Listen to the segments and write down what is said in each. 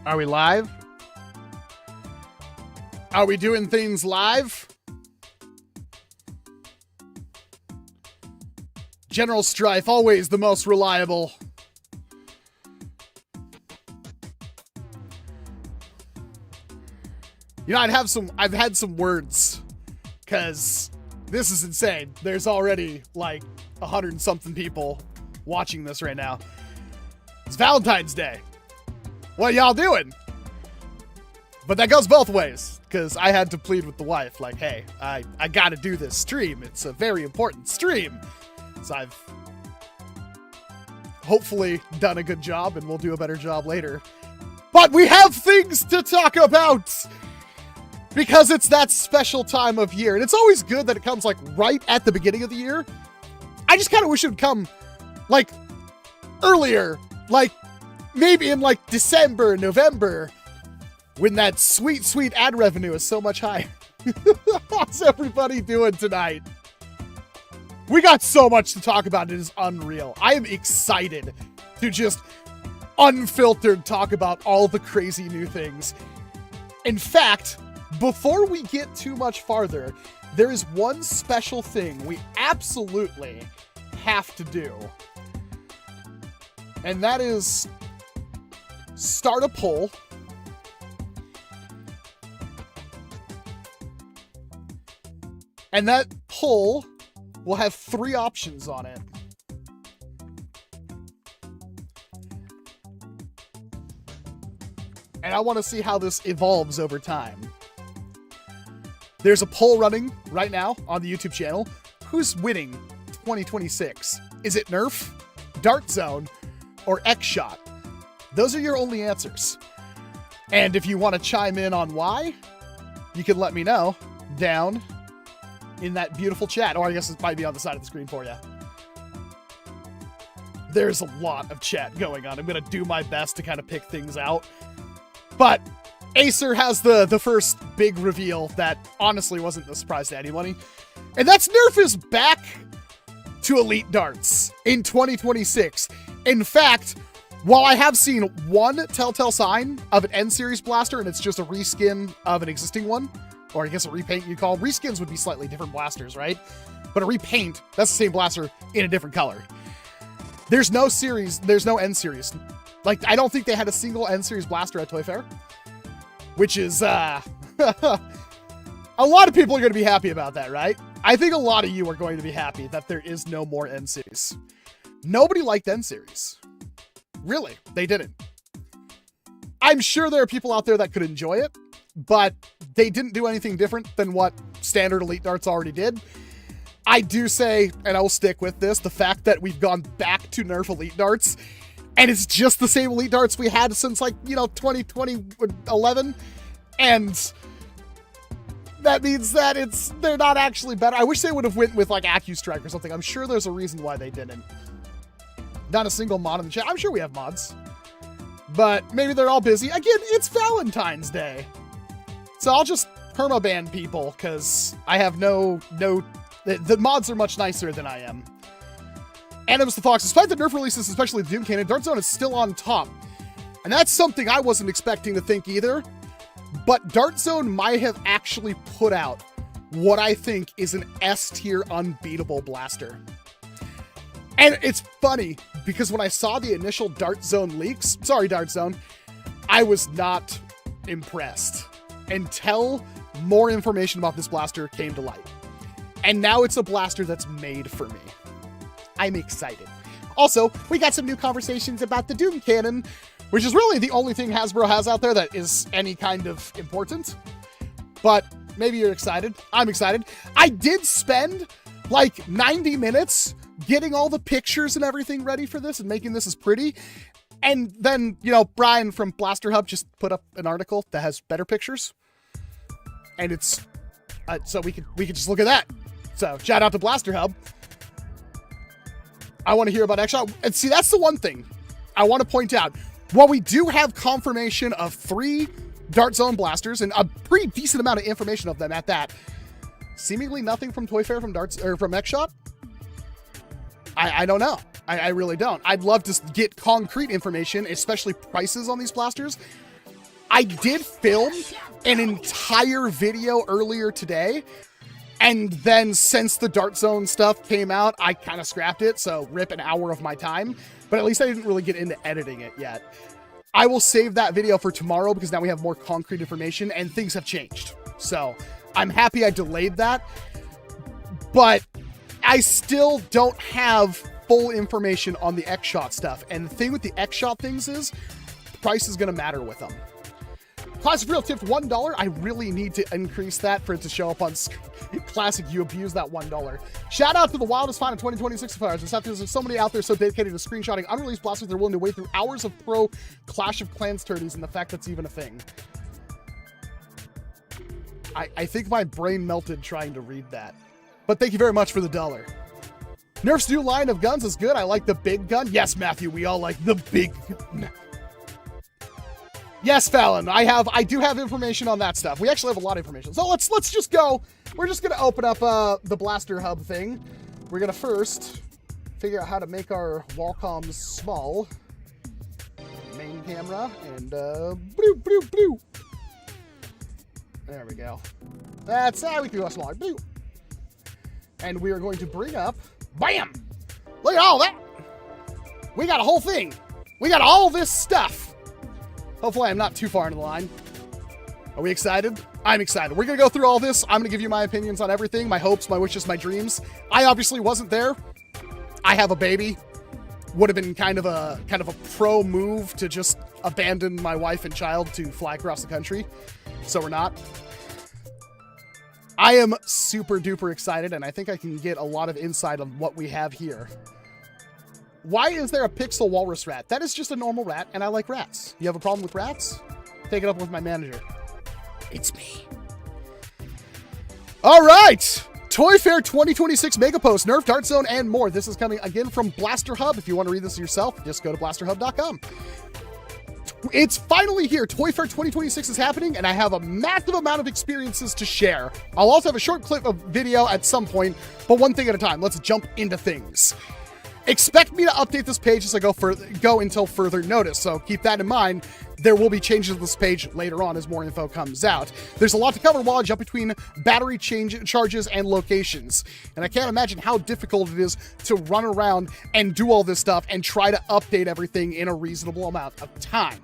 Are we live? Are we doing things live? General Strife, always the most reliable. You know, I've had some words, because this is insane. There's already like 100 and something people watching this right now. It's Valentine's Day. What y'all doing? But that goes both ways, because I had to plead with the wife, like, hey, I gotta do this stream. It's a very important stream. So I've hopefully done a good job, and we'll do a better job later. But we have things to talk about! Because it's that special time of year. And it's always good that it comes, like, right at the beginning of the year. I just kind of wish it would come, like, earlier. Like, maybe in, like, December, November. When that sweet, sweet ad revenue is so much higher. How's everybody doing tonight? We got so much to talk about. It is unreal. I am excited to just unfiltered talk about all the crazy new things. In fact, before we get too much farther, there is one special thing we absolutely have to do. And that is start a poll. And that poll will have 3 options on it. And I want to see how this evolves over time. There's a poll running right now on the YouTube channel. Who's winning 2026? Is it NERF, Dart Zone, or XShot? Those are your only answers. And if you want to chime in on why, you can let me know down in that beautiful chat. Or I guess it might be on the side of the screen for you. There's a lot of chat going on. I'm going to do my best to kind of pick things out. But Acer has the first big reveal that honestly wasn't a surprise to anybody. And that's NERF is back to Elite Darts in 2026. In fact, while I have seen one telltale sign of an N-Series blaster, and it's just a reskin of an existing one, or I guess a repaint you call them. Reskins would be slightly different blasters, right? But a repaint, that's the same blaster in a different color. There's no series, there's no N-Series. Like, I don't think they had a single N-Series blaster at Toy Fair. Which is, a lot of people are going to be happy about that, right? I think a lot of you are going to be happy that there is no more N-Series. Nobody liked N-Series. Really, they didn't. I'm sure there are people out there that could enjoy it, but they didn't do anything different than what standard Elite Darts already did. I do say, and I will stick with this, the fact that we've gone back to NERF Elite Darts, and it's just the same Elite Darts we had since, like, you know, 2011, and that means that they're not actually better. I wish they would have went with, like, AccuStrike or something. I'm sure there's a reason why they didn't. Not a single mod in the chat. I'm sure we have mods, but maybe they're all busy. Again, it's Valentine's Day. So I'll just permaban people, because I have the mods are much nicer than I am. Animus the Fox, despite the NERF releases, especially the Doom Cannon, Dart Zone is still on top. And that's something I wasn't expecting to think either. But Dart Zone might have actually put out what I think is an S-tier unbeatable blaster. And it's funny, because when I saw the initial Dart Zone leaks, sorry Dart Zone, I was not impressed until more information about this blaster came to light. And now it's a blaster that's made for me. I'm excited. Also, we got some new conversations about the Doom Cannon, which is really the only thing Hasbro has out there that is any kind of important. But maybe you're excited. I'm excited. I did spend like 90 minutes getting all the pictures and everything ready for this and making this as pretty. And then, you know, Brian from Blaster Hub just put up an article that has better pictures. And it's, so we could just look at that. So shout out to Blaster Hub. I want to hear about XShot. And see, that's the one thing I want to point out. While we do have confirmation of 3 Dart Zone blasters and a pretty decent amount of information of them at that, seemingly nothing from Toy Fair from XShot. I don't know. I really don't. I'd love to get concrete information, especially prices on these blasters. I did film an entire video earlier today, and then since the Dart Zone stuff came out, I kind of scrapped it, so rip an hour of my time, but at least I didn't really get into editing it yet. I will save that video for tomorrow because now we have more concrete information and things have changed. So I'm happy I delayed that, but I still don't have full information on the XShot stuff. And the thing with the XShot things is price is going to matter with them. Classic Real tipped $1. I really need to increase that for it to show up on screen. Classic, you abuse that $1. Shout out to the wildest find of 2026 fires. There's so many out there so dedicated to screenshotting unreleased blasters they're willing to wade through hours of pro Clash of Clans tourneys, and the fact that's even a thing. I think my brain melted trying to read that. But thank you very much for the $1. Nerf's new line of guns is good. I like the big gun. Yes, Matthew, we all like the big gun. Yes, Fallon, I do have information on that stuff. We actually have a lot of information. So let's just go. We're just gonna open up the blaster hub thing. We're gonna first figure out how to make our Walcoms small. Main camera and bloop, bloop, bloop. There we go. That's how we can go smaller. Bloop. And we are going to bring up, bam! Look at all that. We got a whole thing. We got all this stuff. Hopefully I'm not too far into the line. Are we excited? I'm excited. We're going to go through all this. I'm going to give you my opinions on everything, my hopes, my wishes, my dreams. I obviously wasn't there. I have a baby. Would have been kind of a pro move to just abandon my wife and child to fly across the country. So we're not. I am super duper excited, and I think I can get a lot of insight on what we have here. Why is there a pixel walrus rat? That is just a normal rat, and I like rats. You have a problem with rats? Take it up with my manager. It's me. All right. Toy Fair 2026 Mega Post, Nerf, Dart Zone, and more. This is coming again from Blaster Hub. If you want to read this yourself, just go to blasterhub.com. It's finally here. Toy Fair 2026 is happening, and I have a massive amount of experiences to share. I'll also have a short clip of video at some point, but one thing at a time. Let's jump into things. Expect me to update this page as I go until further notice, so keep that in mind. There will be changes to this page later on as more info comes out. There's a lot to cover while I jump between battery charges and locations, and I can't imagine how difficult it is to run around and do all this stuff and try to update everything in a reasonable amount of time.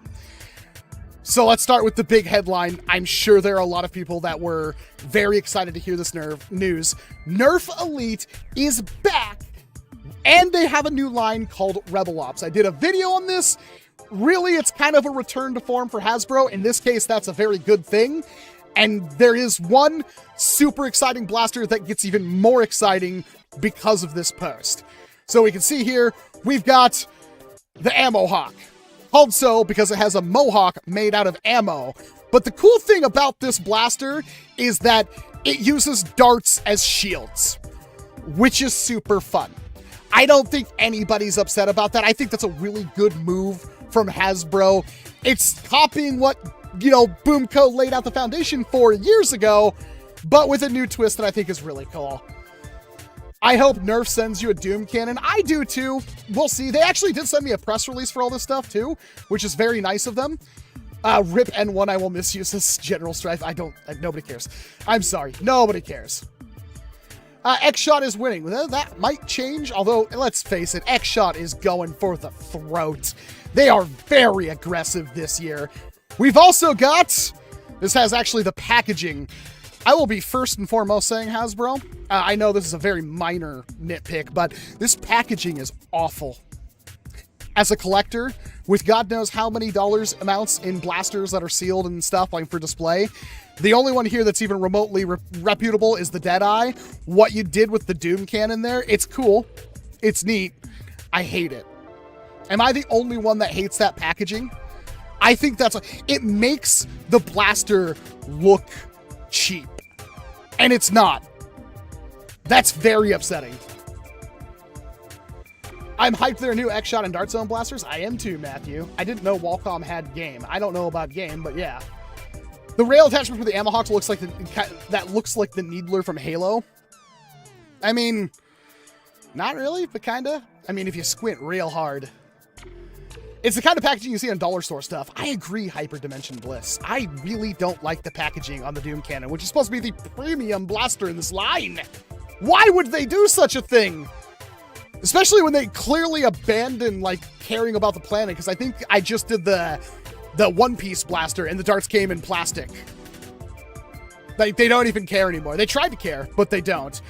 So let's start with the big headline. I'm sure there are a lot of people that were very excited to hear this Nerf news. NERF Elite is back, and they have a new line called Rebel Ops. I did a video on this. Really, it's kind of a return to form for Hasbro. In this case, that's a very good thing. And there is one super exciting blaster that gets even more exciting because of this post. So we can see here, we've got the Ammo Hawk. Called so because it has a mohawk made out of ammo. But the cool thing about this blaster is that it uses darts as shields, which is super fun. I don't think anybody's upset about that. I think that's a really good move from Hasbro. It's copying what, Boomco laid out the foundation for years ago, but with a new twist that I think is really cool. I hope Nerf sends you a Doom cannon. I do too. We'll see. They actually did send me a press release for all this stuff too, which is very nice of them. Rip N1, I will misuse this General Strife. Nobody cares. I'm sorry. Nobody cares. XShot is winning. That might change, although, let's face it, XShot is going for the throat. They are very aggressive this year. We've also got, this has actually the packaging. I will be first and foremost saying Hasbro. I know this is a very minor nitpick, but this packaging is awful. As a collector, with God knows how many dollars amounts in blasters that are sealed and stuff like for display, the only one here that's even remotely reputable is the Deadeye. What you did with the Doom cannon there, it's cool. It's neat. I hate it. Am I the only one that hates that packaging? I think it makes the blaster look cheap. And it's not. That's very upsetting. I'm hyped for their new XShot and Dart Zone blasters. I am too, Matthew. I didn't know Walcom had game. I don't know about game, but yeah. The rail attachment for the Ammo Hawk looks like the Needler from Halo. I mean, not really, but kinda. I mean, if you squint real hard. It's the kind of packaging you see on dollar store stuff. I agree, Hyperdimension Bliss. I really don't like the packaging on the Doom Cannon, which is supposed to be the premium blaster in this line. Why would they do such a thing? Especially when they clearly abandon, like, caring about the planet, because I think I just did the One Piece blaster and the darts came in plastic. Like, they don't even care anymore. They tried to care, but they don't.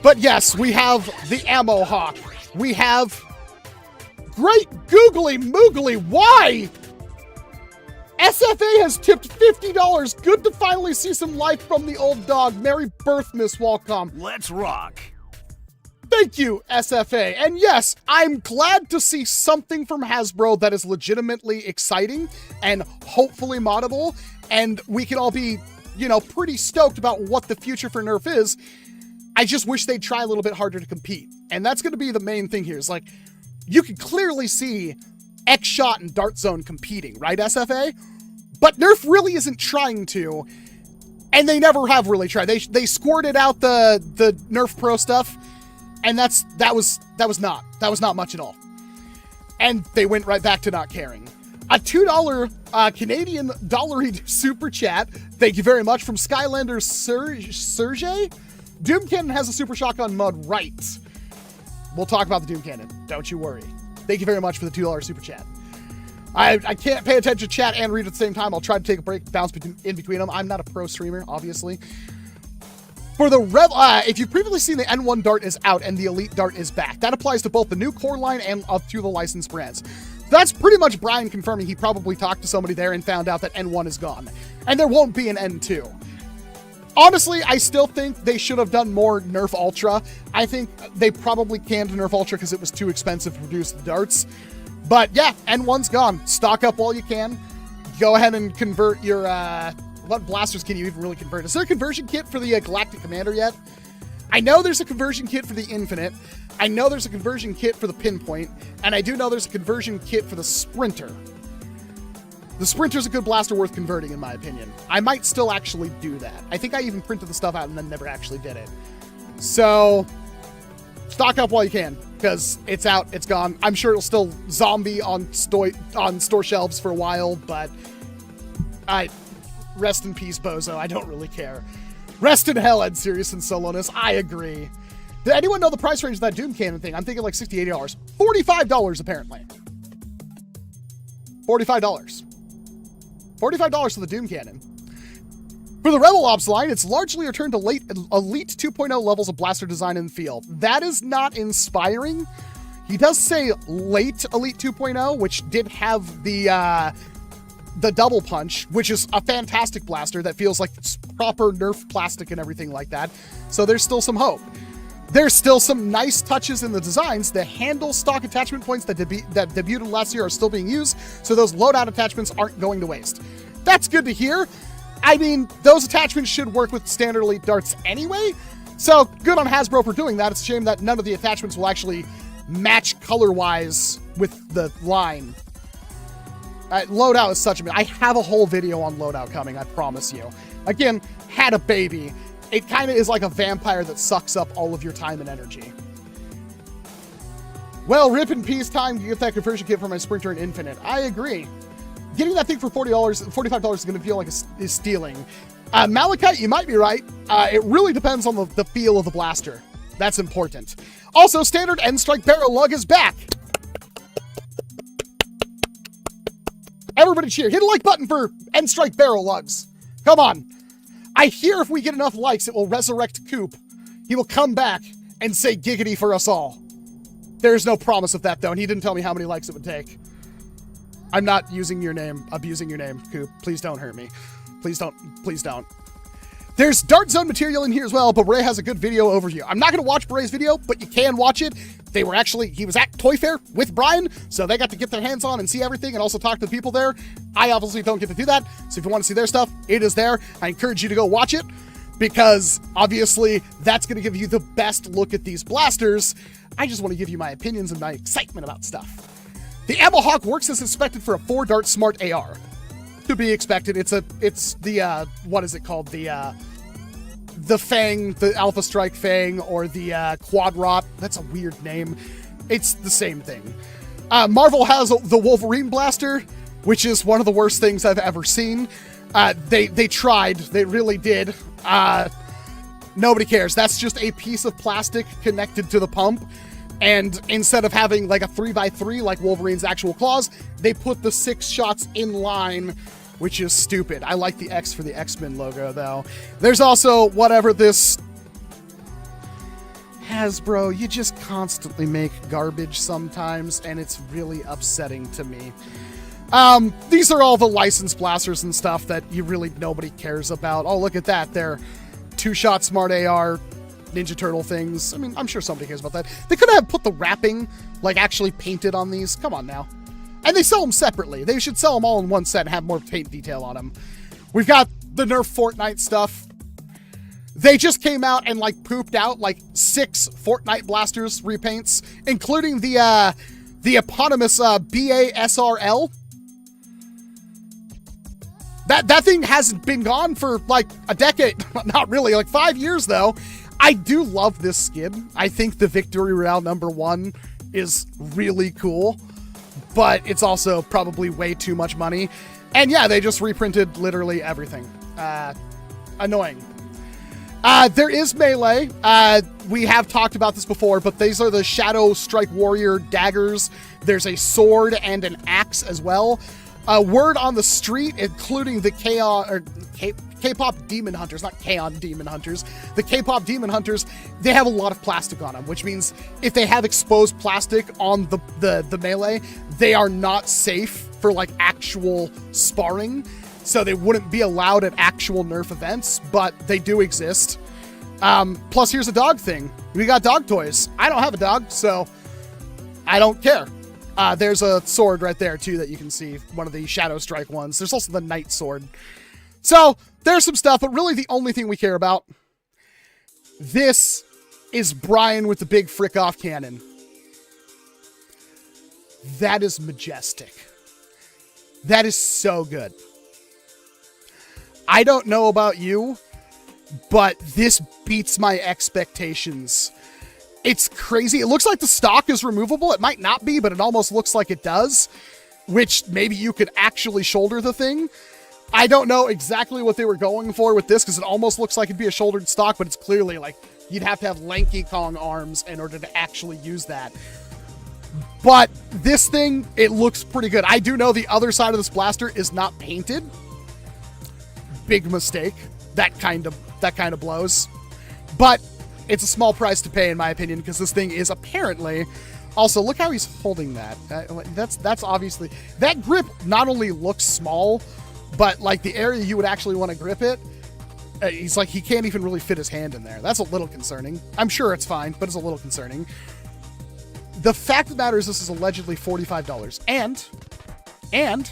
But yes, we have the Ammo Hawk. We have... Great googly moogly, why? SFA has tipped $50. Good to finally see some life from the old dog. Merry birth, Miss Walcom. Let's rock. Thank you, SFA. And yes, I'm glad to see something from Hasbro that is legitimately exciting and hopefully moddable. And we can all be, you know, pretty stoked about what the future for Nerf is. I just wish they'd try a little bit harder to compete. And that's going to be the main thing here. Is like, you can clearly see XShot and Dart Zone competing, right, SFA? But Nerf really isn't trying to, and they never have really tried. They squirted out the Nerf Pro stuff, and that was not much at all. And they went right back to not caring. A $2 Canadian dollary super chat. Thank you very much from Skylander Sergey. Doom Cannon has a super shotgun mod, right? We'll talk about the Doom Cannon. Don't you worry. Thank you very much for the $2 super chat. I can't pay attention to chat and read at the same time. I'll try to take a break, bounce in between them. I'm not a pro streamer, obviously. For the if you've previously seen the N1 Dart is out and the Elite Dart is back, that applies to both the new core line and up to the licensed brands. That's pretty much Brian confirming he probably talked to somebody there and found out that N1 is gone. And there won't be an N2. Honestly, I still think they should have done more Nerf Ultra. I think they probably canned Nerf Ultra because it was too expensive to produce the darts. But yeah, N1's gone. Stock up while you can. Go ahead and convert your... what blasters can you even really convert? Is there a conversion kit for the Galactic Commander yet? I know there's a conversion kit for the Infinite. I know there's a conversion kit for the Pinpoint. And I do know there's a conversion kit for the Sprinter. The Sprinter's a good blaster worth converting, in my opinion. I might still actually do that. I think I even printed the stuff out and then never actually did it. So, stock up while you can, because it's out, it's gone. I'm sure it'll still zombie on store shelves for a while, but rest in peace, Bozo. I don't really care. Rest in hell, Ed Serious and Solonus. I agree. Did anyone know the price range of that Doom Cannon thing? I'm thinking like $60, $80. $45, apparently. $45. $45 for the Doom Cannon. For the Rebel Ops line, it's largely returned to late Elite 2.0 levels of blaster design and feel. That is not inspiring. He does say late Elite 2.0, which did have the double punch, which is a fantastic blaster that feels like it's proper Nerf plastic and everything like that. So there's still some hope. There's still some nice touches in the designs. The handle stock attachment points that debuted last year are still being used, so those loadout attachments aren't going to waste. That's good to hear. I mean, those attachments should work with standard Elite darts anyway, so good on Hasbro for doing that. It's a shame that none of the attachments will actually match color-wise with the line. Loadout is such a... I have a whole video on loadout coming, I promise you. Again, had a baby. It kind of is like a vampire that sucks up all of your time and energy. Well, rip in peace time to get that conversion kit for my Sprinter and Infinite. I agree. Getting that thing for $45 is going to feel like is stealing. Malachite, you might be right. It really depends on the feel of the blaster. That's important. Also, standard N-Strike barrel lug is back. Everybody cheer. Hit a like button for N-Strike barrel lugs. Come on. I hear if we get enough likes, it will resurrect Coop. He will come back and say giggity for us all. There's no promise of that, though, and he didn't tell me how many likes it would take. I'm not using your name, abusing your name, Coop. Please don't hurt me. Please don't. Please don't. There's Dart Zone material in here as well, but Bray has a good video overview. I'm not going to watch Bray's video, but you can watch it. He was at Toy Fair with Brian, so they got to get their hands on and see everything and also talk to the people there. I obviously don't get to do that, so if you want to see their stuff, it is there. I encourage you to go watch it, because obviously that's going to give you the best look at these blasters. I just want to give you my opinions and my excitement about stuff. The Ammo Hawk works as expected for a 4-dart smart AR. To be expected. It's the what is it called? The Fang, the Alpha Strike Fang, or the Quad Rot. That's a weird name. It's the same thing. Marvel has the Wolverine blaster, which is one of the worst things I've ever seen. They tried. They really did. Nobody cares. That's just a piece of plastic connected to the pump. And instead of having like a 3x3 like Wolverine's actual claws, they put the 6 shots in line, which is stupid. I like the X for the X-Men logo, though. There's also whatever this... Hasbro, you just constantly make garbage sometimes, and it's really upsetting to me. These are all the licensed blasters and stuff that nobody cares about. Oh, look at that. They're 2-shot smart AR Ninja Turtle things. I mean, I'm sure somebody cares about that. They could have put the wrapping, like, actually painted on these. Come on now. And they sell them separately. They should sell them all in one set and have more paint detail on them. We've got the NERF Fortnite stuff. They just came out and, like, pooped out, like, 6 Fortnite blasters repaints, including the eponymous BASRL. That thing hasn't been gone for, like, a decade. Not really, like 5 years, though. I do love this skin. I think the Victory Royale #1 is really cool, but it's also probably way too much money. And yeah, they just reprinted literally everything. Annoying. There is melee. We have talked about this before, but these are the Shadow Strike Warrior daggers. There's a sword and an axe as well. Word on the street, including the K-pop Demon Hunters, not K-on Demon Hunters. The K-pop Demon Hunters, they have a lot of plastic on them, which means if they have exposed plastic on the melee, they are not safe for like actual sparring. So they wouldn't be allowed at actual NERF events, but they do exist. Plus, here's a dog thing. We got dog toys. I don't have a dog, so I don't care. There's a sword right there, too, that you can see. One of the Shadow Strike ones. There's also the Knight Sword. So, there's some stuff, but really the only thing we care about. This is Brian with the big frick-off cannon. That is majestic. That is so good. I don't know about you, but this beats my expectations. It's crazy. It looks like the stock is removable. It might not be, but it almost looks like it does, which maybe you could actually shoulder the thing. I don't know exactly what they were going for with this because it almost looks like it'd be a shouldered stock, but it's clearly like you'd have to have lanky Kong arms in order to actually use that. But this thing, it looks pretty good. I do know the other side of this blaster is not painted. Big mistake. That kind of blows. But it's a small price to pay, in my opinion, because this thing is apparently... Also, look how he's holding that. That's obviously... That grip not only looks small, but, like, the area you would actually want to grip it, he's like, he can't even really fit his hand in there. That's a little concerning. I'm sure it's fine, but it's a little concerning. The fact of the matter is this is allegedly $45. And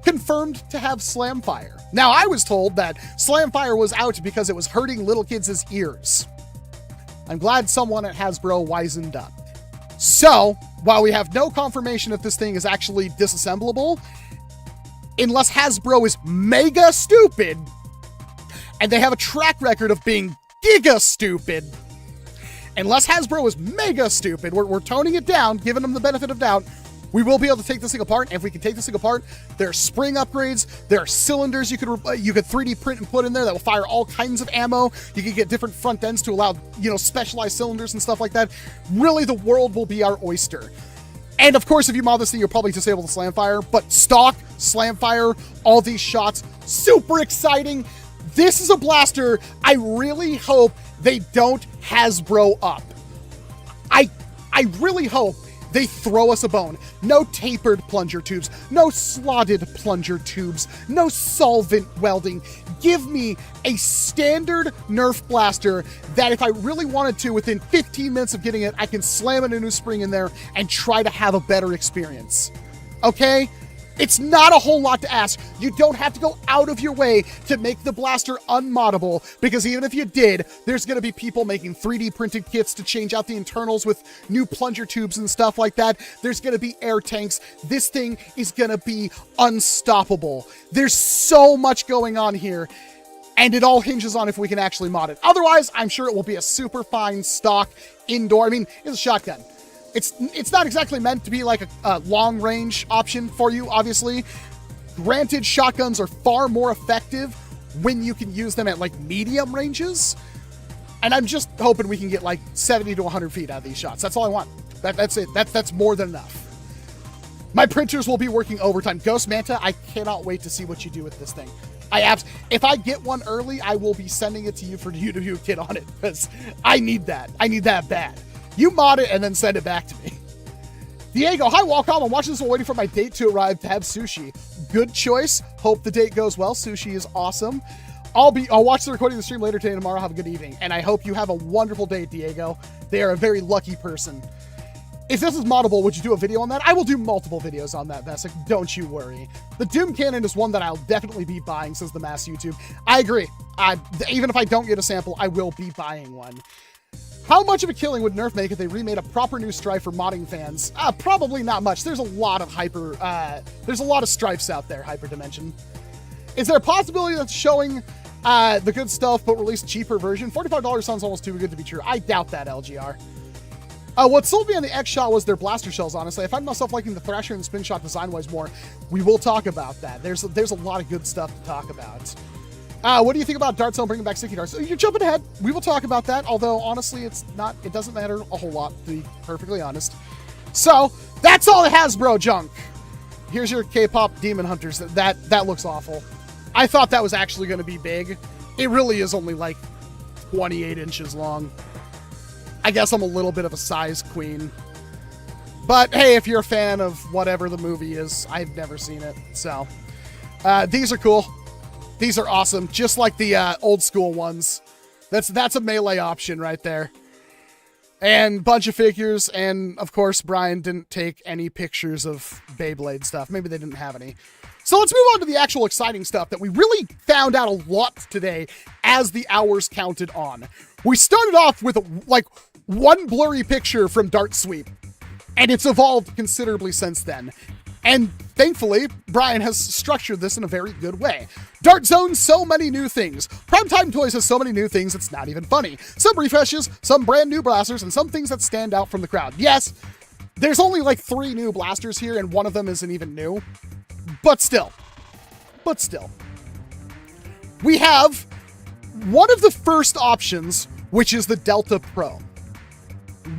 confirmed to have slam fire. Now, I was told that slam fire was out because it was hurting little kids' ears. I'm glad someone at Hasbro wisened up. So, while we have no confirmation if this thing is actually disassemblable, unless Hasbro is mega stupid, and they have a track record of being giga stupid, unless Hasbro is mega stupid, we're toning it down, giving them the benefit of doubt, we will be able to take this thing apart. And if we can take this thing apart, there are spring upgrades. There are cylinders you could 3D print and put in there that will fire all kinds of ammo. You can get different front ends to allow, specialized cylinders and stuff like that. Really, the world will be our oyster. And of course, if you mod this thing, you'll probably disable the slam fire. But stock, slam fire, all these shots, super exciting. This is a blaster I really hope they don't Hasbro up. I really hope they throw us a bone. No tapered plunger tubes, no slotted plunger tubes, no solvent welding. Give me a standard NERF blaster that if I really wanted to, within 15 minutes of getting it, I can slam a new spring in there and try to have a better experience. Okay? It's not a whole lot to ask. You don't have to go out of your way to make the blaster unmoddable, because even if you did, there's going to be people making 3D printed kits to change out the internals with new plunger tubes and stuff like that. There's going to be air tanks. This thing is going to be unstoppable. There's so much going on here, and it all hinges on if we can actually mod it. Otherwise, I'm sure it will be a super fine stock indoor. I mean, it's a shotgun. It's not exactly meant to be like a long range option for you, obviously. Granted, shotguns are far more effective when you can use them at like medium ranges. And I'm just hoping we can get like 70 to 100 feet out of these shots. That's all I want. That's it. That's more than enough. My printers will be working overtime. Ghost Manta, I cannot wait to see what you do with this thing. If I get one early, I will be sending it to you for you to do a kit on it, because I need that. I need that bad. You mod it and then send it back to me. Diego, hi Walcom. I'm watching this while waiting for my date to arrive to have sushi. Good choice. Hope the date goes well. Sushi is awesome. I'll watch the recording of the stream later today and tomorrow. Have a good evening. And I hope you have a wonderful date, Diego. They are a very lucky person. If this is moddable, would you do a video on that? I will do multiple videos on that, Vesic. Don't you worry. The Doom Cannon is one that I'll definitely be buying, says the Mass YouTube. I agree. Even if I don't get a sample, I will be buying one. How much of a killing would Nerf make if they remade a proper new Strife for modding fans? Probably not much. There's a lot of there's a lot of Strifes out there, Hyperdimension. Is there a possibility that's showing the good stuff but release cheaper version? $45 sounds almost too good to be true. I doubt that, LGR. What sold me on the XShot was their blaster shells, honestly. I find myself liking the Thrasher and the Spin Shot design-wise more. We will talk about that. There's a lot of good stuff to talk about. What do you think about Dart Zone bringing back sticky darts? You're jumping ahead. We will talk about that, although honestly, it doesn't matter a whole lot, to be perfectly honest. So, that's all the Hasbro junk. Here's your K-pop Demon Hunters. That looks awful. I thought that was actually going to be big. It really is only like 28 inches long. I guess I'm a little bit of a size queen. But hey, if you're a fan of whatever the movie is, I've never seen it. So, these are cool. These are awesome, just like the old school ones. That's a melee option right there. And bunch of figures, and of course Brian didn't take any pictures of Beyblade stuff. Maybe they didn't have any. So let's move on to the actual exciting stuff that we really found out a lot today as the hours counted on. We started off with like one blurry picture from Dart Sweep, and it's evolved considerably since then. And thankfully, Brian has structured this in a very good way. Dart Zone, so many new things. Primetime Toys has so many new things, it's not even funny. Some refreshes, some brand new blasters, and some things that stand out from the crowd. Yes, there's only like 3 new blasters here, and one of them isn't even new. But still. We have one of the first options, which is the Delta Pro.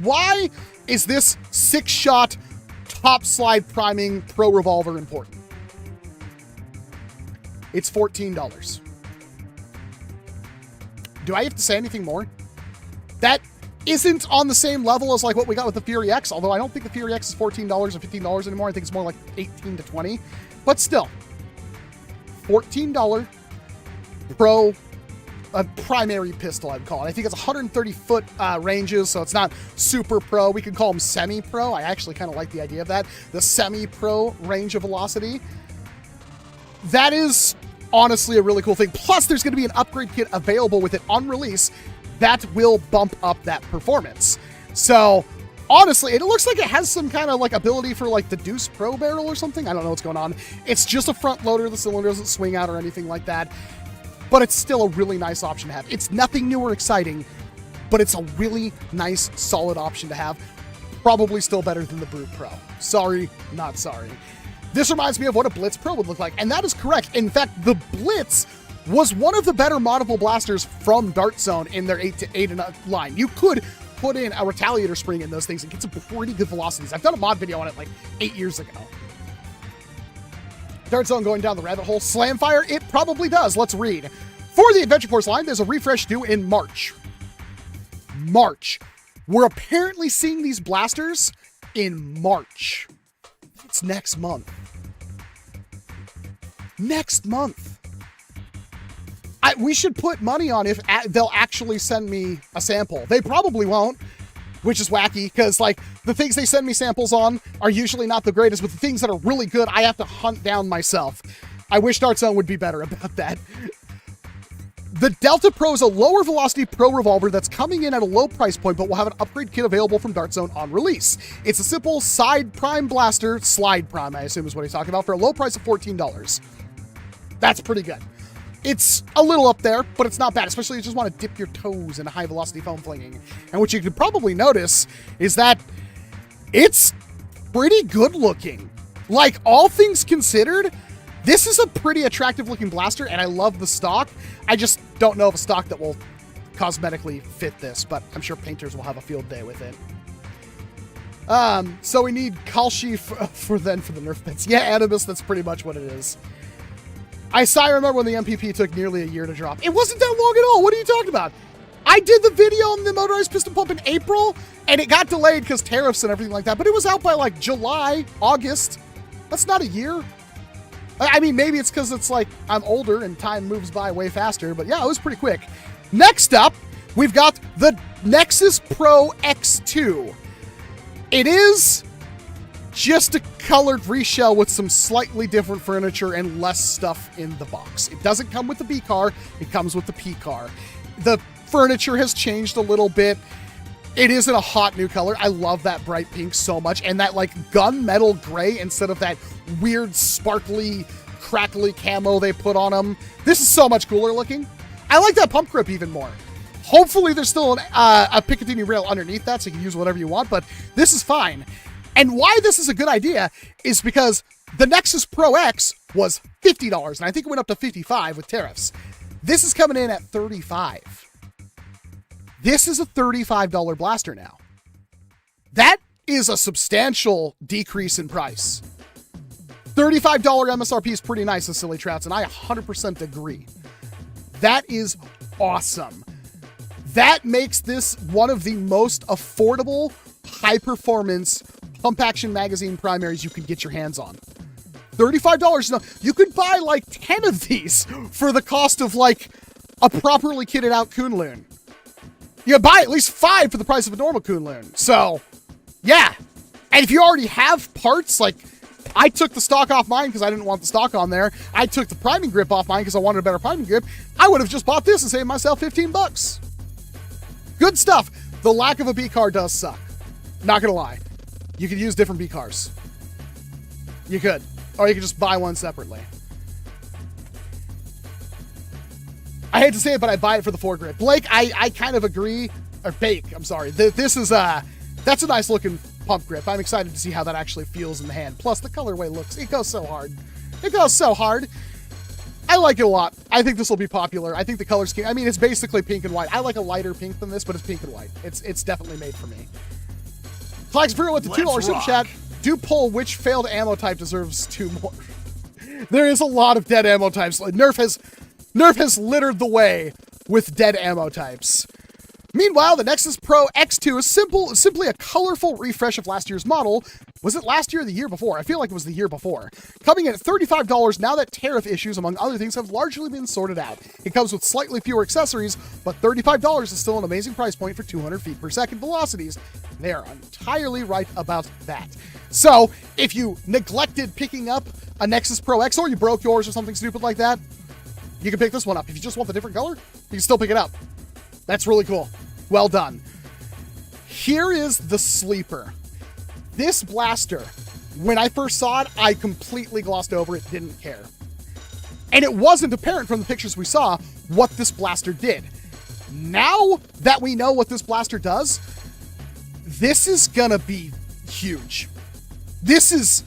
Why is this 6-shot top slide priming pro revolver important? It's $14. Do I have to say anything more? That isn't on the same level as like what we got with the Fury X, although I don't think the Fury X is $14 or $15 anymore. I think it's more like 18 to 20. But still, $14 pro primary pistol, I'd call it. I think it's 130-foot ranges, so it's not super pro. We could call them semi-pro. I actually kind of like the idea of that. The semi-pro range of velocity. That is honestly a really cool thing. Plus, there's going to be an upgrade kit available with it on release that will bump up that performance. So, honestly, it looks like it has some kind of like ability for like the Deuce Pro barrel or something. I don't know what's going on. It's just a front loader. The cylinder doesn't swing out or anything like that. But it's still a really nice option to have. It's nothing new or exciting, but it's a really nice, solid option to have. Probably still better than the Brute Pro. Sorry, not sorry. This reminds me of what a Blitz Pro would look like, and that is correct. In fact, the Blitz was one of the better moddable blasters from Dart Zone in their 8 and up line. You could put in a Retaliator spring in those things and get some pretty good velocities. I've done a mod video on it like 8 years ago. Dart Zone going down the rabbit hole. Slamfire? It probably does. Let's read. For the Adventure Force line, there's a refresh due in March. We're apparently seeing these blasters in March. It's next month. Next month. We should put money on if they'll actually send me a sample. They probably won't, which is wacky, because like the things they send me samples on are usually not the greatest, but the things that are really good, I have to hunt down myself. I wish Dart Zone would be better about that. The Delta Pro is a lower velocity pro revolver that's coming in at a low price point, but will have an upgrade kit available from Dart Zone on release. It's a simple side prime blaster, slide prime, I assume is what he's talking about, for a low price of $14. That's pretty good. It's a little up there, but it's not bad, especially if you just want to dip your toes in high velocity foam flinging. And what you could probably notice is that It's pretty good looking. Like, all things considered, this is a pretty attractive looking blaster, and I love the stock. I just don't know of a stock that will cosmetically fit this, but I'm sure painters will have a field day with it. So we need Kalshi for the Nerf bits. Yeah, Animus, that's pretty much what it is. I remember when the MPP took nearly a year to drop. It wasn't that long at all. What are you talking about? I did the video on the motorized piston pump in April, and it got delayed because tariffs and everything like that, but it was out by like July, August. That's not a year. I mean, maybe it's because it's like I'm older and time moves by way faster, but yeah, it was pretty quick. Next up, we've got the Nexus Pro X2. It is just a colored reshell with some slightly different furniture and less stuff in the box. It doesn't come with the B car, it comes with the P car. The furniture has changed a little bit. It is in a hot new color. I love that bright pink so much, and that like gunmetal gray instead of that weird sparkly, crackly camo they put on them. This is so much cooler looking. I like that pump grip even more. Hopefully there's still a Picatinny rail underneath that so you can use whatever you want, but this is fine. And why this is a good idea is because the Nexus Pro X was $50, and I think it went up to $55 with tariffs. This is coming in at $35. This is a $35 blaster now. That is a substantial decrease in price. $35 MSRP is pretty nice, as silly trouts, and I 100% agree. That is awesome. That makes this one of the most affordable, high-performance pump-action magazine primaries you can get your hands on. $35. Now, you could buy like 10 of these for the cost of like a properly kitted out Kunlun. You could buy at least 5 for the price of a normal Kunlun. So, yeah. And if you already have parts, like I took the stock off mine because I didn't want the stock on there. I took the priming grip off mine because I wanted a better priming grip. I would have just bought this and saved myself 15 bucks. Good stuff. The lack of a B car does suck. Not gonna lie. You could use different B cars. You could. Or you could just buy one separately. I hate to say it, but I buy it for the foregrip. Blake, I kind of agree. Or Bake, I'm sorry. This is, that's a nice looking pump grip. I'm excited to see how that actually feels in the hand. Plus, the colorway looks, it goes so hard. It goes so hard. I like it a lot. I think this will be popular. I think the color scheme, I mean, it's basically pink and white. I like a lighter pink than this, but it's pink and white. It's definitely made for me. Flags Bureau with the $2 super chat. Do poll which failed ammo type deserves 2 more. There is a lot of dead ammo types. Nerf has littered the way with dead ammo types. Meanwhile, the Nexus Pro X2 is simply a colorful refresh of last year's model. Was it last year or the year before? I feel like it was the year before. Coming in at $35 now that tariff issues, among other things, have largely been sorted out. It comes with slightly fewer accessories, but $35 is still an amazing price point for 200 feet per second velocities. They are entirely right about that. So, if you neglected picking up a Nexus Pro X, or you broke yours or something stupid like that, you can pick this one up. If you just want the different color, you can still pick it up. That's really cool. Well done. Here is the sleeper. This blaster, when I first saw it, I completely glossed over it, didn't care. And it wasn't apparent from the pictures we saw what this blaster did. Now that we know what this blaster does, this is gonna be huge. This is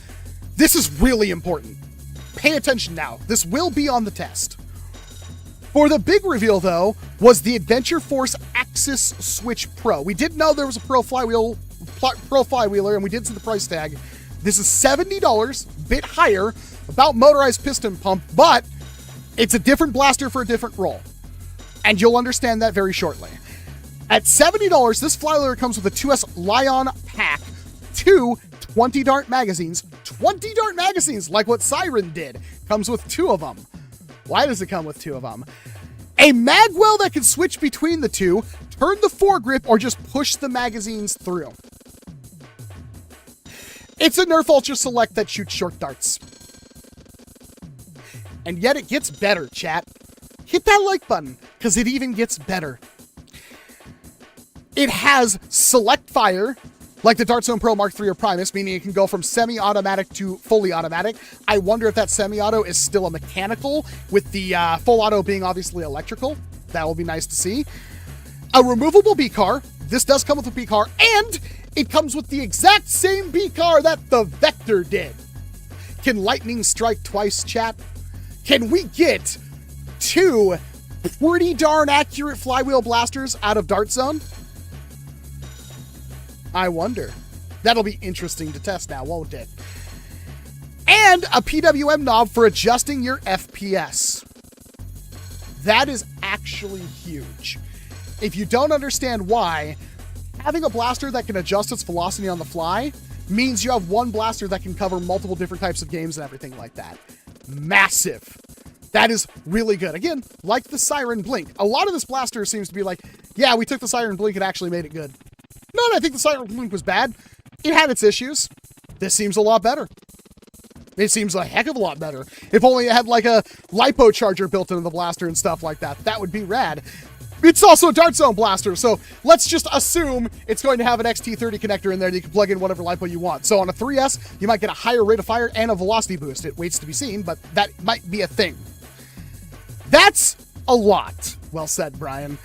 really important. Pay attention now. This will be on the test. For the big reveal, though, was the Adventure Force Axis Switch Pro. We did know there was a Pro Flywheeler, and we did see the price tag. This is $70, bit higher, about motorized piston pump, but it's a different blaster for a different role. And you'll understand that very shortly. At $70, this Flywheeler comes with a 2S Lion pack, 2 20-dart magazines. 20 dart magazines, like what Siren did. Comes with 2 of them. Why does it come with 2 of them? A magwell that can switch between the 2, turn the foregrip, or just push the magazines through. It's a Nerf Ultra Select that shoots short darts. And yet it gets better, chat. Hit that like button, because it even gets better. It has select fire, like the Dartzone Pro Mark III or Primus, meaning it can go from semi-automatic to fully automatic. I wonder if that semi-auto is still a mechanical, with the full auto being obviously electrical. That will be nice to see. A removable B-car. This does come with a B-car, and It comes with the exact same B-car that the Vector did. Can lightning strike twice, chat? Can we get 2 pretty darn accurate flywheel blasters out of Dart Zone? I wonder. That'll be interesting to test now, won't it? And a PWM knob for adjusting your FPS. That is actually huge. If you don't understand why, having a blaster that can adjust its velocity on the fly means you have one blaster that can cover multiple different types of games and everything like that. Massive. That is really good. Again, like the Siren Blink. A lot of this blaster seems to be like, yeah, we took the Siren Blink and actually made it good. Not that I think the Siren Blink was bad. It had its issues. This seems a lot better. It seems a heck of a lot better. If only it had like a lipo charger built into the blaster and stuff like that. That would be rad. It's also a Dart Zone blaster, so let's just assume it's going to have an XT30 connector in there that you can plug in whatever lipo you want. So on a 3S, you might get a higher rate of fire and a velocity boost. It waits to be seen, but that might be a thing. That's a lot. Well said, Brian.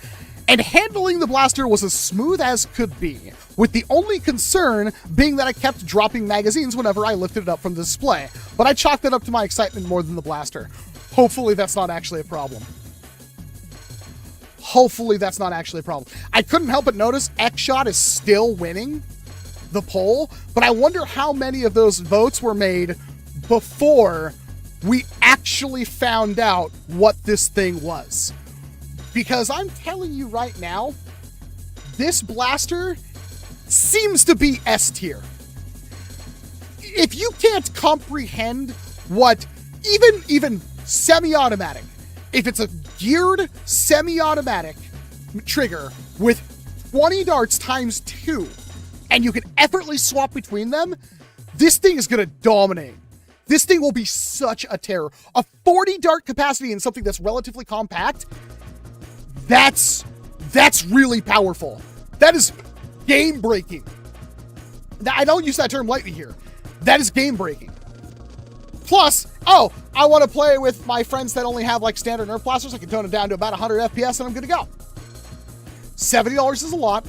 And handling the blaster was as smooth as could be, with the only concern being that I kept dropping magazines whenever I lifted it up from the display. But I chalked it up to my excitement more than the blaster. Hopefully that's not actually a problem. Hopefully that's not actually a problem. I couldn't help but notice XShot is still winning the poll, but I wonder how many of those votes were made before we actually found out what this thing was. Because I'm telling you right now, this blaster seems to be S tier. If you can't comprehend what even semi-automatic, if it's a geared semi-automatic trigger with 20 darts times 2, and you can effortlessly swap between them, this thing is gonna dominate. This thing will be such a terror. A 40 dart capacity in something that's relatively compact, that's really powerful. That is game-breaking. I don't use that term lightly here. That is game-breaking. Plus, oh, I want to play with my friends that only have like standard Nerf blasters. I can tone it down to about 100 FPS and I'm good to go. $70 is a lot,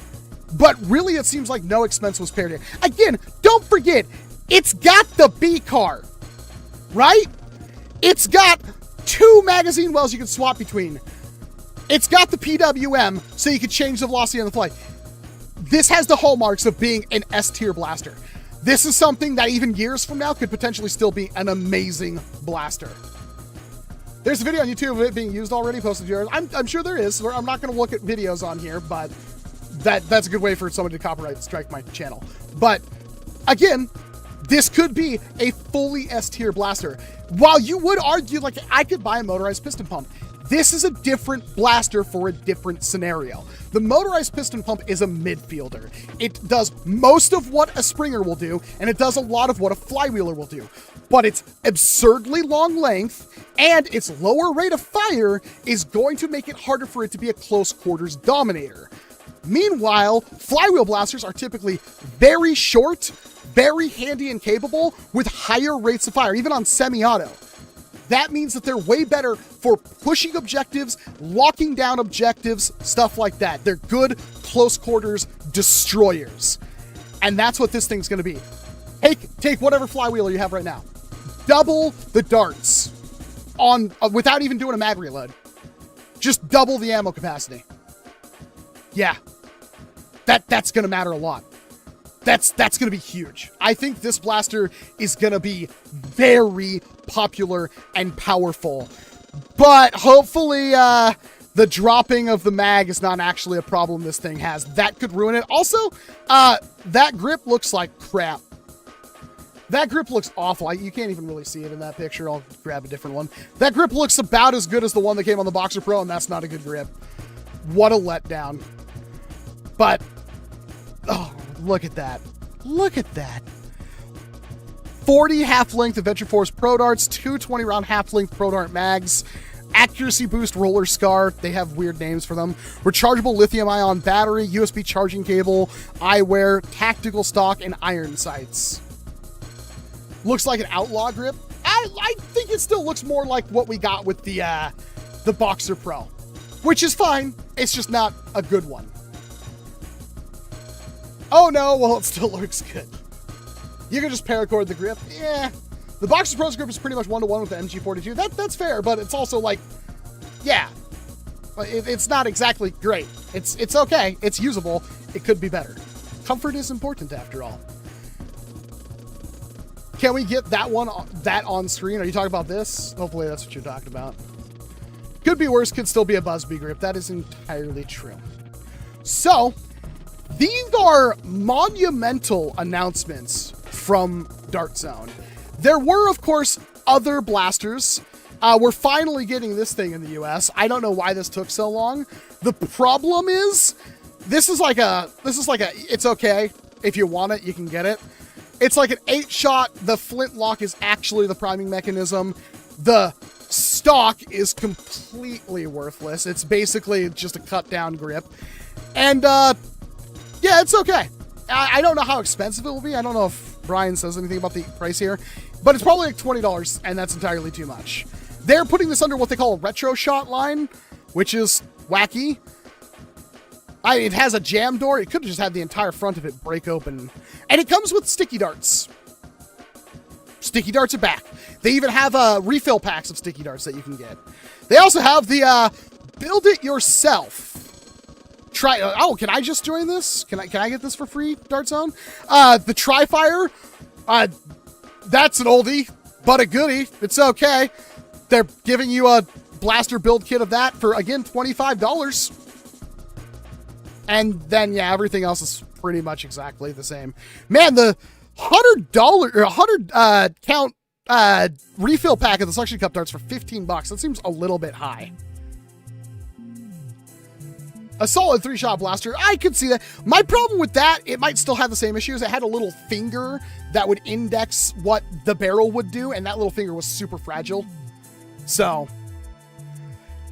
but really it seems like no expense was spared here. Again, don't forget, it's got the B-car, right? It's got 2 magazine wells you can swap between. It's got the PWM, so you can change the velocity on the fly. This has the hallmarks of being an S-tier blaster. This is something that even years from now could potentially still be an amazing blaster. There's a video on YouTube of it being used already, posted here. I'm sure there is. I'm not going to look at videos on here, but that's a good way for someone to copyright strike my channel. But again, this could be a fully S-tier blaster. While you would argue, like, I could buy a motorized piston pump, this is a different blaster for a different scenario. The motorized piston pump is a midfielder. It does most of what a Springer will do, and it does a lot of what a flywheeler will do. But its absurdly long length and its lower rate of fire is going to make it harder for it to be a close quarters dominator. Meanwhile, flywheel blasters are typically very short, very handy and capable with higher rates of fire, even on semi-auto. That means that they're way better for pushing objectives, locking down objectives, stuff like that. They're good close quarters destroyers. And that's what this thing's going to be. Take whatever flywheeler you have right now. Double the darts on without even doing a mag reload. Just double the ammo capacity. Yeah. That's going to matter a lot. That's going to be huge. I think this blaster is going to be very popular and powerful. But hopefully the dropping of the mag is not actually a problem this thing has. That could ruin it. Also, that grip looks like crap. That grip looks awful. You can't even really see it in that picture. I'll grab a different one. That grip looks about as good as the one that came on the Boxer Pro, and that's not a good grip. What a letdown. But, oh, look at that. Look at that. 40 half-length Adventure Force Pro Darts, 220 round half-length Pro Dart mags, accuracy boost roller scar, they have weird names for them, rechargeable lithium-ion battery, USB charging cable, eyewear, tactical stock, and iron sights. Looks like an Outlaw grip. I think it still looks more like what we got with the Boxer Pro, which is fine. It's just not a good one. Oh no, well, it still looks good. You can just paracord the grip. Yeah. The Boxer Pro's grip is pretty much 1-to-1 with the MG42. That's fair, but it's also like, yeah. It's not exactly great. It's okay. It's usable. It could be better. Comfort is important after all. Can we get that on screen? Are you talking about this? Hopefully that's what you're talking about. Could be worse, could still be a Buzzbee grip. That is entirely true. So, these are monumental announcements from Dart Zone. There were, of course, other blasters. We're finally getting this thing in the US. I don't know why this took so long. The problem is, this is like a, it's okay. If you want it, you can get it. It's like an 8-shot. The flintlock is actually the priming mechanism. The stock is completely worthless. It's basically just a cut down grip. And, yeah, it's okay. I don't know how expensive it will be. I don't know if Brian says anything about the price here, but it's probably like $20, and that's entirely too much. They're putting this under what they call a retro shot line, which is wacky. It has a jam door. It could have just had the entire front of it break open. And it comes with sticky darts. Sticky darts are back. They even have refill packs of sticky darts that you can get. They also have the build it yourself. Oh, can I just join this? Can I get this for free, Dart Zone? The Tri-Fire. That's an oldie, but a goodie. It's okay. They're giving you a blaster build kit of that for, again, $25. And then, yeah, everything else is pretty much exactly the same. Man, the $100 or 100 count refill pack of the suction cup darts for $15. That seems a little bit high. A solid 3-shot blaster. I could see that. My problem with that, it might still have the same issues. It had a little finger that would index what the barrel would do, and that little finger was super fragile. So,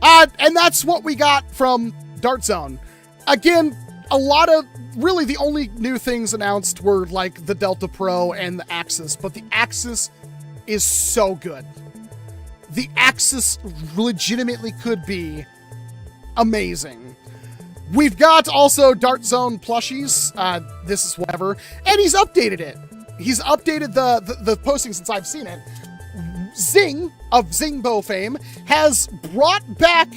and that's what we got from Dart Zone. Again, a lot of, really the only new things announced were like the Delta Pro and the Axis, but the Axis is so good. The Axis legitimately could be amazing. We've got also Dart Zone plushies. This is whatever. And he's updated it. He's updated the posting since I've seen it. Zing, of Zing Bow fame, has brought back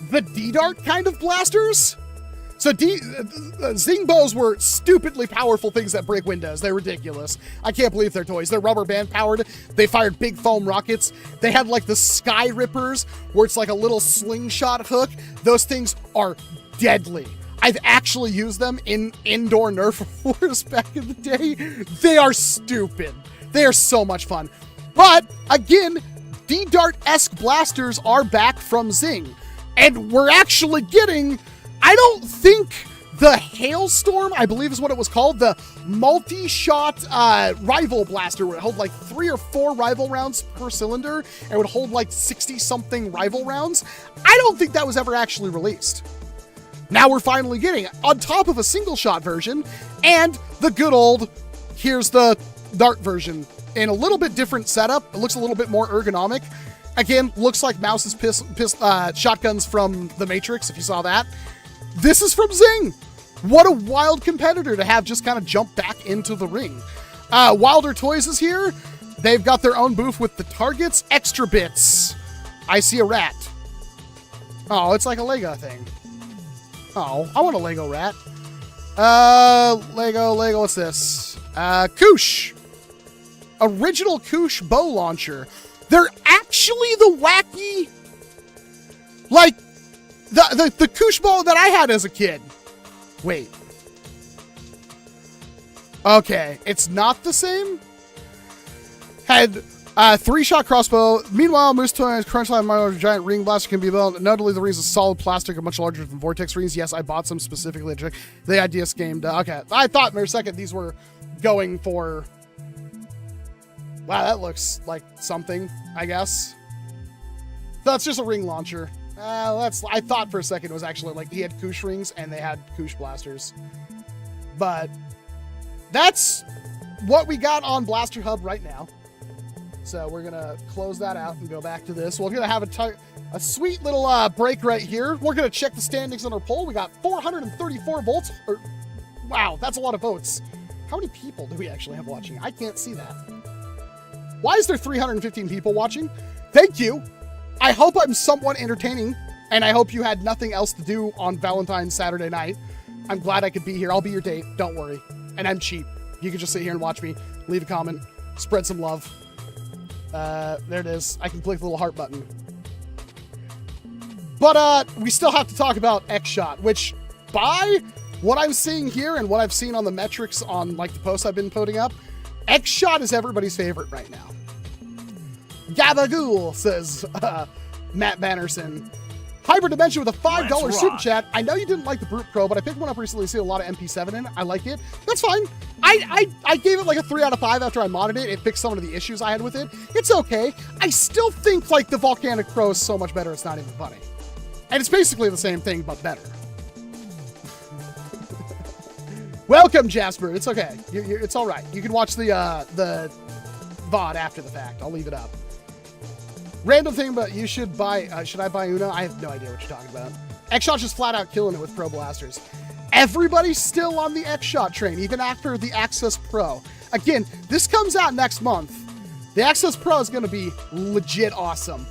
the D-Dart kind of blasters. So Zing bows were stupidly powerful things that break windows. They're ridiculous. I can't believe they're toys. They're rubber band powered. They fired big foam rockets. They had like the Sky Rippers, where it's like a little slingshot hook. Those things are deadly. I've actually used them in indoor Nerf wars back in the day. They are stupid. They are so much fun. But again, D-Dart-esque blasters are back from Zing. And we're actually getting, I don't think the Hailstorm, I believe is what it was called, the multi-shot rival blaster, where it held like 3 or 4 rival rounds per cylinder, and would hold like 60-something rival rounds. I don't think that was ever actually released. Now we're finally getting it on top of a single-shot version, and the good old, here's the Dart version, in a little bit different setup. It looks a little bit more ergonomic. Again, looks like Mouse's shotguns from The Matrix, if you saw that. This is from Zing. What a wild competitor to have just kind of jump back into the ring. Wilder Toys is here. They've got their own booth with the targets. Extra bits. I see a rat. Oh, it's like a Lego thing. Oh, I want a Lego rat. Lego, what's this? Koosh. Original Koosh bow launcher. They're actually the wacky, like, the Koosh bow that I had as a kid. Wait. Okay, it's not the same? Had 3-shot crossbow. Meanwhile, Moose Toys Crunch Line Miner Giant Ring Blaster can be built. Notably, the rings is solid plastic and much larger than Vortex rings. Yes, I bought some specifically to check. The idea schemed. Okay, I thought for a second these were going for... Wow, that looks like something, I guess. That's just a ring launcher. I thought for a second it was actually like he had Koosh rings and they had Koosh blasters. But that's what we got on Blaster Hub right now. So we're going to close that out and go back to this. We're going to have a sweet little break right here. We're going to check the standings on our poll. We got 434 votes. Wow, that's a lot of votes. How many people do we actually have watching? I can't see that. Why is there 315 people watching? Thank you. I hope I'm somewhat entertaining, and I hope you had nothing else to do on Valentine's Saturday night. I'm glad I could be here. I'll be your date. Don't worry. And I'm cheap. You can just sit here and watch me, leave a comment, spread some love. There it is. I can click the little heart button. But we still have to talk about XShot, which by what I'm seeing here and what I've seen on the metrics on like the posts I've been putting up, XShot is everybody's favorite right now. Gabagool, says Matt Bannerson. Hybrid Dimension with a $5 super chat. I know you didn't like the Brute Pro, but I picked one up recently to see a lot of MP7 in it. I like it. That's fine. I gave it like a 3 out of 5 after I modded it. It fixed some of the issues I had with it. It's okay. I still think like the Volcanic Pro is so much better, it's not even funny. And it's basically the same thing, but better. Welcome, Jasper. It's okay. It's all right. You can watch the VOD after the fact. I'll leave it up. Random thing, but you should buy, should I buy Una? I have no idea what you're talking about. XShot just flat out killing it with Pro Blasters. Everybody's still on the XShot train, even after the Access Pro. Again, this comes out next month. The Access Pro is going to be legit awesome.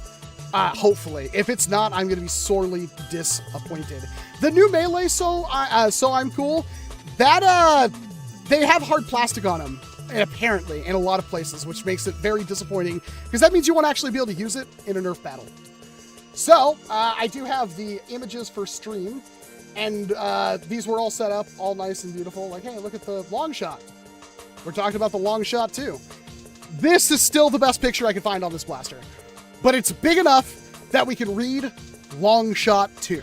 Hopefully. If it's not, I'm going to be sorely disappointed. The new Melee, so I'm cool. That, they have hard plastic on them. And apparently, in a lot of places, which makes it very disappointing, because that means you won't actually be able to use it in a Nerf battle. So, I do have the images for stream, and these were all set up, all nice and beautiful. Like, hey, look at the long shot. We're talking about the long shot, too. This is still the best picture I can find on this blaster. But it's big enough that we can read long shot 2.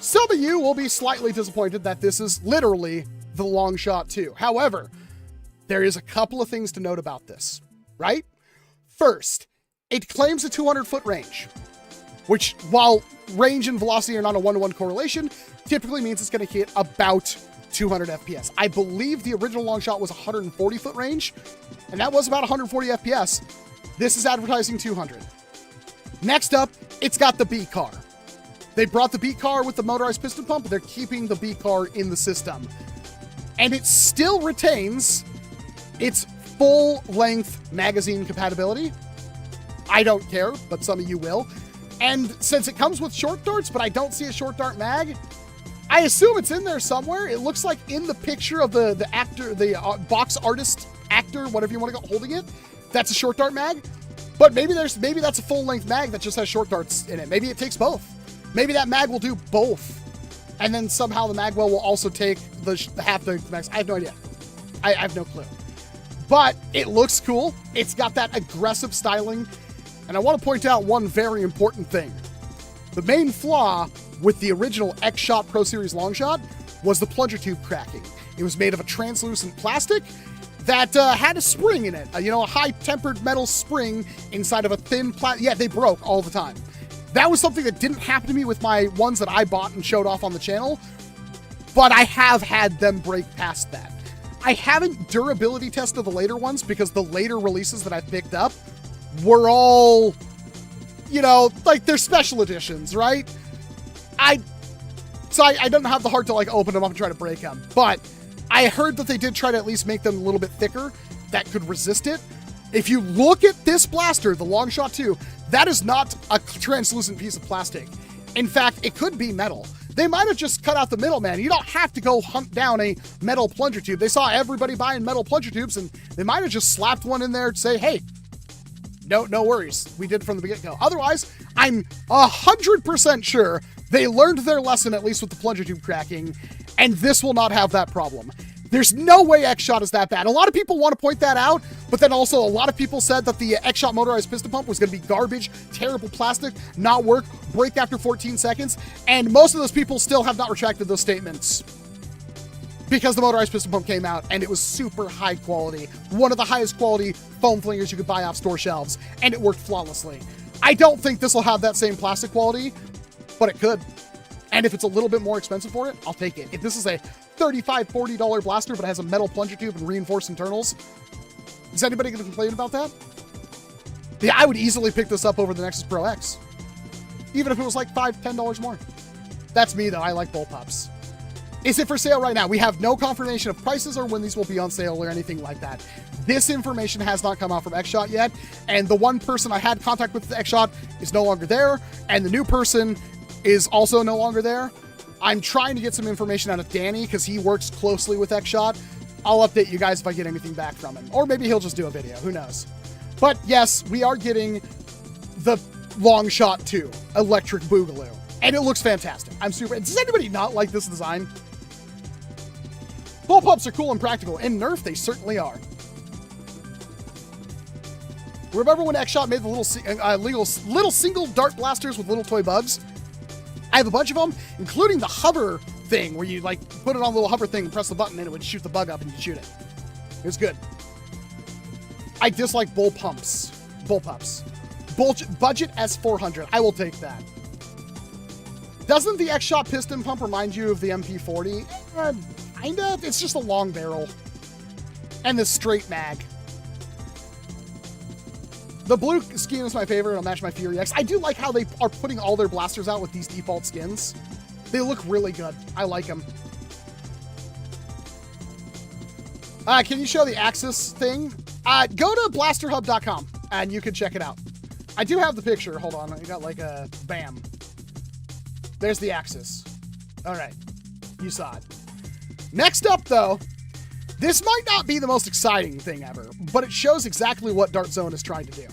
Some of you will be slightly disappointed that this is literally the long shot 2. However, there is a couple of things to note about this, right? First, it claims a 200-foot range, which, while range and velocity are not a 1-to-1 correlation, typically means it's going to hit about 200 FPS. I believe the original long shot was 140-foot range, and that was about 140 FPS. This is advertising 200. Next up, it's got the B car. They brought the B car with the motorized piston pump, but they're keeping the B car in the system. And it still retains its full-length magazine compatibility. I don't care, but some of you will. And since it comes with short darts, but I don't see a short dart mag, I assume it's in there somewhere. It looks like in the picture of the actor, the box artist actor, whatever you want to go, holding it, that's a short dart mag. But maybe that's a full-length mag that just has short darts in it. Maybe it takes both. Maybe that mag will do both. And then somehow the magwell will also take the half the mags. I have no idea. I have no clue. But it looks cool. It's got that aggressive styling. And I want to point out one very important thing. The main flaw with the original XShot Pro Series Longshot was the plunger tube cracking. It was made of a translucent plastic that had a spring in it. You know, a high-tempered metal spring inside of a thin plastic. Yeah, they broke all the time. That was something that didn't happen to me with my ones that I bought and showed off on the channel. But I have had them break past that. I haven't durability tested the later ones because the later releases that I've picked up were all, you know, like they're special editions, right? So I don't have the heart to like open them up and try to break them. But I heard that they did try to at least make them a little bit thicker that could resist it. If you look at this blaster, the Longshot 2, that is not a translucent piece of plastic. In fact, it could be metal. They might have just cut out the middleman. You don't have to go hunt down a metal plunger tube. They saw everybody buying metal plunger tubes, and they might have just slapped one in there to say, hey, no worries. We did from the get-go. Otherwise, I'm 100% sure they learned their lesson, at least with the plunger tube cracking, and this will not have that problem. There's no way XShot is that bad. A lot of people want to point that out, but then also a lot of people said that the XShot motorized piston pump was going to be garbage, terrible plastic, not work, break after 14 seconds, and most of those people still have not retracted those statements because the motorized piston pump came out and it was super high quality, one of the highest quality foam flingers you could buy off store shelves, and it worked flawlessly. I don't think this will have that same plastic quality, but it could. And if it's a little bit more expensive for it, I'll take it. If this is a $35, $40 blaster, but it has a metal plunger tube and reinforced internals, is anybody going to complain about that? Yeah, I would easily pick this up over the Nexus Pro X. Even if it was like $5, $10 more. That's me, though. I like bullpups. Is it for sale right now? We have no confirmation of prices or when these will be on sale or anything like that. This information has not come out from XShot yet, and the one person I had contact with XShot is no longer there, and the new person is also no longer there. I'm trying to get some information out of Danny because he works closely with XShot. I'll update you guys if I get anything back from him, or maybe he'll just do a video, who knows. But yes, we are getting the Long Shot 2 Electric Boogaloo, and it looks fantastic. I'm super. Does anybody not like this design? Bullpups are cool and practical, and Nerf they certainly are. Remember when XShot made the little single dart blasters with little toy bugs? I have a bunch of them, including the hover thing, where you like put it on a little hover thing and press the button and it would shoot the bug up and you'd shoot it. It was good. I dislike bullpups. Budget S400. I will take that. Doesn't the XShot piston pump remind you of the MP40? Kinda. It's just a long barrel. And the straight mag. The blue skin is my favorite. It'll match my Fury X. I do like how they are putting all their blasters out with these default skins. They look really good. I like them. Can you show the Axis thing? Go to blasterhub.com and you can check it out. I do have the picture. Hold on. I got like a bam. There's the Axis. All right. You saw it. Next up, though, this might not be the most exciting thing ever, but it shows exactly what Dart Zone is trying to do.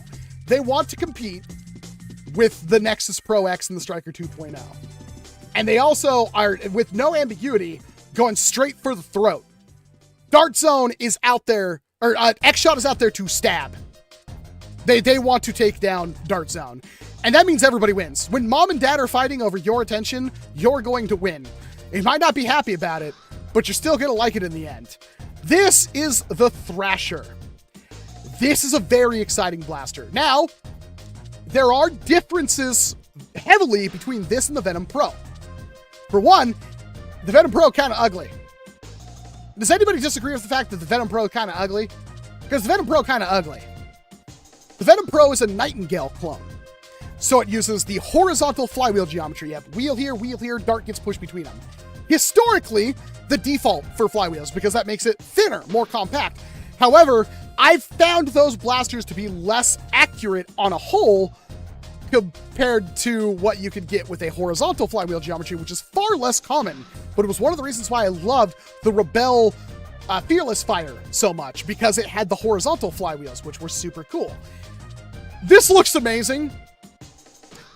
They want to compete with the Nexus Pro X and the Striker 2.0. And they also are, with no ambiguity, going straight for the throat. Dart Zone is out there, or XShot is out there to stab. They want to take down Dart Zone. And that means everybody wins. When mom and dad are fighting over your attention, you're going to win. You might not be happy about it, but you're still going to like it in the end. This is the Thrasher. This is a very exciting blaster. Now, there are differences heavily between this and the Venom Pro. For one, the Venom Pro kind of ugly. Does anybody disagree with the fact that the Venom Pro is kind of ugly? Because the Venom Pro kind of ugly. The Venom Pro is a Nightingale clone. So it uses the horizontal flywheel geometry. You have wheel here, dart gets pushed between them. Historically, the default for flywheels, because that makes it thinner, more compact. However, I've found those blasters to be less accurate on a whole compared to what you could get with a horizontal flywheel geometry, which is far less common. But it was one of the reasons why I loved the Rebel Fearless Fire so much, because it had the horizontal flywheels, which were super cool. This looks amazing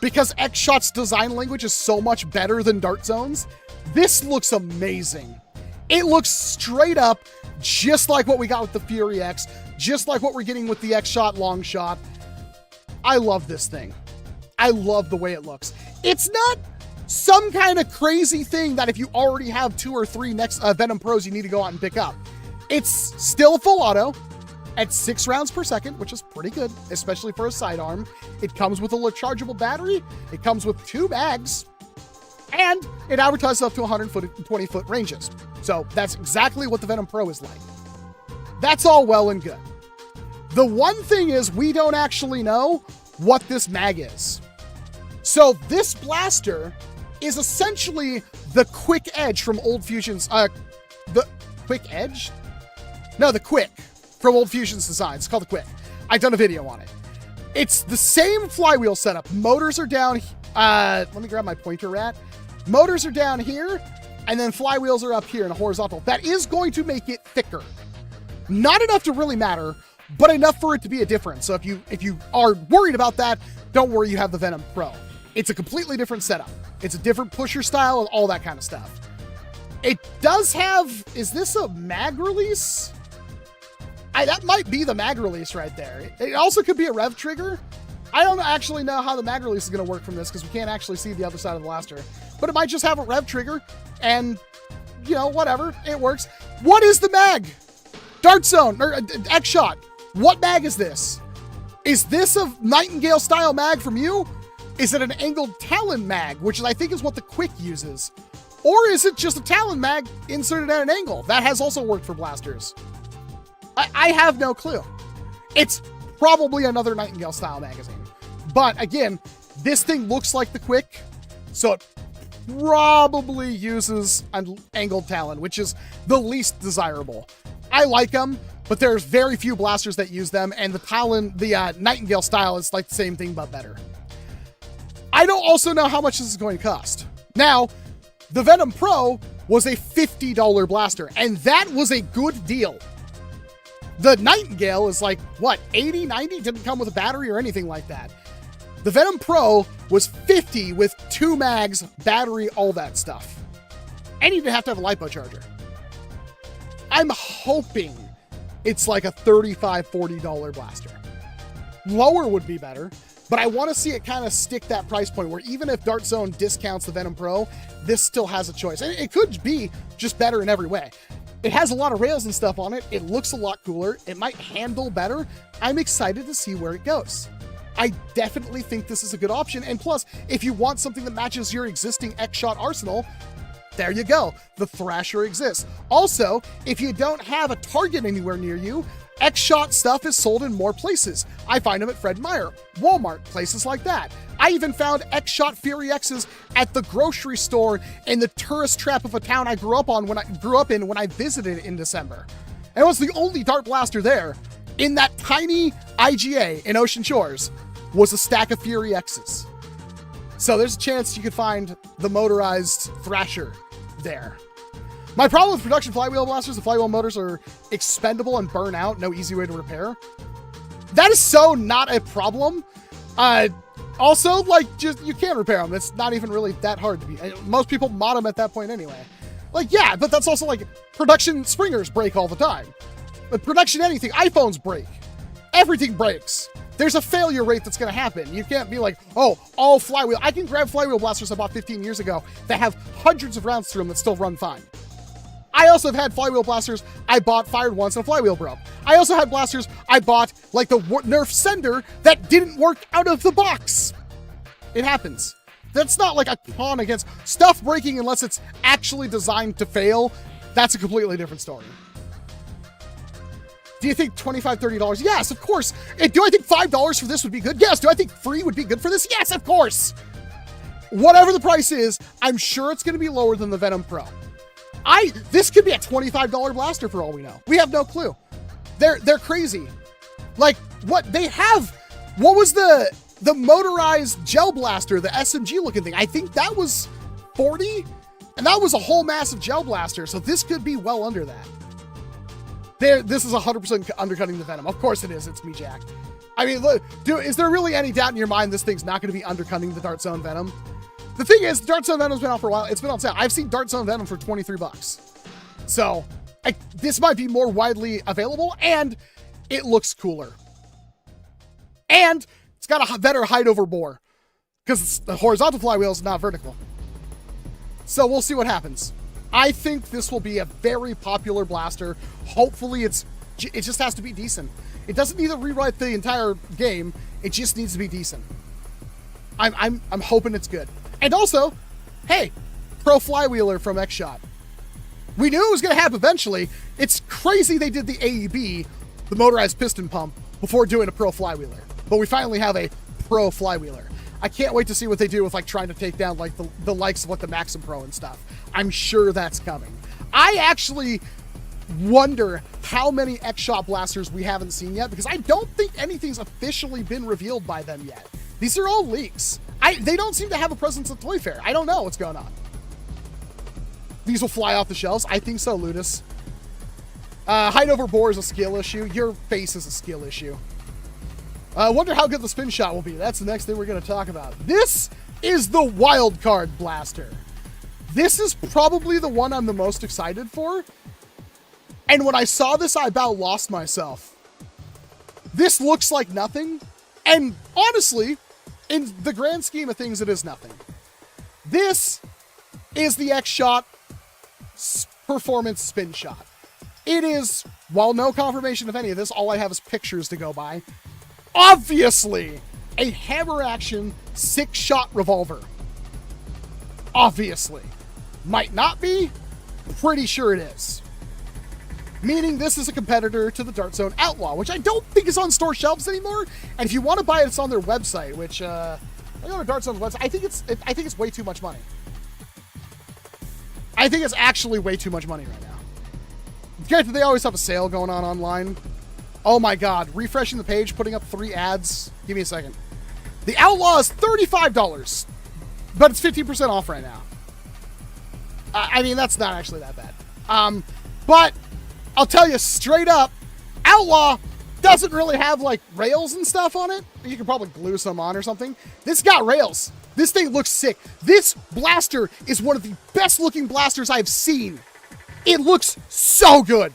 because XShot's design language is so much better than Dart Zone's. This looks amazing. It looks straight up just like what we got with the Fury X, just like what we're getting with the XShot Long Shot. I love this thing. I love the way it looks. It's not some kind of crazy thing that if you already have 2 or 3 next Venom Pros, you need to go out and pick up. It's still full auto at 6 rounds per second, which is pretty good, especially for a sidearm. It comes with a rechargeable battery. It comes with 2 bags. And it advertises up to 120-foot ranges. So that's exactly what the Venom Pro is like. That's all well and good. The one thing is we don't actually know what this mag is. So this blaster is essentially the Quick Edge from Old Fusion's... the Quick Edge? No, the Quick from Old Fusion's design. It's called the Quick. I've done a video on it. It's the same flywheel setup. Motors are down... let me grab my pointer rat. Motors are down here, and then flywheels are up here in a horizontal. That is going to make it thicker. Not enough to really matter, but enough for it to be a difference. So if you are worried about that, don't worry, you have the Venom Pro. It's a completely different setup. It's a different pusher style and all that kind of stuff. It does have, is this a mag release? That might be the mag release right there. It also could be a rev trigger. I don't actually know how the mag release is going to work from this because we can't actually see the other side of the blaster. But it might just have a rev trigger and, you know, whatever. It works. What is the mag? Dart Zone, or XShot. What mag is this? Is this a Nightingale style mag from you? Is it an angled Talon mag, which I think is what the Quick uses? Or is it just a Talon mag inserted at an angle? That has also worked for blasters. I have no clue. It's probably another Nightingale style magazine. But again, this thing looks like the Quick, so it probably uses an angled talon, which is the least desirable. I like them, but there's very few blasters that use them, and the talon, the Nightingale style is like the same thing, but better. I don't also know how much this is going to cost. Now, the Venom Pro was a $50 blaster, and that was a good deal. The Nightingale is like, what, 80, 90? Didn't come with a battery or anything like that. The Venom Pro was $50 with 2 mags, battery, all that stuff. And you didn't have to have a LiPo charger. I'm hoping it's like a $35, $40 blaster. Lower would be better, but I want to see it kind of stick that price point where even if Dart Zone discounts the Venom Pro, this still has a choice. And it could be just better in every way. It has a lot of rails and stuff on it. It looks a lot cooler. It might handle better. I'm excited to see where it goes. I definitely think this is a good option. And plus, if you want something that matches your existing XShot arsenal, there you go. The Thrasher exists. Also, if you don't have a Target anywhere near you, XShot stuff is sold in more places. I find them at Fred Meyer, Walmart, places like that. I even found XShot Fury X's at the grocery store in the tourist trap of a town I grew up in when I visited in December. And it was the only dart blaster there. In that tiny IGA in Ocean Shores was a stack of Fury X's. So there's a chance you could find the motorized Thrasher there. My problem with production flywheel blasters, the flywheel motors are expendable and burn out, no easy way to repair. That is so not a problem. Also, like, just you can repair them. It's not even really that hard to be. Most people mod them at that point anyway. Like, yeah, but that's also like production springers break all the time. But production anything, iPhones break. Everything breaks. There's a failure rate that's going to happen. You can't be like, oh, all flywheel. I can grab flywheel blasters I bought 15 years ago that have hundreds of rounds through them that still run fine. I also have had flywheel blasters I bought, fired once, and a flywheel broke. I also had blasters I bought, like the NERF Sender, that didn't work out of the box. It happens. That's not like a con against stuff breaking unless it's actually designed to fail. That's a completely different story. Do you think $25, $30? Yes, of course. And do I think $5 for this would be good? Yes. Do I think free would be good for this? Yes, of course. Whatever the price is, I'm sure it's going to be lower than the Venom Pro. This could be a $25 blaster for all we know. We have no clue. They're crazy. Like, what they have, what was the motorized gel blaster, the SMG looking thing? I think that was 40, and that was a whole massive gel blaster. So this could be well under that. This is 100% undercutting the Venom. Of course it is. It's me, Jack. I mean, look, is there really any doubt in your mind this thing's not going to be undercutting the Dart Zone Venom? The thing is, Dart Zone Venom's been out for a while. It's been on sale. I've seen Dart Zone Venom for $23. So this might be more widely available, and it looks cooler. And it's got a better height over bore because the horizontal flywheel is not vertical. So we'll see what happens. I think this will be a very popular blaster. Hopefully it just has to be decent. It doesn't need to rewrite the entire game. It just needs to be decent. I'm hoping it's good. And also, hey, pro flywheeler from XShot. We knew it was going to happen eventually. It's crazy they did the AEB, the motorized piston pump, before doing a pro flywheeler. But we finally have a pro flywheeler. I can't wait to see what they do with like trying to take down like the likes of what the Maxim Pro and stuff. I'm sure that's coming. I actually wonder how many XShot blasters we haven't seen yet, because I don't think anything's officially been revealed by them yet. These are all leaks. They don't seem to have a presence at Toy Fair. I don't know what's going on. These will fly off the shelves. I think so, Ludus. Height over bore is a skill issue. Your face is a skill issue. I wonder how good the spin shot will be. That's the next thing we're going to talk about. This is the wild card blaster. This is probably the one I'm the most excited for. And when I saw this, I about lost myself. This looks like nothing. And honestly, in the grand scheme of things, it is nothing. This is the XShot performance spin shot. It is, while no confirmation of any of this, all I have is pictures to go by. Obviously, a hammer action 6-shot revolver. Obviously. Might not be. Pretty sure it is. Meaning this is a competitor to the Dart Zone Outlaw, which I don't think is on store shelves anymore. And if you want to buy it, it's on their website, which I go to Dart Zone's website. I think it's way too much money. I think it's actually way too much money right now. Granted, they always have a sale going on online. Oh my God, refreshing the page, putting up 3 ads. Give me a second. The Outlaw is $35, but it's 15% off right now. I mean, that's not actually that bad. But I'll tell you straight up, Outlaw doesn't really have like rails and stuff on it. You can probably glue some on or something. This got rails. This thing looks sick. This blaster is one of the best looking blasters I've seen. It looks so good.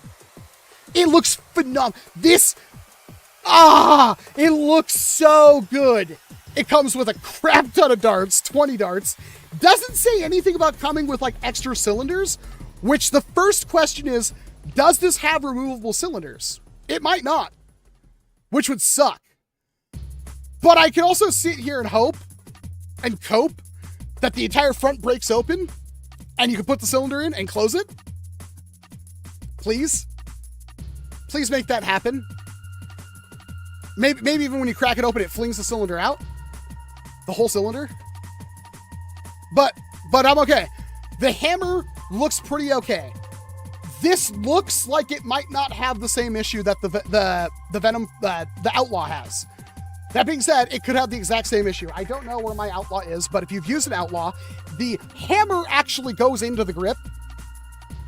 It looks phenomenal. It looks so good. It comes with a crap ton of darts, 20 darts. Doesn't say anything about coming with like extra cylinders, which the first question is, does this have removable cylinders? It might not, which would suck. But I can also sit here and hope and cope that the entire front breaks open and you can put the cylinder in and close it. Please. Please make that happen. Maybe even when you crack it open, it flings the cylinder out. The whole cylinder. But I'm okay. The hammer looks pretty okay. This looks like it might not have the same issue that the Venom, the Outlaw has. That being said, it could have the exact same issue. I don't know where my Outlaw is, but if you've used an Outlaw, the hammer actually goes into the grip.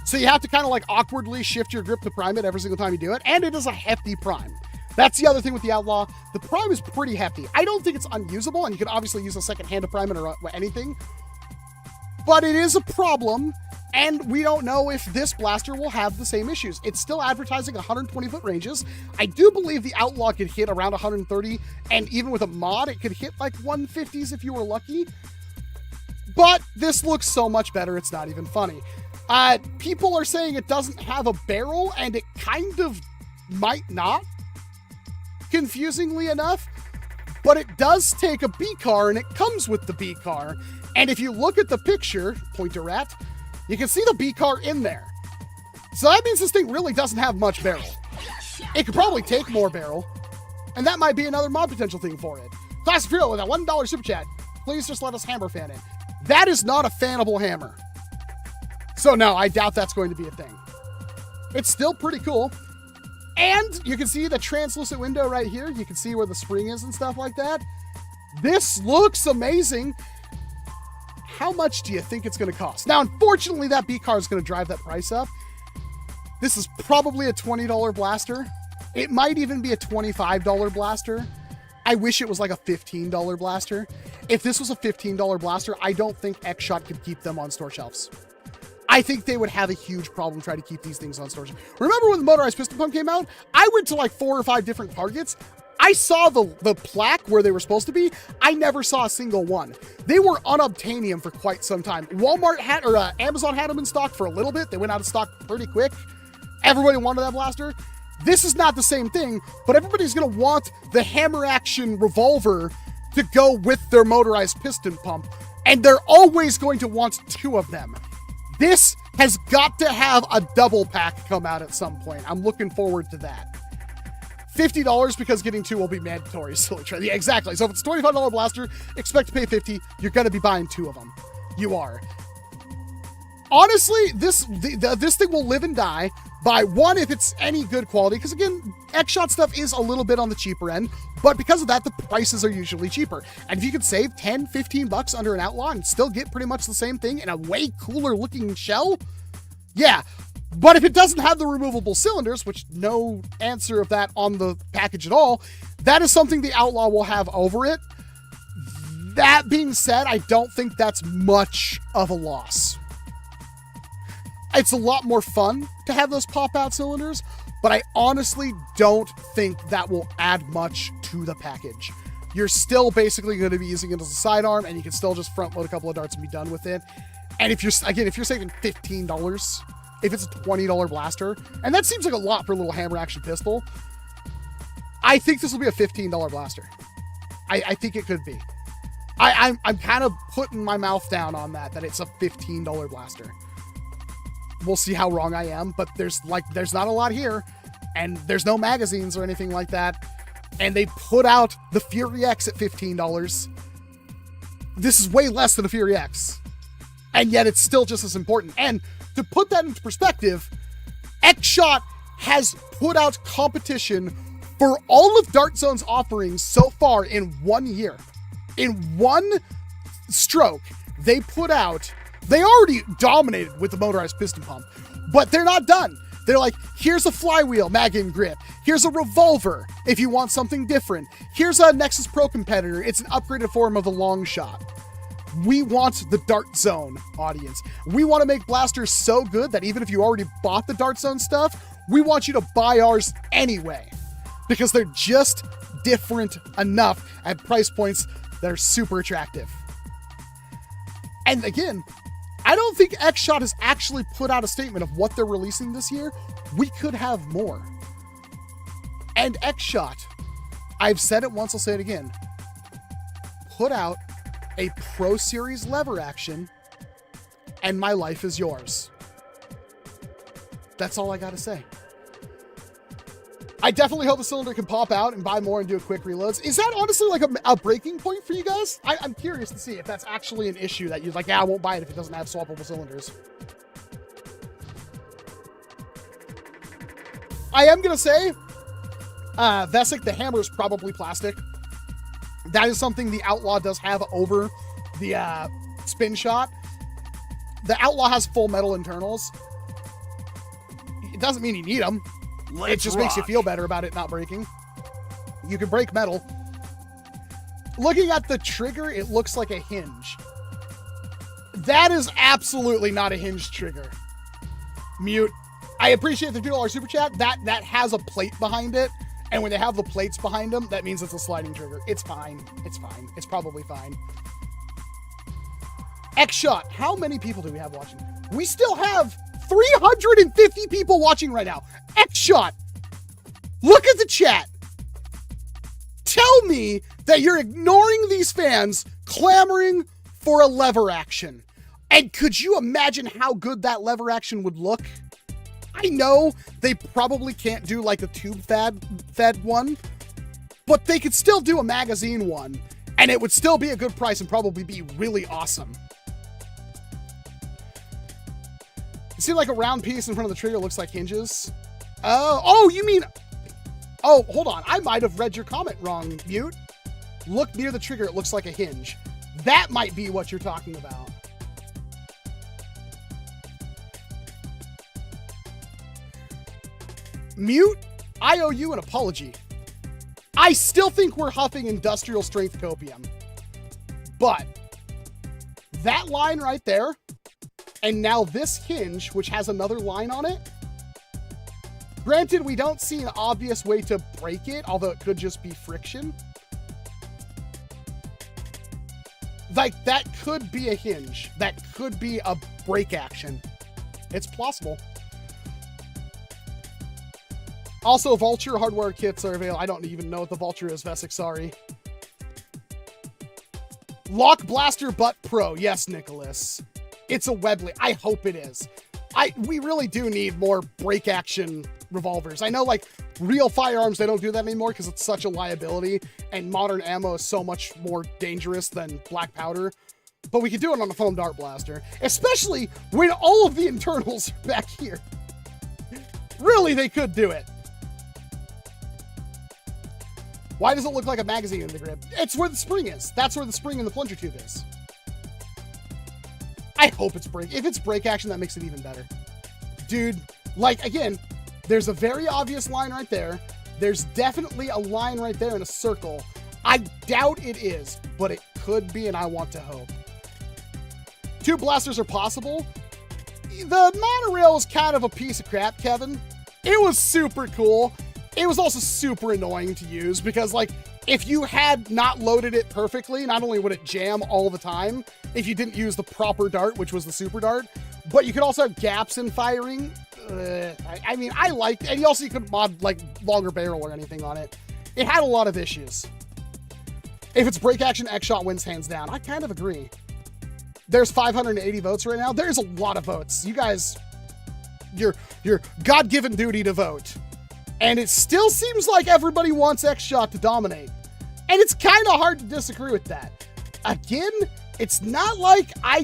So you have to kind of like awkwardly shift your grip to prime it every single time you do it. And it is a hefty prime. That's the other thing with the Outlaw. The prime is pretty hefty. I don't think it's unusable, and you can obviously use a second hand to prime it or anything. But it is a problem, and we don't know if this blaster will have the same issues. It's still advertising 120-foot ranges. I do believe the Outlaw could hit around 130, and even with a mod, it could hit like 150s if you were lucky. But this looks so much better, it's not even funny. People are saying it doesn't have a barrel, and it kind of might not, confusingly enough, but it does take a B car, and it comes with the B car. And if you look at the picture, pointer at, you can see the B car in there. So that means this thing really doesn't have much barrel. It could probably take more barrel, and that might be another mod potential thing for it. Classic Hero with a $1 super chat. Please just let us hammer fan it. That is not a fannable hammer. So no, I doubt that's going to be a thing. It's still pretty cool. And you can see the translucent window right here. You can see where the spring is and stuff like that. This looks amazing. How much do you think it's going to cost? Now, unfortunately, that B car is going to drive that price up. This is probably a $20 blaster. It might even be a $25 blaster. I wish it was like a $15 blaster. If this was a $15 blaster, I don't think XShot could keep them on store shelves. I think they would have a huge problem trying to keep these things on stores. Remember when the motorized piston pump came out? I went to like 4 or 5 different Targets. I saw the plaque where they were supposed to be. I never saw a single one. They were unobtainium for quite some time. Walmart had, or Amazon had them in stock for a little bit. They went out of stock pretty quick. Everybody wanted that blaster. This is not the same thing, but everybody's gonna want the hammer action revolver to go with their motorized piston pump. And they're always going to want 2 of them. This has got to have a double pack come out at some point. I'm looking forward to that. $50 because getting 2 will be mandatory. So yeah, exactly. So if it's a $25 blaster, expect to pay $50. You're going to be buying 2 of them. You are. Honestly, this thing will live and die by, one, if it's any good quality, because again, XShot stuff is a little bit on the cheaper end, but because of that, the prices are usually cheaper. And if you could save 10, 15 bucks under an Outlaw and still get pretty much the same thing in a way cooler looking shell, yeah. But if it doesn't have the removable cylinders, which no answer of that on the package at all, that is something the Outlaw will have over it. That being said, I don't think that's much of a loss. It's a lot more fun to have those pop-out cylinders, but I honestly don't think that will add much to the package. You're still basically going to be using it as a sidearm, and you can still just front load a couple of darts and be done with it. And if you're saving $15, if it's a $20 blaster, and that seems like a lot for a little hammer action pistol, I think this will be a $15 blaster. I think it could be. I'm kind of putting my mouth down on that it's a $15 blaster. We'll see how wrong I am, but there's not a lot here, and there's no magazines or anything like that. And they put out the Fury X at $15. This is way less than a Fury X. And yet it's still just as important. And to put that into perspective, XShot has put out competition for all of Dart Zone's offerings so far in 1 year. In one stroke, they already dominated with the motorized piston pump, but they're not done. They're like, here's a flywheel mag and grip. Here's a revolver if you want something different. Here's a Nexus Pro competitor. It's an upgraded form of the long shot. We want the Dart Zone audience. We want to make blasters so good that even if you already bought the Dart Zone stuff, we want you to buy ours anyway, because they're just different enough at price points that are super attractive. And again, I don't think XShot has actually put out a statement of what they're releasing this year. We could have more. And XShot, I've said it once, I'll say it again, put out a Pro Series lever action, and my life is yours. That's all I gotta say. I definitely hope the cylinder can pop out and buy more and do a quick reloads. Is that honestly like a breaking point for you guys? I'm curious to see if that's actually an issue that you're like, yeah, I won't buy it if it doesn't have swappable cylinders. I am gonna say, Vesic, the hammer is probably plastic. That is something the Outlaw does have over the spin shot. The Outlaw has full metal internals. It doesn't mean you need them. It just makes you feel better about it not breaking. You can break metal. Looking at the trigger, it looks like a hinge. That is absolutely not a hinged trigger. Mute. I appreciate the $2 super chat. That has a plate behind it. And when they have the plates behind them, that means it's a sliding trigger. It's fine. It's fine. It's probably fine. XShot. How many people do we have watching? We still have 350 people watching right now. XShot. Look at the chat. Tell me that you're ignoring these fans clamoring for a lever action. And could you imagine how good that lever action would look? I know they probably can't do like a tube fed one, but they could still do a magazine one, and it would still be a good price and probably be really awesome. You see like a round piece in front of the trigger looks like hinges? Oh, you mean... Oh, hold on. I might have read your comment wrong, Mute. Look near the trigger. It looks like a hinge. That might be what you're talking about. Mute, I owe you an apology. I still think we're huffing industrial strength copium. But that line right there, and now this hinge, which has another line on it, granted, we don't see an obvious way to break it, although it could just be friction. Like, that could be a hinge. That could be a break action. It's plausible. Also, Vulture hardware kits are available. I don't even know what the Vulture is, Vesic, sorry. Lock Blaster Butt Pro. Yes, Nicholas. It's a Webley. I hope it is. We really do need more break action revolvers. I know, like, real firearms, they don't do that anymore because it's such a liability, and modern ammo is so much more dangerous than black powder. But we could do it on a foam dart blaster, especially when all of the internals are back here. Really, they could do it. Why does it look like a magazine in the grip? It's where the spring is. That's where the spring in the plunger tube is. I hope it's break. If it's break action, that makes it even better. Dude, like, again, there's a very obvious line right there. There's definitely a line right there in a circle. I doubt it is, but it could be, and I want to hope. Two blasters are possible. The monorail was kind of a piece of crap, Kevin. It was super cool. It was also super annoying to use because, like, if you had not loaded it perfectly, not only would it jam all the time if you didn't use the proper dart, which was the super dart, but you could also have gaps in firing. I mean, I liked it. And you could mod, like, longer barrel or anything on it. It had a lot of issues. If it's break action, XShot wins hands down. I kind of agree. There's 580 votes right now. There's a lot of votes. You guys, your God-given duty to vote. And it still seems like everybody wants XShot to dominate. And it's kind of hard to disagree with that. Again, It's not like I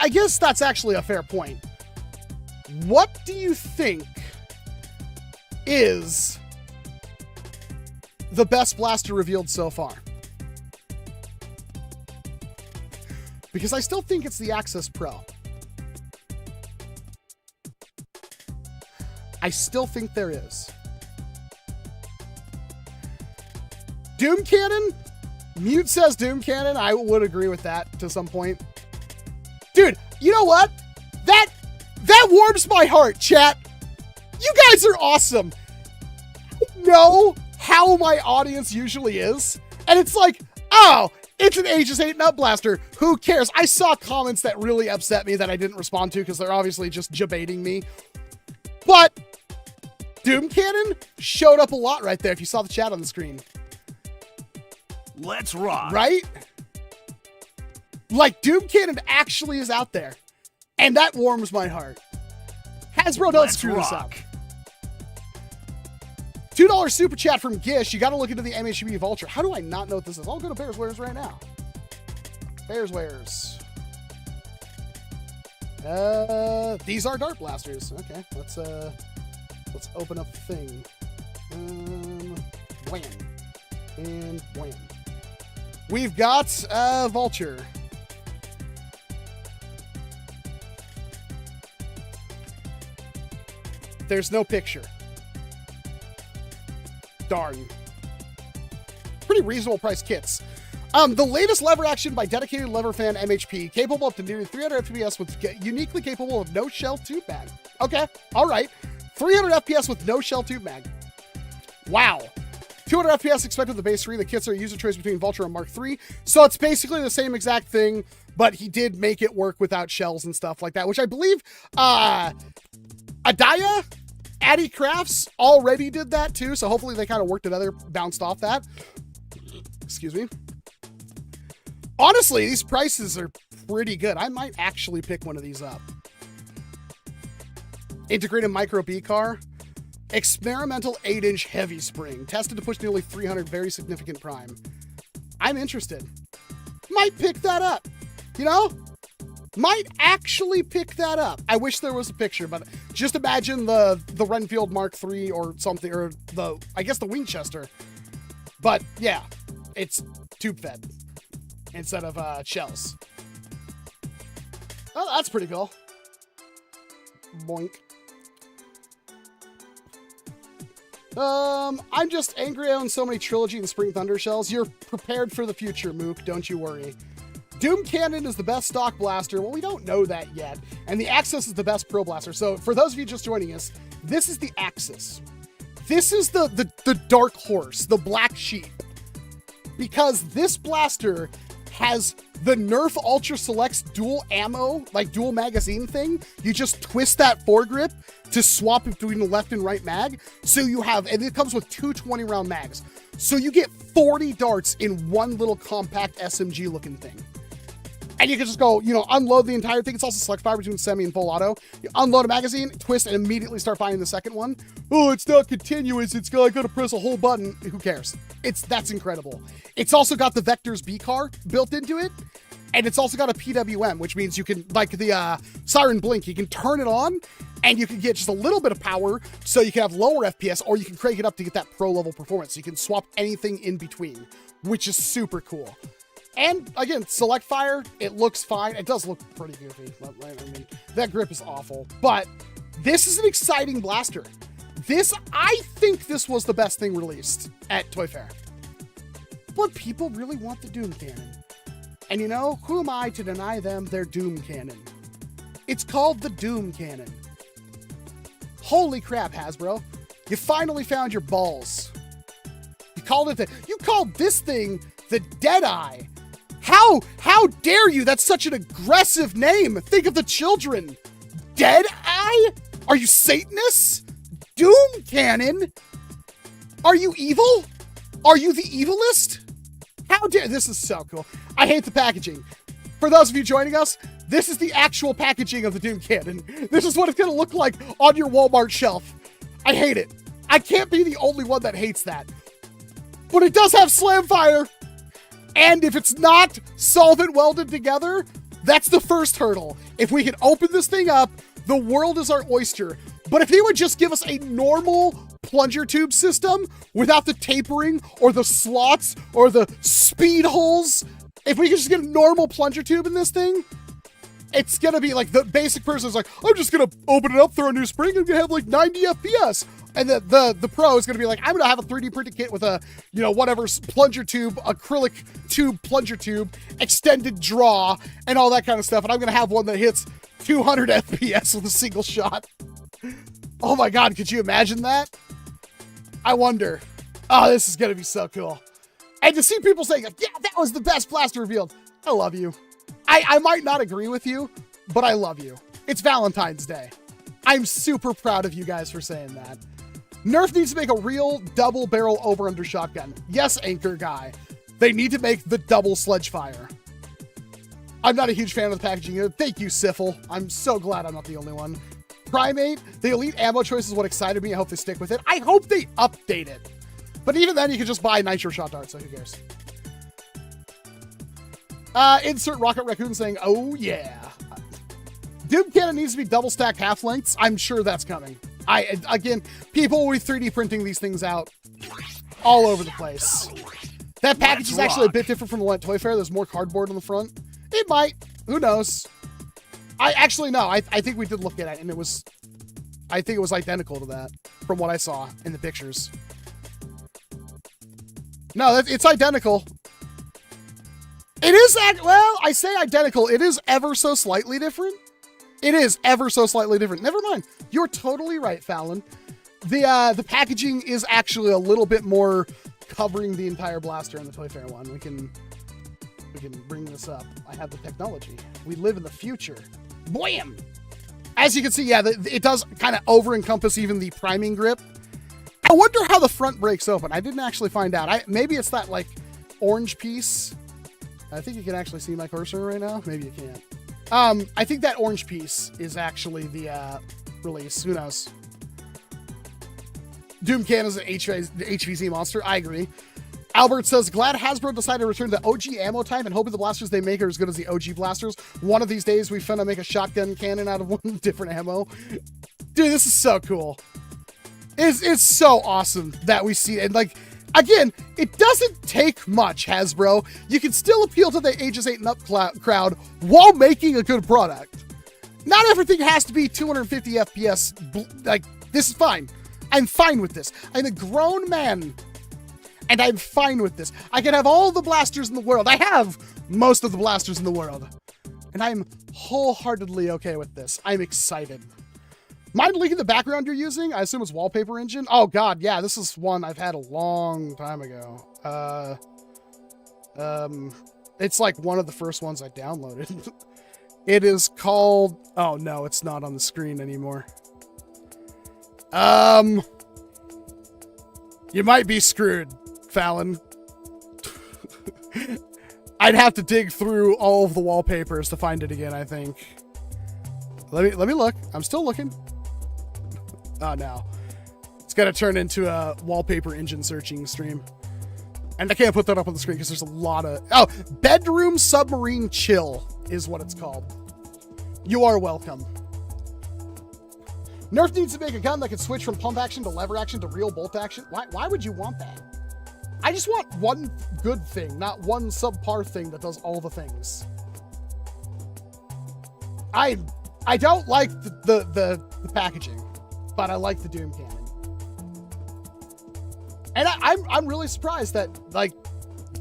guess that's actually a fair point. What do you think is the best blaster revealed so far? Because I still think it's the Axis Pro. I still think there is. Doom Cannon? Mute says Doom Cannon. I would agree with that to some point. Dude, you know what? That warms my heart, chat. You guys are awesome. I know how my audience usually is. And it's like, oh, it's an Aegis 8 nut blaster. Who cares? I saw comments that really upset me that I didn't respond to because they're obviously just debating me. But Doom Cannon showed up a lot right there if you saw the chat on the screen. Let's rock. Right? Like, Doom Cannon actually is out there. And that warms my heart. Hasbro, don't screw this up. $2 super chat from Gish. You got to look into the MHB Vulture. How do I not know what this is? I'll go to Bears Wares right now. Bears Wares. These are dart blasters. Okay, let's open up the thing. Wham. And wham. We've got Vulture. There's no picture. Darn. Pretty reasonable price kits. The latest lever action by dedicated lever fan MHP, capable up to nearly 300 FPS with uniquely capable of no shell tube mag. Okay, all right. 300 FPS with no shell tube mag. Wow. 200 FPS expected with the base 3. The kits are user choice between Vulture and Mark III. So it's basically the same exact thing, but he did make it work without shells and stuff like that, which I believe Adaya, Addy Crafts already did that too. So hopefully they kind of worked together, bounced off that. Excuse me. Honestly, these prices are pretty good. I might actually pick one of these up. Integrated micro B car. Experimental 8-inch heavy spring. Tested to push nearly 300, very significant prime. I'm interested. Might pick that up. You know? Might actually pick that up. I wish there was a picture, but just imagine the Renfield Mark III or something, or I guess the Winchester. But yeah, it's tube fed instead of shells. Oh, that's pretty cool. Boink. I'm just angry I own so many Trilogy and Spring Thunder shells. You're prepared for the future, Mook. Don't you worry. Doom Cannon is the best stock blaster. Well, we don't know that yet. And the Axis is the best pro blaster. So for those of you just joining us, this is the Axis. This is the dark horse, the black sheep. Because this blaster has the Nerf Ultra Selects dual ammo, like dual magazine thing. You just twist that foregrip to swap between the left and right mag. So you have, and it comes with two 20-round mags. So you get 40 darts in one little compact SMG looking thing. And you can just go, unload the entire thing. It's also select fire between semi and full auto. You unload a magazine, twist, and immediately start firing the second one. Oh, it's not continuous. It's I gotta press a whole button. Who cares? That's incredible. It's also got the Vector's B car built into it. And it's also got a PWM, which means you can, like the Siren Blink, you can turn it on and you can get just a little bit of power so you can have lower FPS, or you can crank it up to get that pro level performance. So you can swap anything in between, which is super cool. And again, select fire, it looks fine. It does look pretty goofy. I mean, that grip is awful, but this is an exciting blaster. I think this was the best thing released at Toy Fair. But people really want the Doom Cannon. And who am I to deny them their Doom Cannon? It's called the Doom Cannon. Holy crap, Hasbro. You finally found your balls. You called this thing the Deadeye. How dare you? That's such an aggressive name. Think of the children. Deadeye? Are you Satanists? Doom Cannon? Are you evil? Are you the evilist? How dare, this is so cool. I hate the packaging. For those of you joining us, this is the actual packaging of the Doom Cannon. This is what it's gonna look like on your Walmart shelf. I hate it. I can't be the only one that hates that. But it does have slam fire. And if it's not solvent welded together, that's the first hurdle. If we can open this thing up, the world is our oyster. But if he would just give us a normal plunger tube system without the tapering or the slots or the speed holes, if we could just get a normal plunger tube in this thing, it's gonna be like the basic person is like, I'm just gonna open it up, throw a new spring, and gonna have like 90 FPS. And the pro is gonna be like, I'm gonna have a 3D printed kit with a, you know, whatever plunger tube, acrylic tube, plunger tube, extended draw, and all that kind of stuff. And I'm gonna have one that hits 200 FPS with a single shot. Oh my God, could you imagine that? I wonder. Oh, this is gonna be so cool. And to see people saying, like, yeah, that was the best blaster revealed. I love you. I might not agree with you, but I love you. It's Valentine's Day. I'm super proud of you guys for saying that. Nerf needs to make a real double barrel over-under shotgun. Yes, Anchor Guy. They need to make the double sledge fire. I'm not a huge fan of the packaging. Thank you, Siffle. I'm so glad I'm not the only one. Primate, the Elite ammo choice is what excited me. I hope they stick with it. I hope they update it. But even then, you could just buy nitro shot darts, so who cares? Insert Rocket Raccoon saying, oh yeah. Doom Cannon needs to be double stacked half lengths. I'm sure that's coming. Again, people will be 3D printing these things out all over the place. That package is actually a bit different from the one at Toy Fair. There's more cardboard on the front. It might. Who knows? I think we did look at it, and I think it was identical to that from what I saw in the pictures. No, it's identical. It is, well, I say identical. It is ever so slightly different. It is ever so slightly different. Never mind. You're totally right, Fallon. The packaging is actually a little bit more covering the entire blaster in the Toy Fair one. We can bring this up. I have the technology. We live in the future. Blam! As you can see, yeah, it does kind of over-encompass even the priming grip. I wonder how the front breaks open. I didn't actually find out. Maybe it's that, like, orange piece. I think you can actually see my cursor right now. Maybe you can't. I think that orange piece is actually the release. Who knows? Doom Cannon is an HVZ monster. I agree. Albert says, glad Hasbro decided to return to OG ammo type and hoping the blasters they make are as good as the OG blasters. One of these days, we finna make a shotgun cannon out of one different ammo. Dude, this is so cool. It's so awesome that we see it. And like, again, it doesn't take much, Hasbro. You can still appeal to the ages 8 and up crowd while making a good product. Not everything has to be 250 FPS. Like, this is fine. I'm fine with this. I'm a grown man, and I'm fine with this. I can have all the blasters in the world. I have most of the blasters in the world, and I'm wholeheartedly okay with this. I'm excited. Mind linking the background you're using? I assume it's Wallpaper Engine. Oh God, yeah, this is one I've had a long time ago. It's like one of the first ones I downloaded. It is called, oh no, it's not on the screen anymore. You might be screwed, Fallon. I'd have to dig through all of the wallpapers to find it again, I think. Let me look. I'm still looking. Oh no. It's gonna turn into a wallpaper engine searching stream. And I can't put that up on the screen because there's a lot of... Oh, Bedroom Submarine Chill is what it's called. You are welcome. Nerf needs to make a gun that can switch from pump action to lever action to real bolt action. Why would you want that? I just want one good thing, not one subpar thing that does all the things. I don't like the packaging, but I like the Doom Cannon. And I'm really surprised that, like,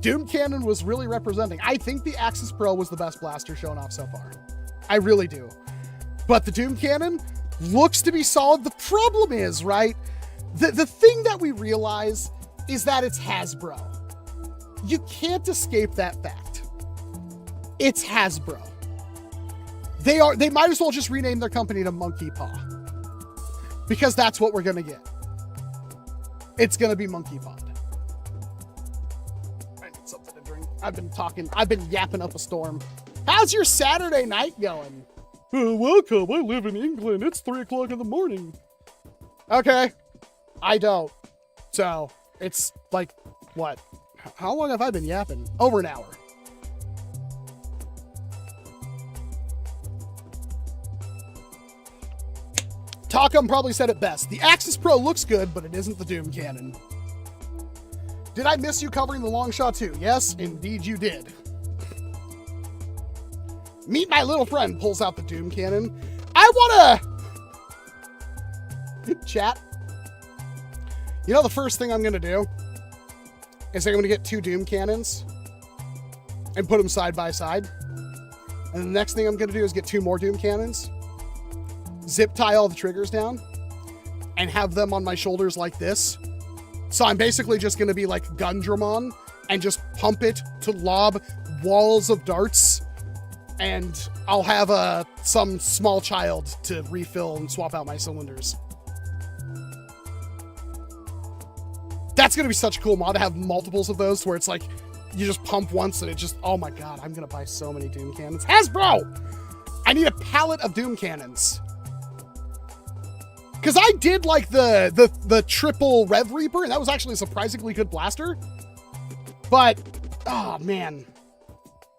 Doom Cannon was really representing. I think the Axis Pro was the best blaster shown off so far. I really do. But the Doom Cannon looks to be solid. The problem is, right, the thing that we realize is that it's Hasbro. You can't escape that fact. It's Hasbro. They might as well just rename their company to Monkey Paw, because that's what we're gonna get. It's gonna be Monkey Paw. I need something to drink. I've been yapping up a storm. How's your Saturday night going? Welcome, I live in England. It's 3 o'clock in the morning. Okay, I don't. So, it's like, what? How long have I been yapping? Over an hour. Talcum probably said it best. The Axis Pro looks good, but it isn't the Doom Cannon. Did I miss you covering the long shot too? Yes, indeed you did. Meet my little friend pulls out the Doom Cannon. I wanna... Chat. You know the first thing I'm gonna do? Is I'm gonna get 2 Doom Cannons and put them side by side. And the next thing I'm gonna do is get 2 more Doom Cannons, zip tie all the triggers down, and have them on my shoulders like this. So I'm basically just gonna be like Gundramon and just pump it to lob walls of darts, and I'll have some small child to refill and swap out my cylinders. That's gonna be such a cool mod to have multiples of those where it's like you just pump once and it just, oh my god, I'm gonna buy so many Doom Cannons. Hasbro! I need a pallet of Doom Cannons. Because I did like the triple Rev Reaper, and that was actually a surprisingly good blaster. But, oh man.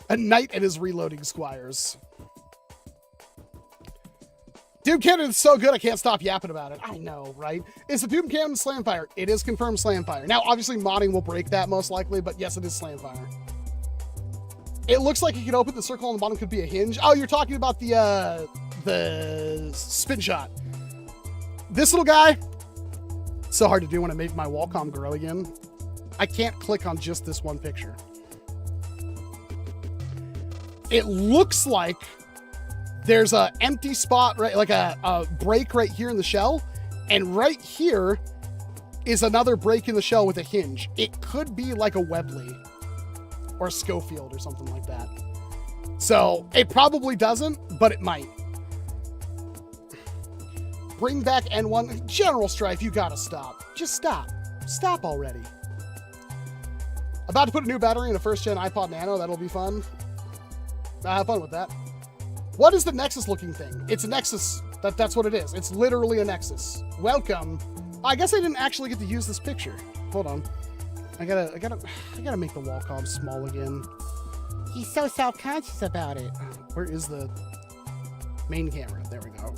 A knight and his reloading squires. Doom Cannon is so good, I can't stop yapping about it. I know, right? Is the Doom Cannon Slamfire? It is confirmed Slamfire. Now, obviously, modding will break that most likely, but yes, it is Slamfire. It looks like you can open the circle on the bottom could be a hinge. Oh, you're talking about the spin shot. This little guy, so hard to do when I make my Walcom grow again. I can't click on just this one picture. It looks like there's an empty spot, right, like a break right here in the shell, and right here is another break in the shell with a hinge. It could be like a Webley or a Schofield or something like that. So it probably doesn't, but it might. Bring back N1. General Strife, you gotta stop. Just stop. Stop already. About to put a new battery in a first-gen iPod Nano. That'll be fun. Have fun with that. What is the Nexus looking thing? It's a Nexus. That's what it is. It's literally a Nexus. Welcome. I guess I didn't actually get to use this picture. Hold on. I gotta make the Walcom small again. He's so self-conscious about it. Where is the main camera? There we go.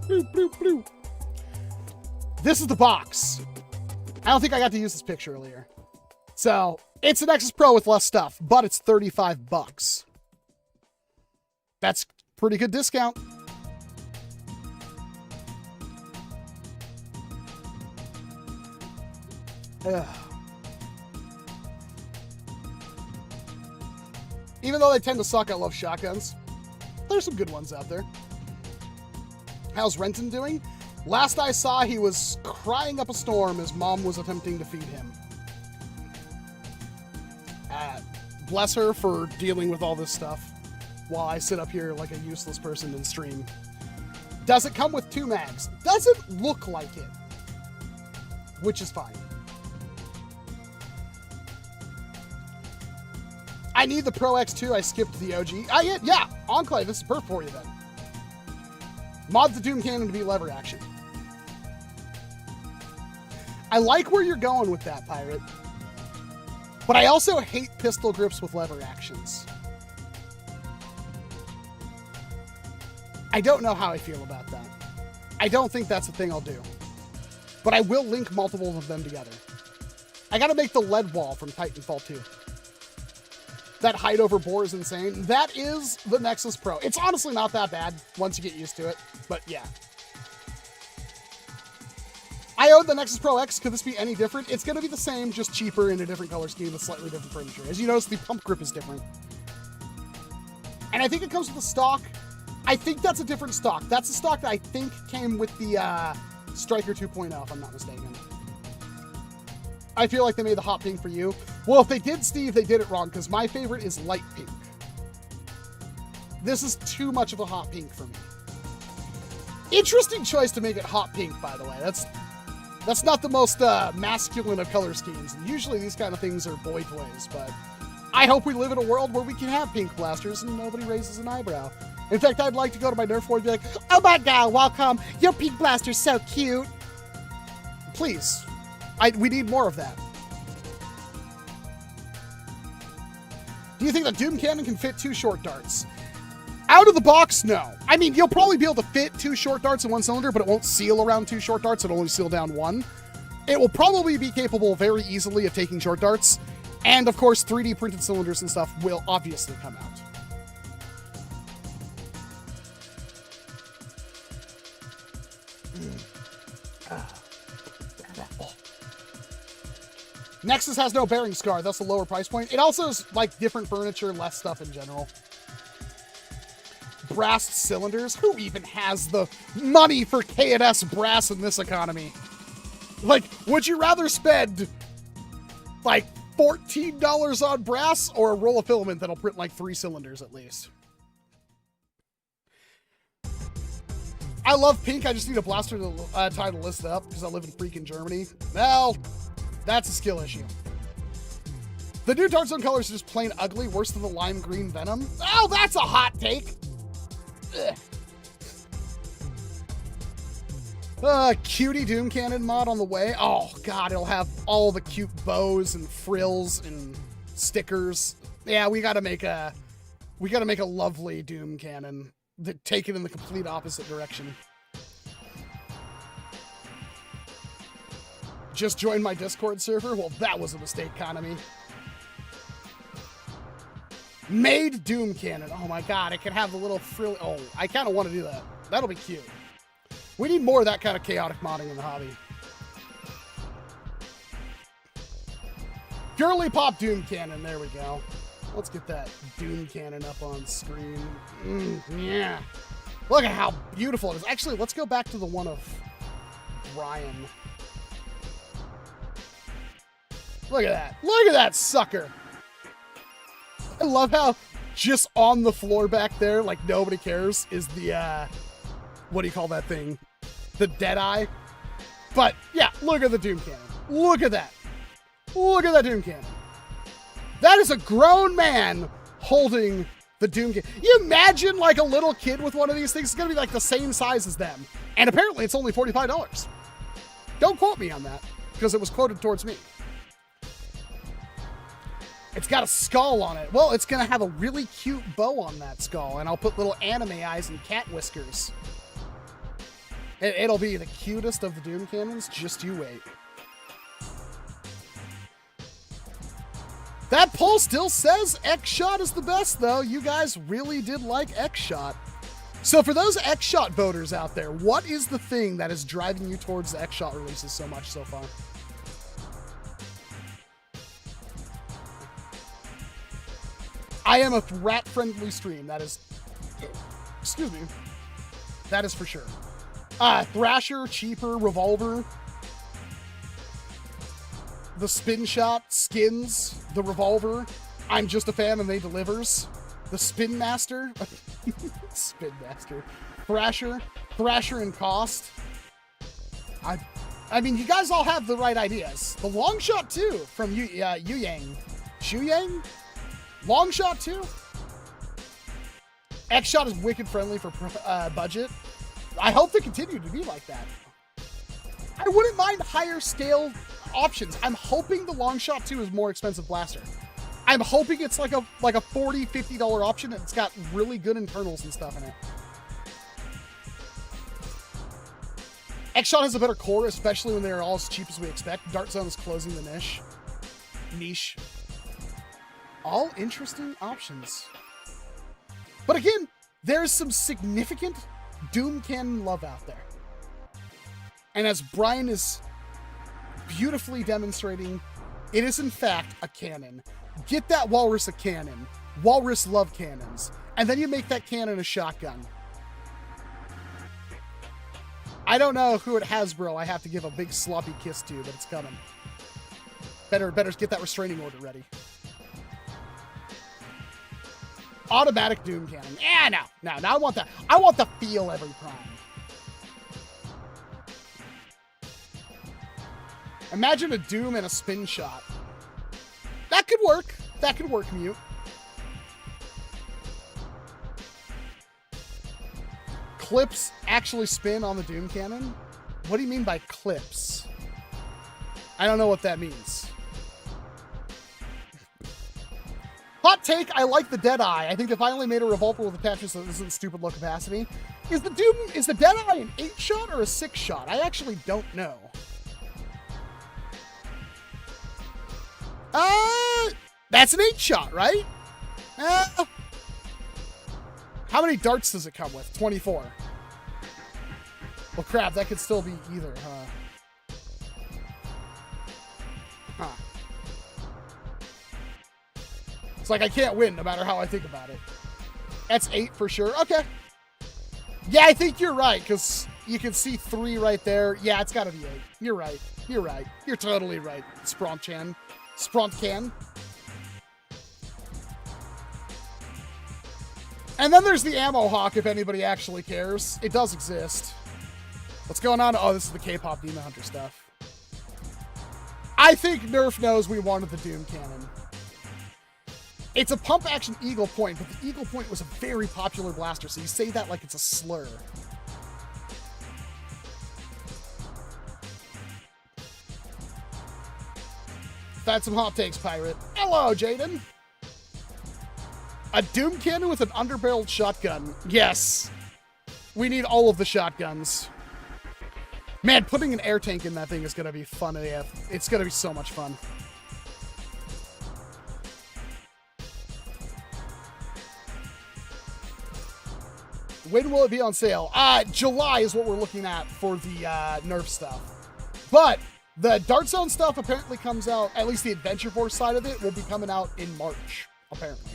Bloop, bloop, bloop. This is the box. I don't think I got to use this picture earlier. So it's an Nexus Pro with less stuff, but it's $35. That's pretty good discount. Ugh. Even though they tend to suck, I love shotguns. There's some good ones out there. How's Renton doing? Last I saw, he was crying up a storm as mom was attempting to feed him. Bless her for dealing with all this stuff while I sit up here like a useless person and stream. Does it come with 2 mags? Doesn't look like it, which is fine. I need the Pro X2. I skipped the OG. Yeah, Enclave. This is perfect for you then. Mod the Doom Cannon to be lever action. I like where you're going with that, Pirate. But I also hate pistol grips with lever actions. I don't know how I feel about that. I don't think that's the thing I'll do. But I will link multiple of them together. I gotta make the lead wall from Titanfall 2. That height over bore is insane. That is the Nexus Pro. It's honestly not that bad once you get used to it, but yeah. I own the Nexus Pro X. Could this be any different? It's going to be the same, just cheaper in a different color scheme with slightly different furniture. As you notice, the pump grip is different. And I think it comes with the stock. I think that's a different stock. That's the stock that I think came with the Striker 2.0, if I'm not mistaken. I feel like they made the hot pink for you. Well, if they did, Steve, they did it wrong, because my favorite is light pink. This is too much of a hot pink for me. Interesting choice to make it hot pink, by the way. That's not the most masculine of color schemes. Usually these kind of things are boy toys, but I hope we live in a world where we can have pink blasters and nobody raises an eyebrow. In fact, I'd like to go to my Nerf Mod and be like, oh my god, Walcom, your pink blaster's so cute. Please. We need more of that. Do you think the Doom Cannon can fit 2 short darts? Out of the box, no. I mean, you'll probably be able to fit 2 short darts in 1 cylinder, but it won't seal around 2 short darts. It'll only seal down 1. It will probably be capable very easily of taking short darts. And, of course, 3D printed cylinders and stuff will obviously come out. Nexus has no bearing scar. That's a lower price point. It also is, like, different furniture, less stuff in general. Brass cylinders? Who even has the money for K&S brass in this economy? Like, would you rather spend, like, $14 on brass or a roll of filament that'll print, like, 3 cylinders at least? I love pink. I just need a blaster to tie the list up because I live in freaking Germany. Well, that's a skill issue. The new Dark Zone colors are just plain ugly, worse than the lime green Venom. Oh, that's a hot take. Cutie Doom Cannon mod on the way. Oh god, it'll have all the cute bows and frills and stickers. Yeah, we gotta make a lovely Doom Cannon that take it in the complete opposite direction. Just joined my Discord server? Well, that was a mistake, Konami. Made Doom Cannon. Oh my god, it can have the little frill. Oh, I kind of want to do that. That'll be cute. We need more of that kind of chaotic modding in the hobby. Girly Pop Doom Cannon. There we go. Let's get that Doom Cannon up on screen. Yeah. Look at how beautiful it is. Actually, let's go back to the one of Brian. Look at that. Look at that sucker. I love how just on the floor back there, like nobody cares, is the, what do you call that thing? The Deadeye. But yeah, look at the Doom Cannon. Look at that. Look at that Doom Cannon. That is a grown man holding the Doom Cannon. You imagine like a little kid with one of these things? It's going to be like the same size as them. And apparently it's only $45. Don't quote me on that because it was quoted towards me. It's got a skull on it. Well, it's going to have a really cute bow on that skull, and I'll put little anime eyes and cat whiskers. It'll be the cutest of the Doom Cannons. Just you wait. That poll still says XShot is the best, though. You guys really did like XShot. So for those XShot voters out there, what is the thing that is driving you towards the XShot releases so much so far? I am a rat-friendly stream. That is... Excuse me. That is for sure. Thrasher, cheaper, revolver. The spin shot, skins, the revolver. I'm just a fan and they delivers. The spin master. Spin master. Thrasher and cost. I mean, you guys all have the right ideas. The long shot too, from Yu Yang. Shu Yang? Long shot too. XShot is wicked friendly for budget. I hope they continue to be like that. I wouldn't mind higher scale options. I'm hoping the long shot 2 is more expensive blaster. I'm hoping it's like a $40, $50 option and it's got really good internals and stuff in it. XShot has a better core, especially when they're all as cheap as we expect. Dart Zone is closing the niche. All interesting options. But again, there's some significant Doom Cannon love out there. And as Brian is beautifully demonstrating, it is in fact a cannon. Get that Walrus a cannon. Walrus love cannons. And then you make that cannon a shotgun. I don't know who at Hasbro I have to give a big sloppy kiss to, but it's coming. Better get that restraining order ready. Automatic Doom Cannon. Yeah, no, I want that. I want the feel every prime. Imagine a Doom and a spin shot. That could work. That could work, Mute. Clips actually spin on the Doom Cannon? What do you mean by clips? I don't know what that means. Hot take, I like the Deadeye. I think they finally made a revolver with attachments so this isn't stupid low capacity. Is the Deadeye an 8-shot or a 6-shot? I actually don't know. That's an 8-shot, right? How many darts does it come with? 24. Well, crap, that could still be either, huh? Huh. It's like I can't win no matter how I think about it. That's 8 for sure. Okay. Yeah, I think you're right, because you can see 3 right there. Yeah, it's got to be 8. You're right. You're right. You're totally right, Sprontcan. Sprontcan. And then there's the Ammo Hawk, if anybody actually cares. It does exist. What's going on? Oh, this is the K-pop Demon Hunter stuff. I think Nerf knows we wanted the Doom Cannon. It's a pump-action Eagle Point, but the Eagle Point was a very popular blaster, so you say that like it's a slur. Had some hot takes, Pirate. Hello, Jaden. A Doom Cannon with an underbarreled shotgun. Yes. We need all of the shotguns. Man, putting an air tank in that thing is going to be fun AF. It's going to be so much fun. When will it be on sale? July is what we're looking at for the Nerf stuff. But the Dart Zone stuff apparently comes out, at least the Adventure Force side of it, will be coming out in March, apparently.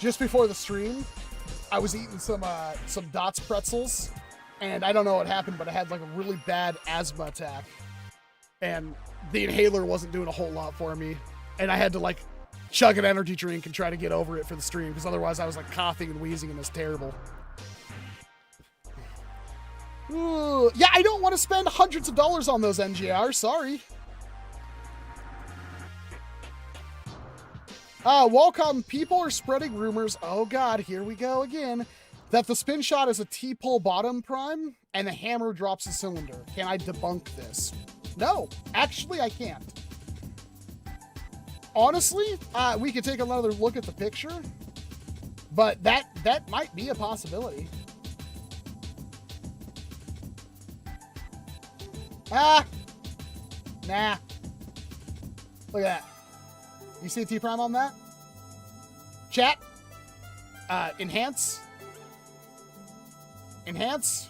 Just before the stream, I was eating some Dots pretzels, and I don't know what happened, but I had like a really bad asthma attack, and the inhaler wasn't doing a whole lot for me, and I had to like chug an energy drink and try to get over it for the stream, because otherwise I was like coughing and wheezing, and it was terrible. Ooh, yeah, I don't want to spend hundreds of dollars on those NGRs, sorry. Walcom, people are spreading rumors, oh god, here we go again, that the spin shot is a T-pull bottom prime, and the hammer drops a cylinder. Can I debunk this? No, actually I can't. Honestly, we could take another look at the picture, but that might be a possibility. Nah. Look at that. You see a T-prime on that? Chat. Enhance. Enhance.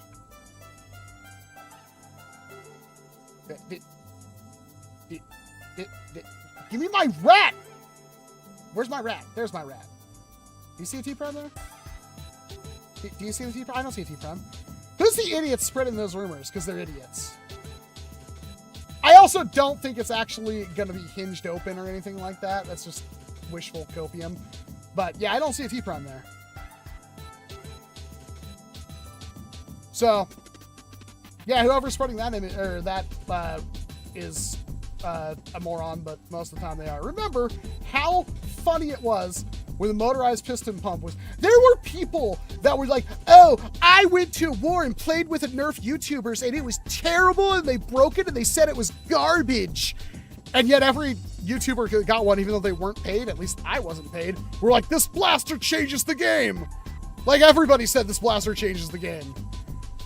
Give me my rat! Where's my rat? There's my rat. Do you see a T-prime there? Do you see the T-prime? I don't see a T-prime. Who's the idiot spreading those rumors? Because they're idiots. I also don't think it's actually going to be hinged open or anything like that. That's just wishful copium. But yeah, I don't see a T-prime there. So, yeah, whoever's spreading that image, or that is a moron, but most of the time they are. Remember how funny it was when the motorized piston pump was. There were people that were like, oh, I went to war and played with a Nerf YouTubers and it was terrible and they broke it and they said it was garbage. And yet every YouTuber got one, even though they weren't paid, at least I wasn't paid. We're like, this blaster changes the game. Like everybody said this blaster changes the game.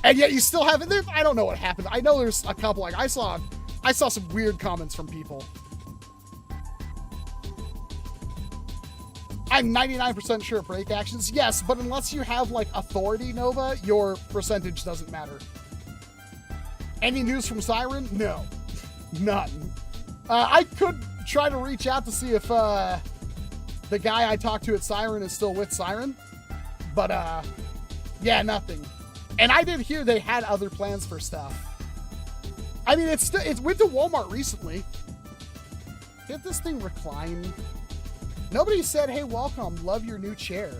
And yet you still have it. I don't know what happened. I know there's a couple, like I saw some weird comments from people. I'm 99% sure break actions. Yes, but unless you have like authority, Nova, your percentage doesn't matter. Any news from Siren? No. None. I could try to reach out to see if the guy I talked to at Siren is still with Siren. But yeah, nothing. And I did hear they had other plans for stuff. I mean, it went to Walmart recently. Did this thing recline? Nobody said, hey, Walcom, love your new chair.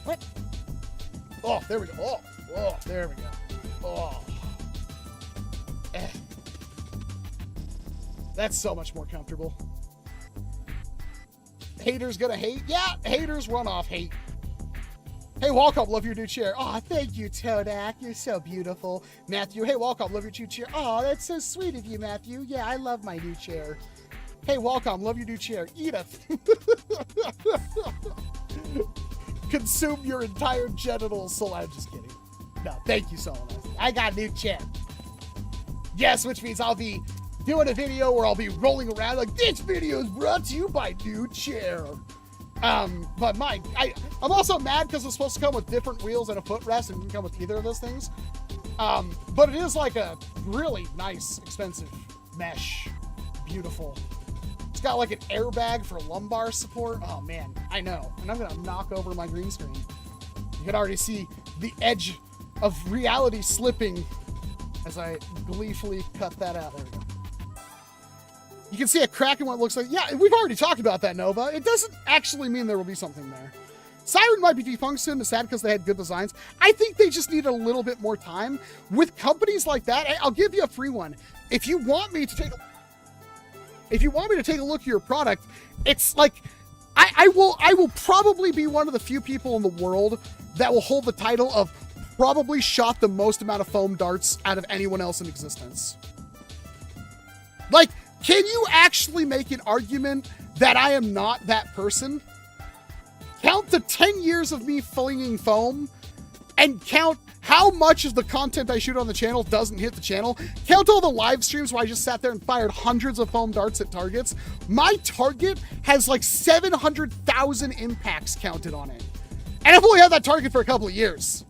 What? Oh, there we go. Oh, there we go. Oh. That's so much more comfortable. Haters gonna hate? Yeah, haters run off hate. Hey, Walcom, love your new chair. Oh, thank you, Todak. You're so beautiful. Matthew, hey, Walcom, love your new chair. Oh, that's so sweet of you, Matthew. Yeah, I love my new chair. Hey, Walcom, love your new chair. Edith. Consume your entire genitals. So I'm just kidding. No, thank you so much. I got a new chair. Yes, which means I'll be doing a video where I'll be rolling around like, this video is brought to you by new chair. But Mike, I'm also mad because it's supposed to come with different wheels and a footrest, and it didn't come with either of those things. But it is like a really nice, expensive mesh. Beautiful. It's got like an airbag for lumbar support. Oh man, I know. And I'm gonna knock over my green screen. You can already see the edge of reality slipping as I gleefully cut that out. There we go. You can see a crack in what it looks like. Yeah, we've already talked about that, Nova. It doesn't actually mean there will be something there. Siren might be defunct soon. It's sad because they had good designs. I think they just need a little bit more time. With companies like that, I'll give you a free one. If you want me to take a look at your product, it's like I will probably be one of the few people in the world that will hold the title of probably shot the most amount of foam darts out of anyone else in existence. Like, can you actually make an argument that I am not that person? Count the 10 years of me flinging foam and count how much of the content I shoot on the channel doesn't hit the channel. Count all the live streams where I just sat there and fired hundreds of foam darts at targets. My target has like 700,000 impacts counted on it. And I've only had that target for a couple of years.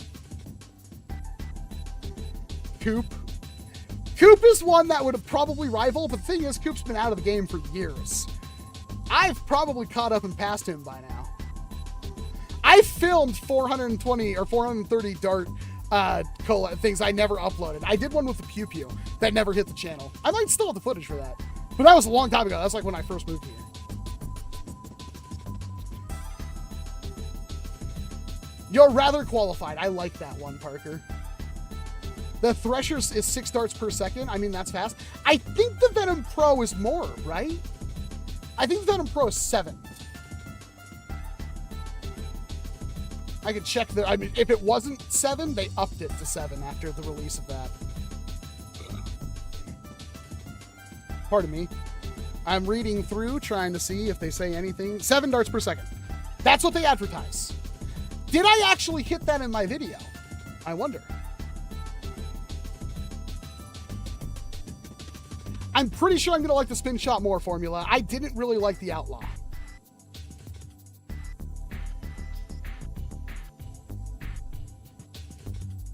Coop is one that would have probably rivaled, but the thing is, Coop's been out of the game for years. I've probably caught up and passed him by now. I filmed 420 or 430 dart things I never uploaded. I did one with the Pew Pew that never hit the channel. I might still have the footage for that, but that was a long time ago. That's like when I first moved here. You're rather qualified. I like that one, Parker. The Thresher is 6 darts per second. I mean, that's fast. I think the Venom Pro is more, right? I think the Venom Pro is 7. I could check there. I mean, if it wasn't 7, they upped it to 7 after the release of that. Pardon me. I'm reading through, trying to see if they say anything. 7 darts per second. That's what they advertise. Did I actually hit that in my video? I wonder. I'm pretty sure I'm going to like the Spin Shot more formula. I didn't really like the Outlaw.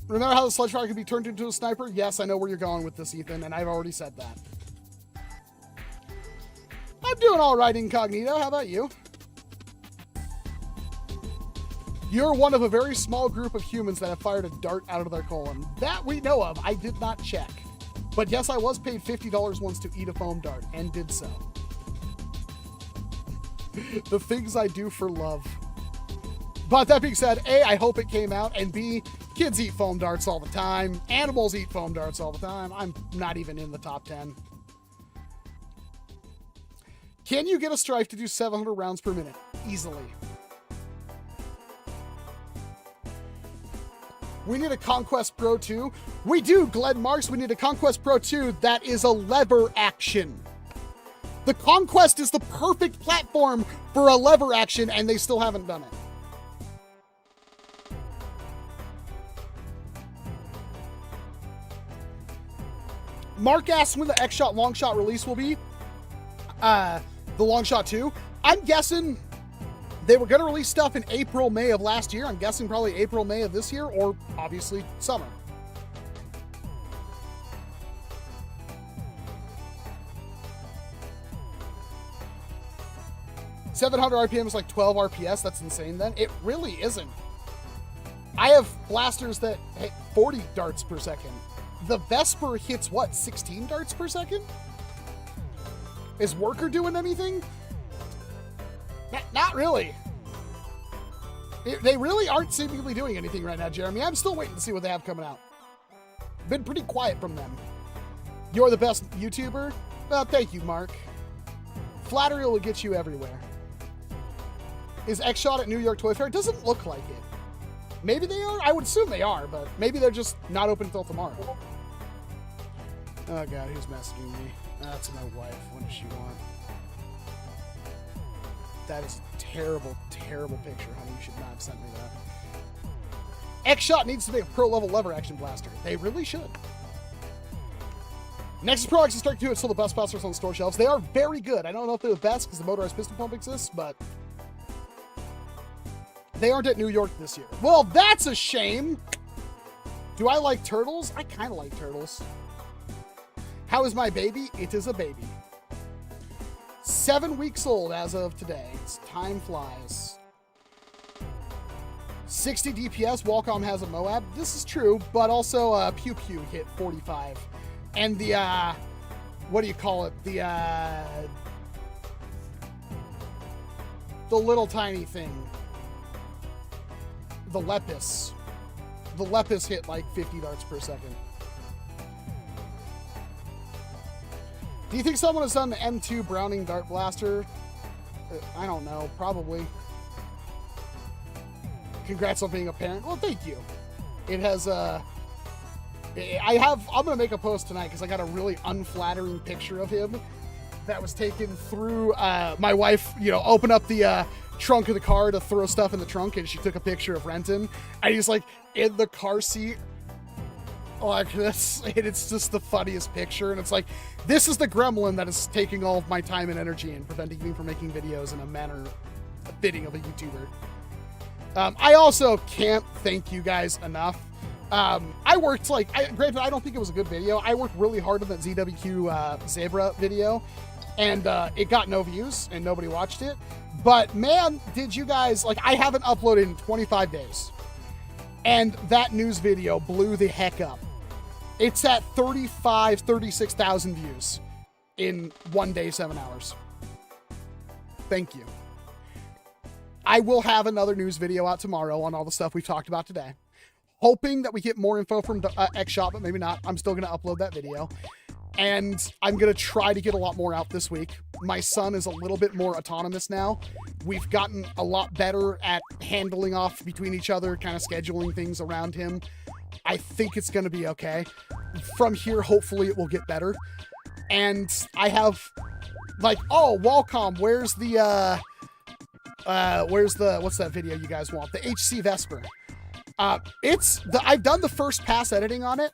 Remember how the sledge fire could be turned into a sniper? Yes, I know where you're going with this, Ethan, and I've already said that. I'm doing all right, Incognito. How about you? You're one of a very small group of humans that have fired a dart out of their colon. That we know of. I did not check. But yes, I was paid $50 once to eat a foam dart, and did so. The things I do for love. But that being said, A, I hope it came out, and B, kids eat foam darts all the time. Animals eat foam darts all the time. I'm not even in the top 10. Can you get a Strife to do 700 rounds per minute? Easily. We need a Conquest Pro 2. We do, Glenn Marks. We need a Conquest Pro 2 that is a lever action. The Conquest is the perfect platform for a lever action, and they still haven't done it. Mark asks when the XShot long shot release will be. The long shot 2. I'm guessing they were going to release stuff in April, May of last year. I'm guessing probably April, May of this year, or obviously summer. $700 RPM is like 12 RPS. That's insane then. It really isn't. I have blasters that hit 40 darts per second. The Vesper hits what, 16 darts per second? Is Worker doing anything? Not really. They really aren't seemingly doing anything right now, Jeremy. I'm still waiting to see what they have coming out. Been pretty quiet from them. You're the best YouTuber? Well, thank you, Mark. Flattery will get you everywhere. Is XShot at New York Toy Fair? It doesn't look like it. Maybe they are. I would assume they are, but maybe they're just not open until tomorrow. Oh god, who's messaging me? That's my wife. What does she want? That is a terrible, terrible picture, honey. You should not have sent me that. XShot needs to be a pro-level lever action blaster. They really should. Nexus Pro Action Strike 2 is still the best blasters on the store shelves. They are very good. I don't know if they're the best because the motorized pistol pump exists, but they aren't at New York this year. Well, that's a shame. Do I like turtles? I kind of like turtles. How is my baby? It is a baby. 7 weeks old as of today. Time flies. 60 DPS. Walcom has a Moab. This is true, but also Pew Pew hit 45. And the, what do you call it? The little tiny thing. The Lepus. The Lepus hit like 50 darts per second. Do you think someone has done the M2 Browning Dart Blaster? I don't know. Probably. Congrats on being a parent. Well, thank you. It has, I'm going to make a post tonight because I got a really unflattering picture of him that was taken through, my wife, you know, opened up the, trunk of the car to throw stuff in the trunk, and she took a picture of Renton, and he's like in the car seat like this, and it's just the funniest picture. And it's like, this is the gremlin that is taking all of my time and energy and preventing me from making videos in a manner fitting of a YouTuber. I also can't thank you guys enough. I worked granted, I don't think it was a good video. I worked really hard on that ZWQ Zebra video, and it got no views and nobody watched it. But man, did you guys, like, I haven't uploaded in 25 days. And that news video blew the heck up. It's at 36,000 views in 1 day, 7 hours. Thank you. I will have another news video out tomorrow on all the stuff we've talked about today. Hoping that we get more info from XShot, but maybe not. I'm still going to upload that video. And I'm going to try to get a lot more out this week. My son is a little bit more autonomous now. We've gotten a lot better at handling off between each other, kind of scheduling things around him. I think it's going to be okay. From here, hopefully it will get better. And I have, like, oh, Walcom, where's the, what's that video you guys want? The HC Vesper. I've done the first pass editing on it.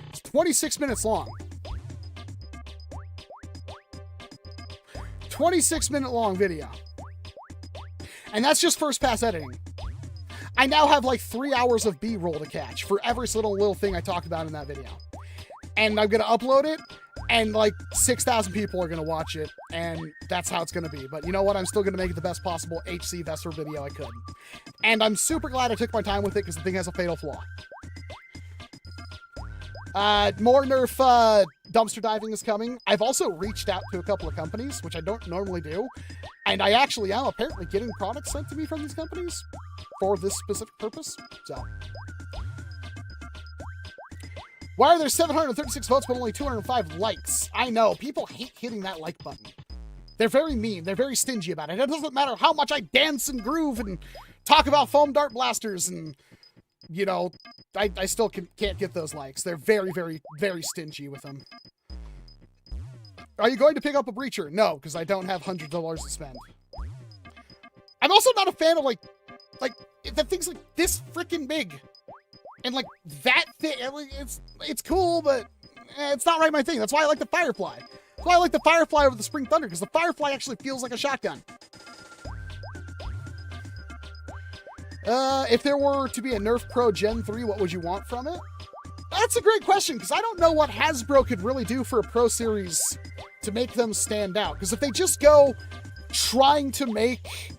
It's 26 minutes long. 26-minute long video. And that's just first pass editing. I now have like 3 hours of B-roll to catch for every little thing I talked about in that video. And I'm going to upload it, and like 6,000 people are going to watch it, and that's how it's going to be. But you know what? I'm still going to make it the best possible HC Vesper video I could. And I'm super glad I took my time with it because the thing has a fatal flaw. More NERF dumpster diving is coming. I've also reached out to a couple of companies, which I don't normally do. And I actually am apparently getting products sent to me from these companies for this specific purpose. So, why are there 736 votes but only 205 likes? I know, people hate hitting that like button. They're very mean. They're very stingy about it. It doesn't matter how much I dance and groove and talk about foam dart blasters and, you know, I still can't get those likes. They're very, very, very stingy with them. Are you going to pick up a breacher? No, because I don't have hundreds of dollars to spend. I'm also not a fan of, like, the things like this freaking big. And, like, that thing. It's cool, but it's not right my thing. That's why I like the Firefly. That's why I like the Firefly over the Spring Thunder, because the Firefly actually feels like a shotgun. If there were to be a NERF Pro Gen 3, what would you want from it? That's a great question, because I don't know what Hasbro could really do for a Pro Series to make them stand out. Because if they just go trying to make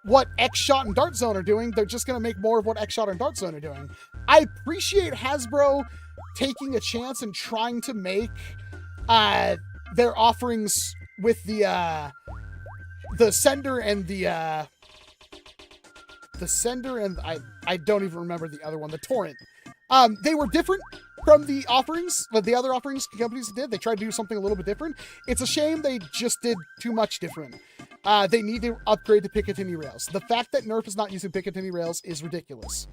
what XShot and Dart Zone are doing, they're just going to make more of what XShot and Dart Zone are doing. I appreciate Hasbro taking a chance and trying to make their offerings with the sender and the sender and I don't even remember the other one, the torrent. They were different from the offerings that the other offerings companies did. They tried to do something a little bit different. It's a shame they just did too much different. They need to upgrade to Picatinny rails. The fact that NERF is not using Picatinny rails is ridiculous.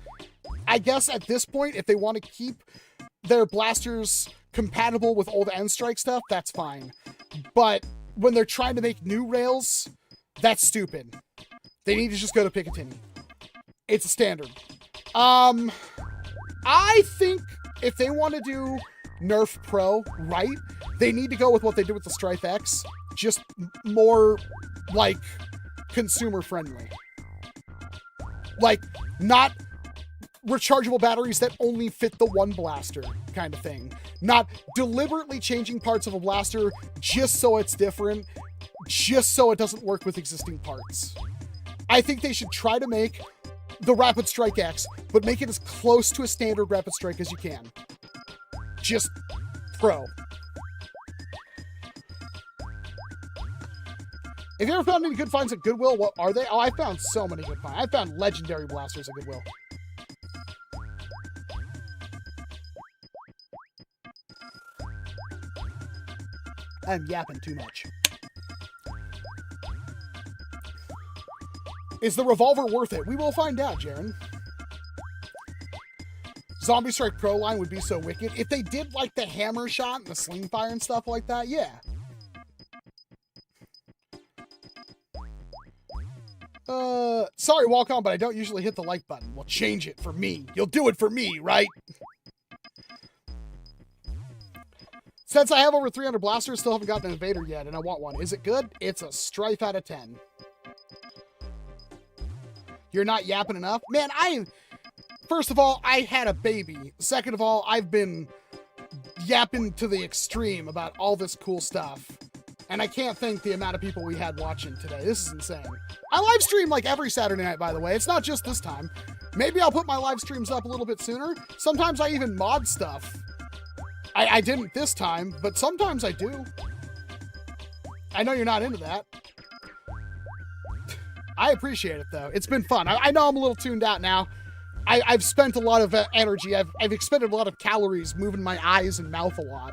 I guess at this point, if they want to keep their blasters compatible with old N-Strike stuff, that's fine. But when they're trying to make new rails, that's stupid. They need to just go to Picatinny. It's a standard. I think if they want to do NERF Pro right, they need to go with what they did with the Strife X. Just more, like, consumer friendly. Like, not rechargeable batteries that only fit the one blaster kind of thing. Not deliberately changing parts of a blaster just so it's different, just so it doesn't work with existing parts. I think they should try to make the Rapid Strike X, but make it as close to a standard Rapid Strike as you can. Just Pro. Have you ever found any good finds at Goodwill? What are they? Oh, I found so many good finds. I found legendary blasters at Goodwill. I'm yapping too much. Is the revolver worth it? We will find out, Jaren. Zombie Strike Pro line would be so wicked. If they did like the hammer shot and the sling fire and stuff like that, yeah. Sorry, Walcom, but I don't usually hit the like button. Well, change it for me. You'll do it for me, right? Since I have over 300 blasters, still haven't gotten an invader yet, and I want one. Is it good? It's a Strife out of 10. You're not yapping enough? Man, first of all, I had a baby. Second of all, I've been yapping to the extreme about all this cool stuff. And I can't think the amount of people we had watching today. This is insane. I live stream like every Saturday night, by the way. It's not just this time. Maybe I'll put my live streams up a little bit sooner. Sometimes I even mod stuff. I didn't this time, but sometimes I do. I know you're not into that. I appreciate it, though. It's been fun. I know I'm a little tuned out now. I've spent a lot of energy. I've expended a lot of calories moving my eyes and mouth a lot.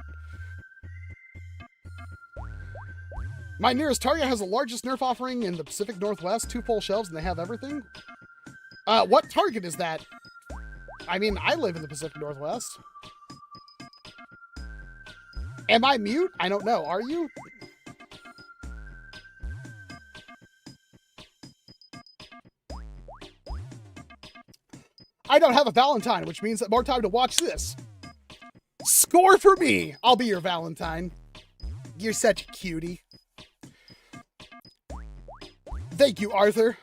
My nearest Target has the largest NERF offering in the Pacific Northwest. 2 full shelves, and they have everything. What Target is that? I mean, I live in the Pacific Northwest. Am I mute? I don't know. Are you? I don't have a Valentine, which means that more time to watch this. Score for me! I'll be your Valentine. You're such a cutie. Thank you, Arthur.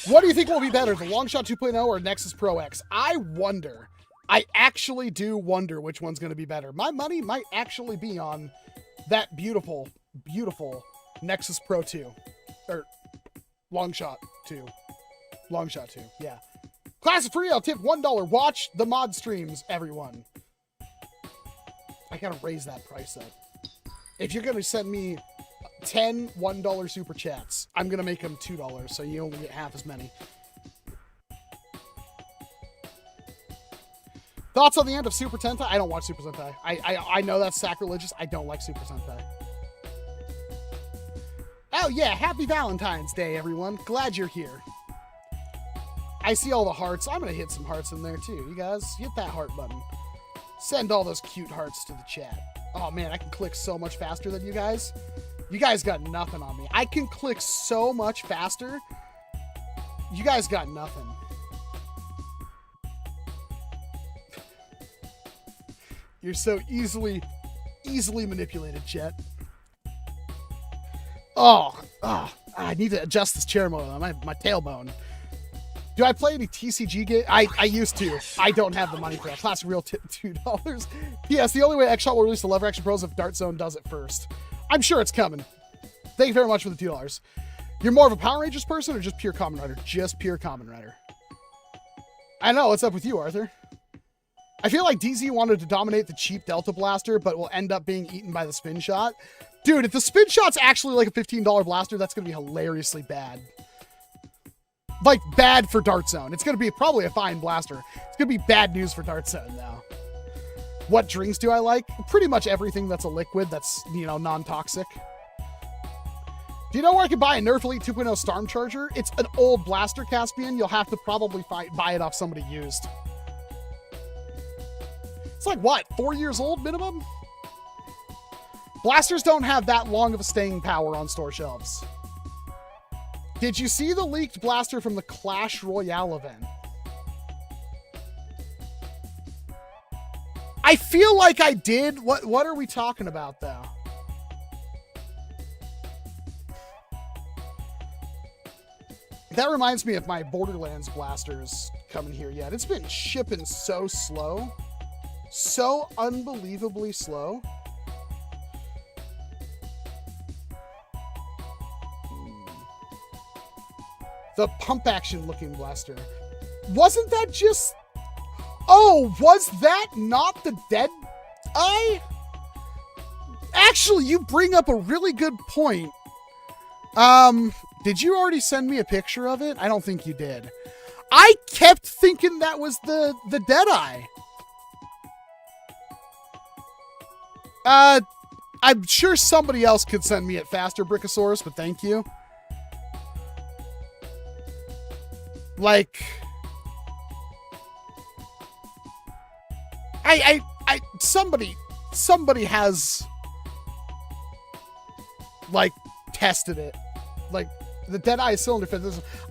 What do you think will be better, the Longshot 2.0 or Nexus Pro X? I wonder. I actually do wonder which one's going to be better. My money might actually be on that beautiful, beautiful Nexus Pro 2. Or Longshot 2. Longshot 2, yeah. Class is free, I'll tip $1. Watch the mod streams, everyone. I gotta raise that price up. If you're gonna send me 10 $1 super chats, I'm gonna make them $2, so you only get half as many. Thoughts on the end of Super Sentai? I don't watch Super Sentai. I know that's sacrilegious. I don't like Super Sentai. Oh yeah, happy Valentine's Day, everyone. Glad you're here. I see all the hearts. I'm gonna hit some hearts in there too. You guys, hit that heart button. Send all those cute hearts to the chat. Oh man, I can click so much faster than you guys. You guys got nothing on me. I can click so much faster. You guys got nothing. You're so easily manipulated, chat. I need to adjust this chair more on my tailbone. Do I play any TCG game? I used to. I don't have the money for that. Classic real tip $2. P.S. The only way XShot will release the lever action pros if Dart Zone does it first. I'm sure it's coming. Thank you very much for the $2. You're more of a Power Rangers person or just pure Kamen Rider? Just pure Kamen Rider. I know. What's up with you, Arthur? I feel like DZ wanted to dominate the cheap Delta Blaster, but will end up being eaten by the Spin Shot. Dude, if the Spin Shot's actually like a $15 blaster, that's going to be hilariously bad. Like, bad for Dart Zone. It's going to be probably a fine blaster. It's going to be bad news for Dart Zone, though. What drinks do I like? Pretty much everything that's a liquid that's, you know, non-toxic. Do you know where I can buy a NERF Elite 2.0 Storm Charger? It's an old blaster, Caspian. You'll have to probably buy it off somebody used. It's like, what, 4 years old minimum? Blasters don't have that long of a staying power on store shelves. Did you see the leaked blaster from the Clash Royale event? I feel like I did. What are we talking about, though? That reminds me of my Borderlands blasters coming here yet. It's been shipping so slow. So unbelievably slow. The pump action looking blaster. Wasn't that just... Oh, was that not the Dead Eye? Actually, you bring up a really good point. Did you already send me a picture of it? I don't think you did. I kept thinking that was the Dead Eye. I'm sure somebody else could send me it faster, Brickosaurus, but thank you. Like, somebody has, like, tested it. Like, the Deadeye cylinder fit.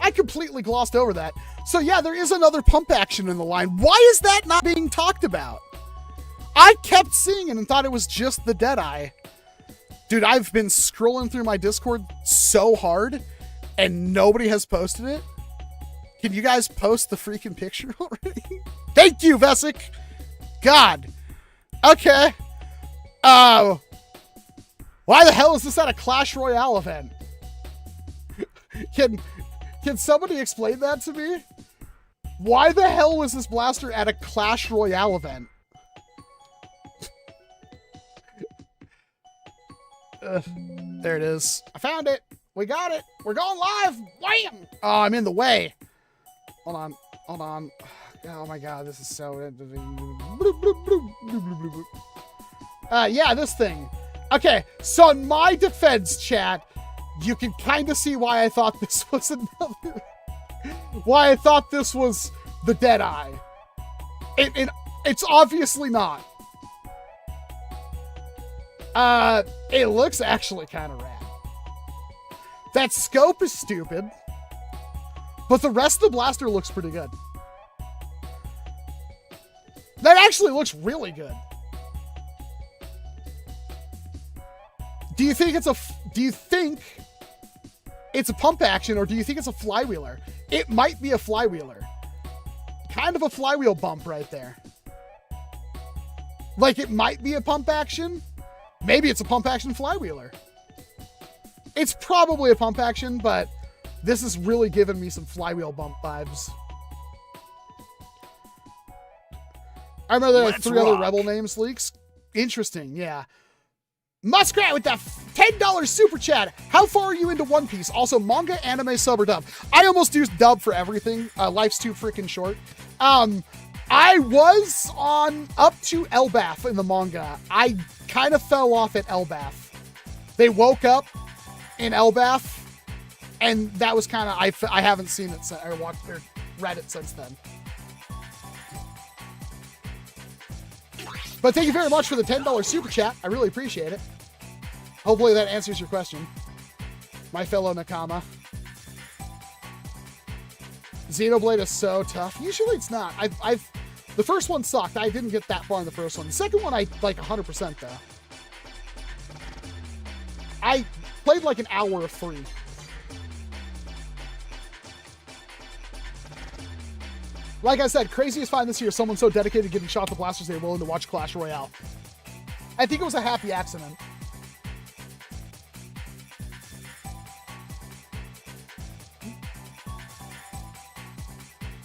I completely glossed over that. So yeah, there is another pump action in the line. Why is that not being talked about? I kept seeing it and thought it was just the Deadeye. Dude, I've been scrolling through my Discord so hard and nobody has posted it. Can you guys post the freaking picture already? Thank you, Vesic. God. Okay. Why the hell is this at a Clash Royale event? Can somebody explain that to me? Why the hell was this blaster at a Clash Royale event? There it is. I found it. We got it. We're going live. Wham! Oh, I'm in the way. Hold on. Hold on. Oh my god, this is so... yeah, this thing. Okay, so in my defense, chat, you can kind of see why I thought this was another... why I thought this was the Deadeye. It's obviously not. It looks actually kind of rad. That scope is stupid, but the rest of the blaster looks pretty good. That actually looks really good. Do you think it's a pump action, or do you think it's a flywheeler? It might be a flywheeler. Kind of a flywheel bump right there. Like, it might be a pump action. Maybe it's a pump action flywheeler. It's probably a pump action, but this is really giving me some flywheel bump vibes. I remember there were 3 other Rebel names leaks. Interesting, yeah. Muskrat with that $10 super chat. How far are you into One Piece? Also, manga, anime, sub, or dub? I almost use dub for everything. Life's too freaking short. I was on up to Elbaf in the manga. I kind of fell off at Elbaf. They woke up in Elbaf, and that was kind of... I haven't seen it or watched or read it since then. But thank you very much for the $10 super chat. I really appreciate it. Hopefully that answers your question, my fellow Nakama. Xenoblade is so tough. Usually it's not. The first one sucked. I didn't get that far in the first one. The second one, I like 100% though. I played like an hour of 3. Like I said, craziest find this year, someone so dedicated to getting shot the blasters they were willing to watch Clash Royale. I think it was a happy accident.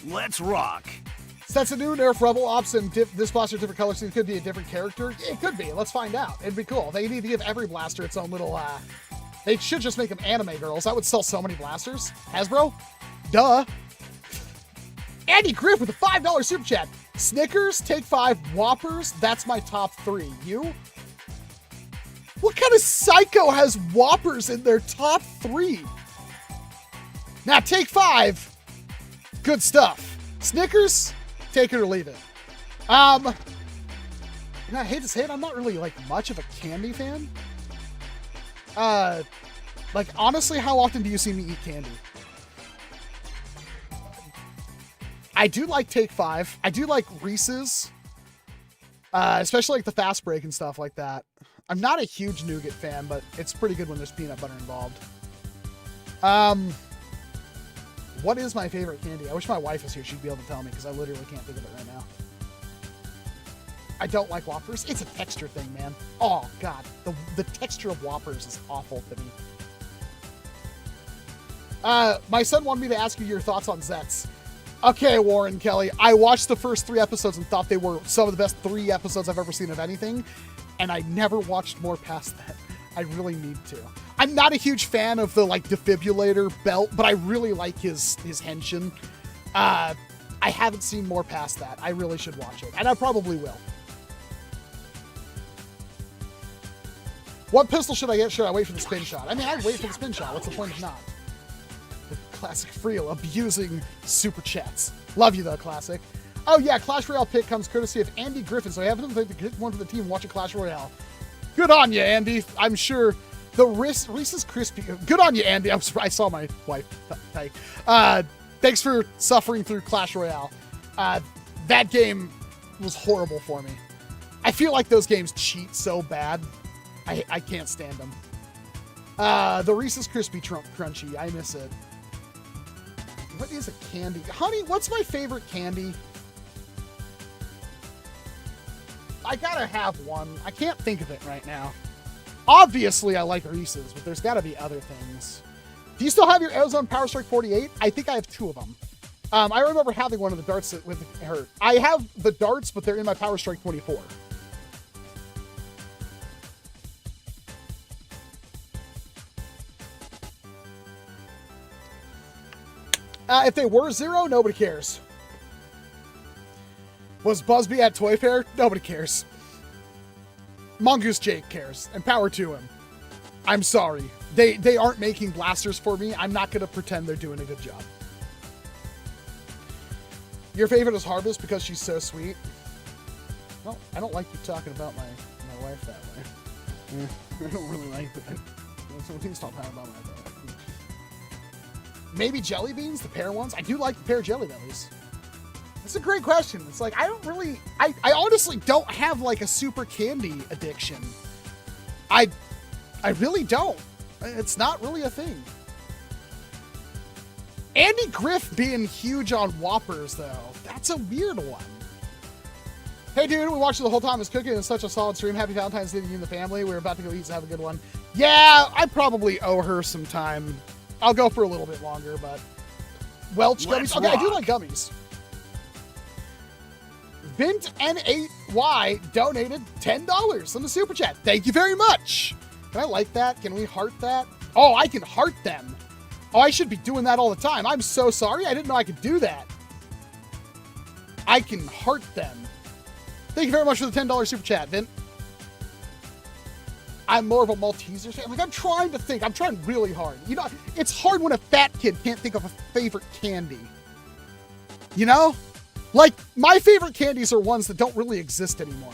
Let's rock. That's a new Nerf Rebel Ops and this blaster different color scheme. Could be a different character. It could be. Let's find out. It'd be cool. They need to give every blaster its own little, they should just make them anime girls. That would sell so many blasters. Hasbro? Duh. Andy Griff with a $5 super chat. Snickers, Take 5, Whoppers, that's my top 3. You? What kind of psycho has Whoppers in their top 3? Now, Take 5, good stuff. Snickers, take it or leave it. And I hate to say it, I'm not really, like, much of a candy fan. Like, honestly, how often do you see me eat candy? I do like Take 5. I do like Reese's. Especially, like, the Fast Break and stuff like that. I'm not a huge nougat fan, but it's pretty good when there's peanut butter involved. What is my favorite candy? I wish my wife was here. She'd be able to tell me, because I literally can't think of it right now. I don't like Whoppers. It's a texture thing, man. Oh, God. The texture of Whoppers is awful to me. My son wanted me to ask you your thoughts on Zets. Okay, Warren Kelly. I watched the first 3 episodes and thought they were some of the best 3 episodes I've ever seen of anything, and I never watched more past that. I really need to. I'm not a huge fan of the, like, defibrillator belt, but I really like his henshin. I haven't seen more past that. I really should watch it, and I probably will. What pistol should I get? Should I wait for the spin shot? I mean, I'd wait for the spin shot. What's the point of not? The classic Friel abusing super chats. Love you, though, classic. Oh, yeah, Clash Royale pick comes courtesy of Andy Griffin, so I haven't played the one for the team watching Clash Royale. Good on you, Andy. I'm sure the Reese's Crispy... Good on you, Andy. I saw my wife. Thanks for suffering through Clash Royale. That game was horrible for me. I feel like those games cheat so bad. I can't stand them. The Reese's Crispy Crunchy. I miss it. What is a candy? Honey, what's my favorite candy? I gotta have one. I can't think of it right now. Obviously, I like Reese's, but there's gotta be other things. Do you still have your Arizona Power Strike 48? I think I have 2 of them. I remember having one of the darts with her. I have the darts, but they're in my Power Strike 24. If they were 0, nobody cares. Was Buzzbee at Toy Fair? Nobody cares. Mongoose Jake cares, and power to him. I'm sorry. They aren't making blasters for me. I'm not going to pretend they're doing a good job. Your favorite is Harvest because she's so sweet. Well, I don't like you talking about my wife that way. I don't really like that. So please stop talking about my wife. Maybe jelly beans, the pear ones. I do like the pear jelly bellies. That's a great question. It's like, I don't really, I honestly don't have like a super candy addiction. I really don't. It's not really a thing. Andy Griff being huge on Whoppers though. That's a weird one. Hey dude, we watched it the whole time. It's cooking. It's such a solid stream. Happy Valentine's Day to you and the family. We're about to go eat, so have a good one. Yeah, I probably owe her some time. I'll go for a little bit longer, but Welch gummies. Okay, I do like gummies. Vint N8Y donated $10 on the super chat. Thank you very much. Can I like that? Can we heart that? Oh, I can heart them. Oh, I should be doing that all the time. I'm so sorry. I didn't know I could do that. I can heart them. Thank you very much for the $10 super chat, Vint. I'm more of a Maltesers fan. Like, I'm trying to think. I'm trying really hard. You know, it's hard when a fat kid can't think of a favorite candy. You know? Like, my favorite candies are ones that don't really exist anymore.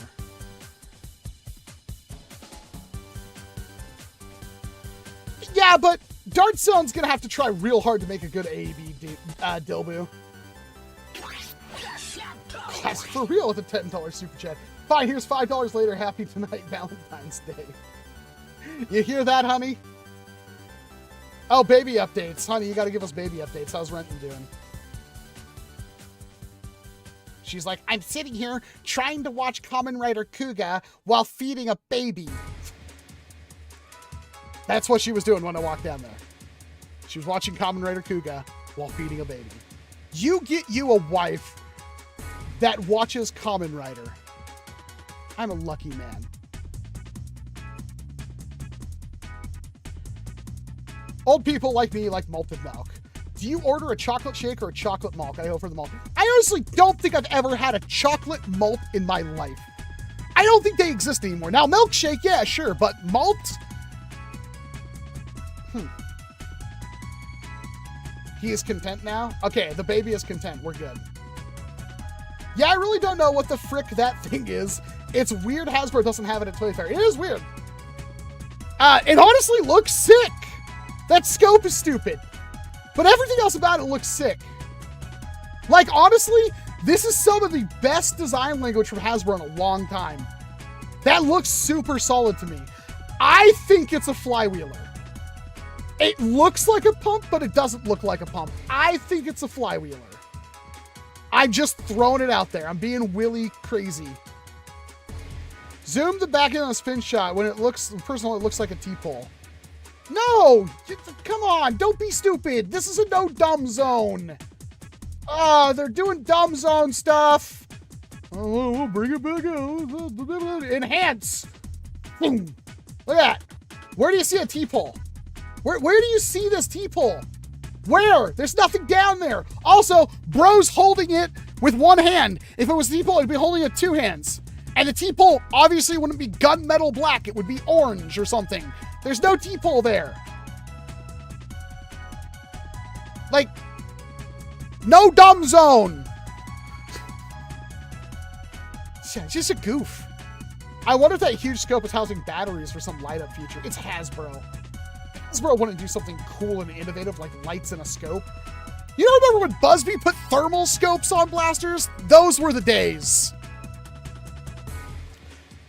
Yeah, but Dart Zone's gonna have to try real hard to make a good AEB Dilbu. That's for real with a $10 super chat. Fine, here's $5 later. Happy tonight, Valentine's Day. You hear that, honey? Oh, baby updates. Honey, you gotta give us baby updates. How's Renton doing? She's like, I'm sitting here trying to watch Kamen Rider Kuga while feeding a baby. That's what she was doing when I walked down there. She was watching Kamen Rider Kuga while feeding a baby. You get you a wife that watches Kamen Rider. I'm a lucky man. Old people like me like malted milk. Do you order a chocolate shake or a chocolate milk? I go for the milk. I honestly don't think I've ever had a chocolate malt in my life. I don't think they exist anymore. Now, milkshake, yeah, sure, but malt? He is content now? Okay, the baby is content. We're good. Yeah, I really don't know what the frick that thing is. It's weird Hasbro doesn't have it at Toy Fair. It is weird. It honestly looks sick. That scope is stupid. But everything else about it looks sick. Like, honestly, this is some of the best design language from Hasbro in a long time. That looks super solid to me. I think it's a flywheeler. It looks like a pump, but it doesn't look like a pump. I think it's a flywheeler. I'm just throwing it out there. I'm being willy crazy. Zoom the back end on a spin shot when it looks, personally, it looks like a T-pole. No! Come on, don't be stupid. This is a no dumb zone. Oh, they're doing dumb zone stuff. Oh, we'll bring it back out. Enhance. Boom. Look at that. Where do you see a T-pole? Where do you see this T-pole? Where? There's nothing down there. Also, bro's holding it with one hand. If it was T-pole, it'd be holding it with two hands. And the T-pole obviously wouldn't be gunmetal black. It would be orange or something. There's no T-pole there. Like, no dumb zone. It's just a goof. I wonder if that huge scope is housing batteries for some light up feature. It's Hasbro. Hasbro wouldn't do something cool and innovative like lights in a scope. You don't remember when Buzzbee put thermal scopes on blasters? Those were the days.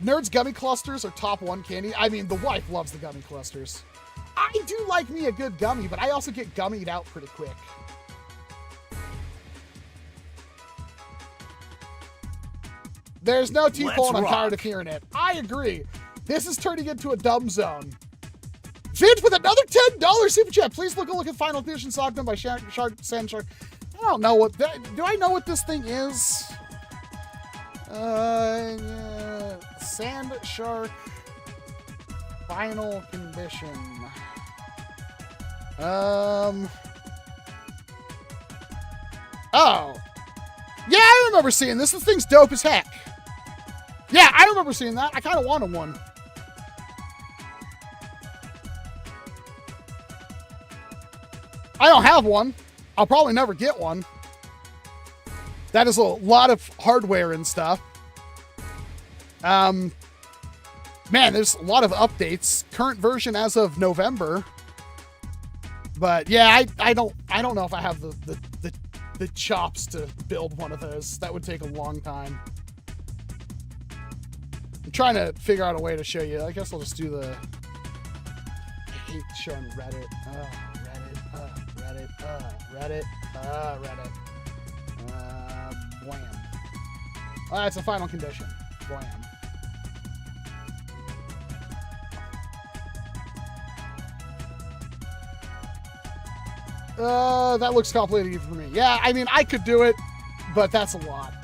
Nerds gummy clusters are top one candy. I mean, the wife loves the gummy clusters. I do like me a good gummy, but I also get gummied out pretty quick. There's no T-pole and I'm tired of hearing it. I agree. This is turning into a dumb zone. Vince with another $10 super chat. Please look at Final Edition Sogdom by Sand Shark. I don't know what that. Do I know what this thing is? Yeah. Sand Shark Final Condition. Oh. Yeah, I remember seeing this. This thing's dope as heck. Yeah, I remember seeing that. I kind of wanted one. I don't have one. I'll probably never get one. That is a lot of hardware and stuff. Man, there's a lot of updates. Current version as of November. But yeah, I don't know if I have the chops to build one of those. That would take a long time. I'm trying to figure out a way to show you. I guess I'll just do the. I hate showing Reddit. Reddit. Blam. That's a final condition. Blam. That looks complicated for me. Yeah, I mean, I could do it, but that's a lot.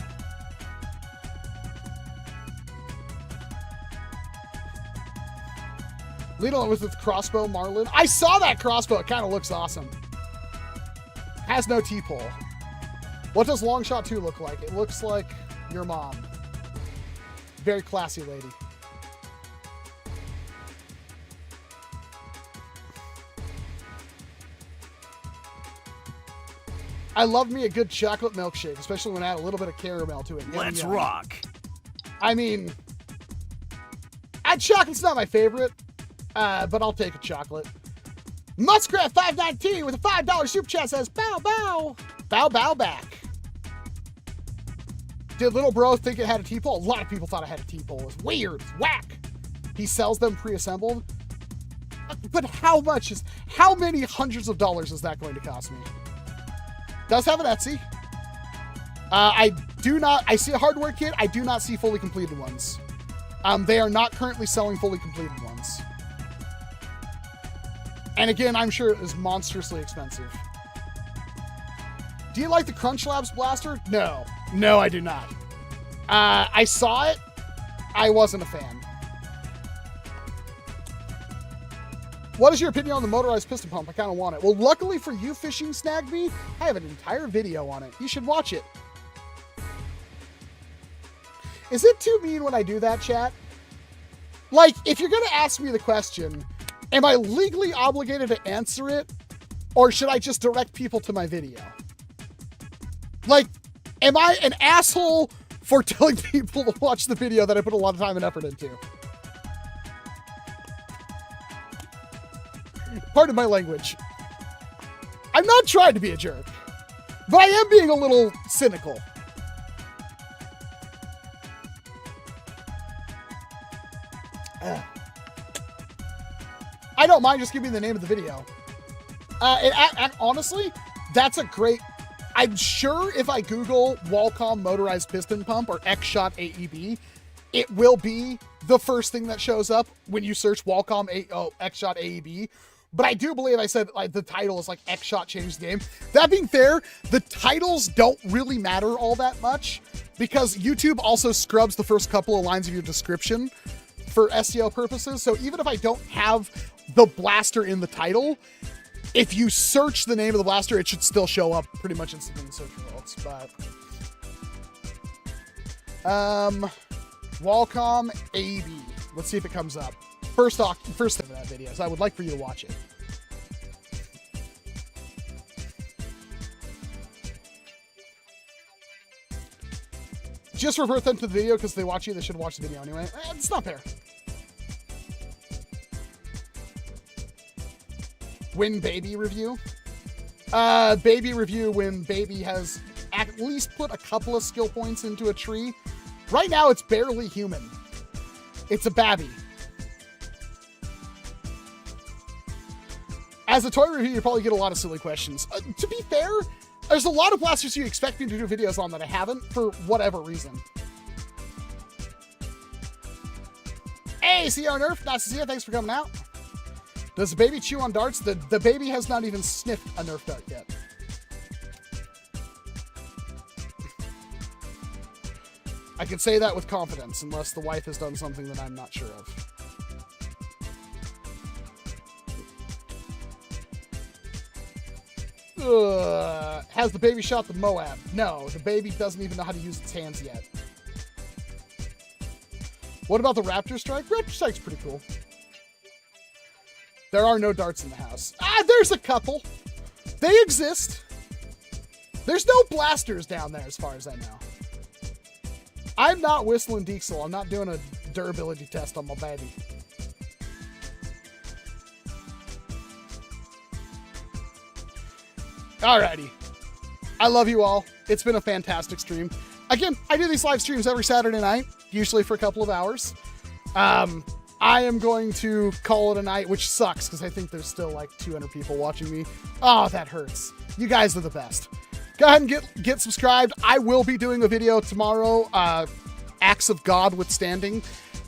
Leading with crossbow Marlin. I saw that crossbow. It kind of looks awesome. Has no T-pole. What does Longshot 2 look like? It looks like your mom. Very classy lady. I love me a good chocolate milkshake, especially when I add a little bit of caramel to it. Let's rock. I mean, chocolate's not my favorite, but I'll take a chocolate. Muskrat 519 with a $5 super chat says, bow, bow. Bow, bow back. Did little bro think it had a T-pole? A lot of people thought it had a T-pole. It's weird. It's whack. He sells them pre-assembled. But how many hundreds of dollars is that going to cost me? Does have an Etsy. I see a hardware kit. I do not see fully completed ones. They are not currently selling fully completed ones. And again, I'm sure it is monstrously expensive. Do you like the Crunch Labs blaster? No. No, I do not. I saw it. I wasn't a fan. What is your opinion on the motorized piston pump? I kind of want it. Well, luckily for you, Fishing Snag Me, I have an entire video on it. You should watch it. Is it too mean when I do that, chat? Like, if you're gonna ask me the question, am I legally obligated to answer it? Or should I just direct people to my video? Like, am I an asshole for telling people to watch the video that I put a lot of time and effort into? Pardon my language. I'm not trying to be a jerk, but I am being a little cynical. I don't mind, just give me the name of the video. Honestly, that's a great... I'm sure if I Google Walcom motorized piston pump or XShot AEB, it will be the first thing that shows up when you search Walcom XShot AEB. But I do believe I said like the title is like XShot changed the game. That being fair, the titles don't really matter all that much because YouTube also scrubs the first couple of lines of your description for SEO purposes. So even if I don't have the blaster in the title, if you search the name of the blaster, it should still show up pretty much instantly in the search results. But Walcom AEB. Let's see if it comes up. First thing of that video, so I would like for you to watch it. Just revert them to the video because they watch you, they should watch the video anyway. It's not fair. Win baby review. Baby review when baby has at least put a couple of skill points into a tree. Right now, it's barely human. It's a babby. As a toy review, you probably get a lot of silly questions. To be fair, there's a lot of blasters you expect me to do videos on that I haven't for whatever reason. Hey, CEO Nerf, nice to see you. Thanks for coming out. Does the baby chew on darts? The baby has not even sniffed a Nerf dart yet. I can say that with confidence, unless the wife has done something that I'm not sure of. Has the baby shot the Moab? No, the baby doesn't even know how to use its hands yet. What about the Raptor Strike? Raptor Strike's pretty cool. There are no darts in the house. There's a couple. They exist. There's no blasters down there as far as I know. I'm not whistling diesel. I'm not doing a durability test on my baby. Alrighty. I love you all. It's been a fantastic stream. Again, I do these live streams every Saturday night, usually for a couple of hours. I am going to call it a night, which sucks because I think there's still like 200 people watching me. Oh, that hurts. You guys are the best. Go ahead and get subscribed. I will be doing a video tomorrow, Acts of God withstanding.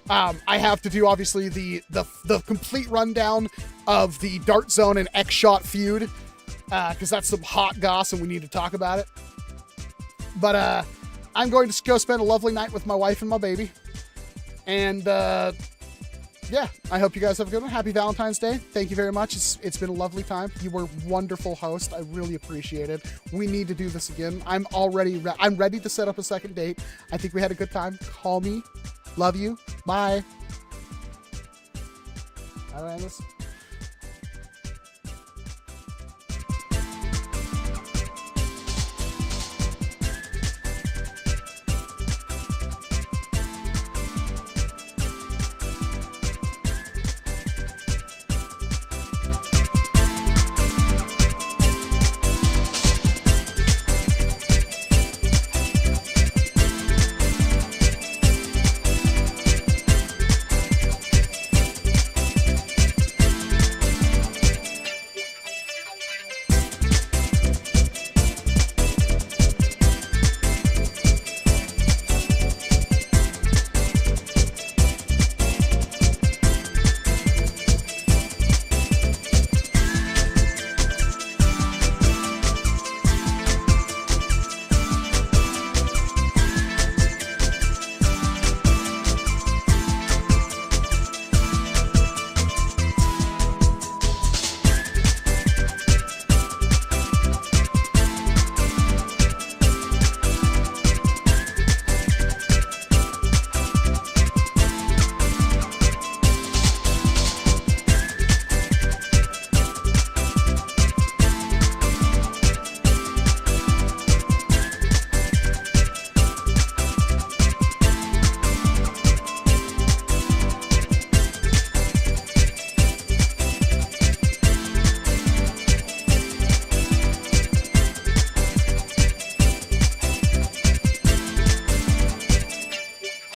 I have to do obviously the complete rundown of the Dart Zone and XShot feud. Because that's some hot goss and we need to talk about it. But I'm going to go spend a lovely night with my wife and my baby. And yeah, I hope you guys have a good one. Happy Valentine's Day. Thank you very much. It's been a lovely time. You were a wonderful host. I really appreciate it. We need to do this again. I'm ready to set up a second date. I think we had a good time. Call me. Love you. Bye. How do I end this?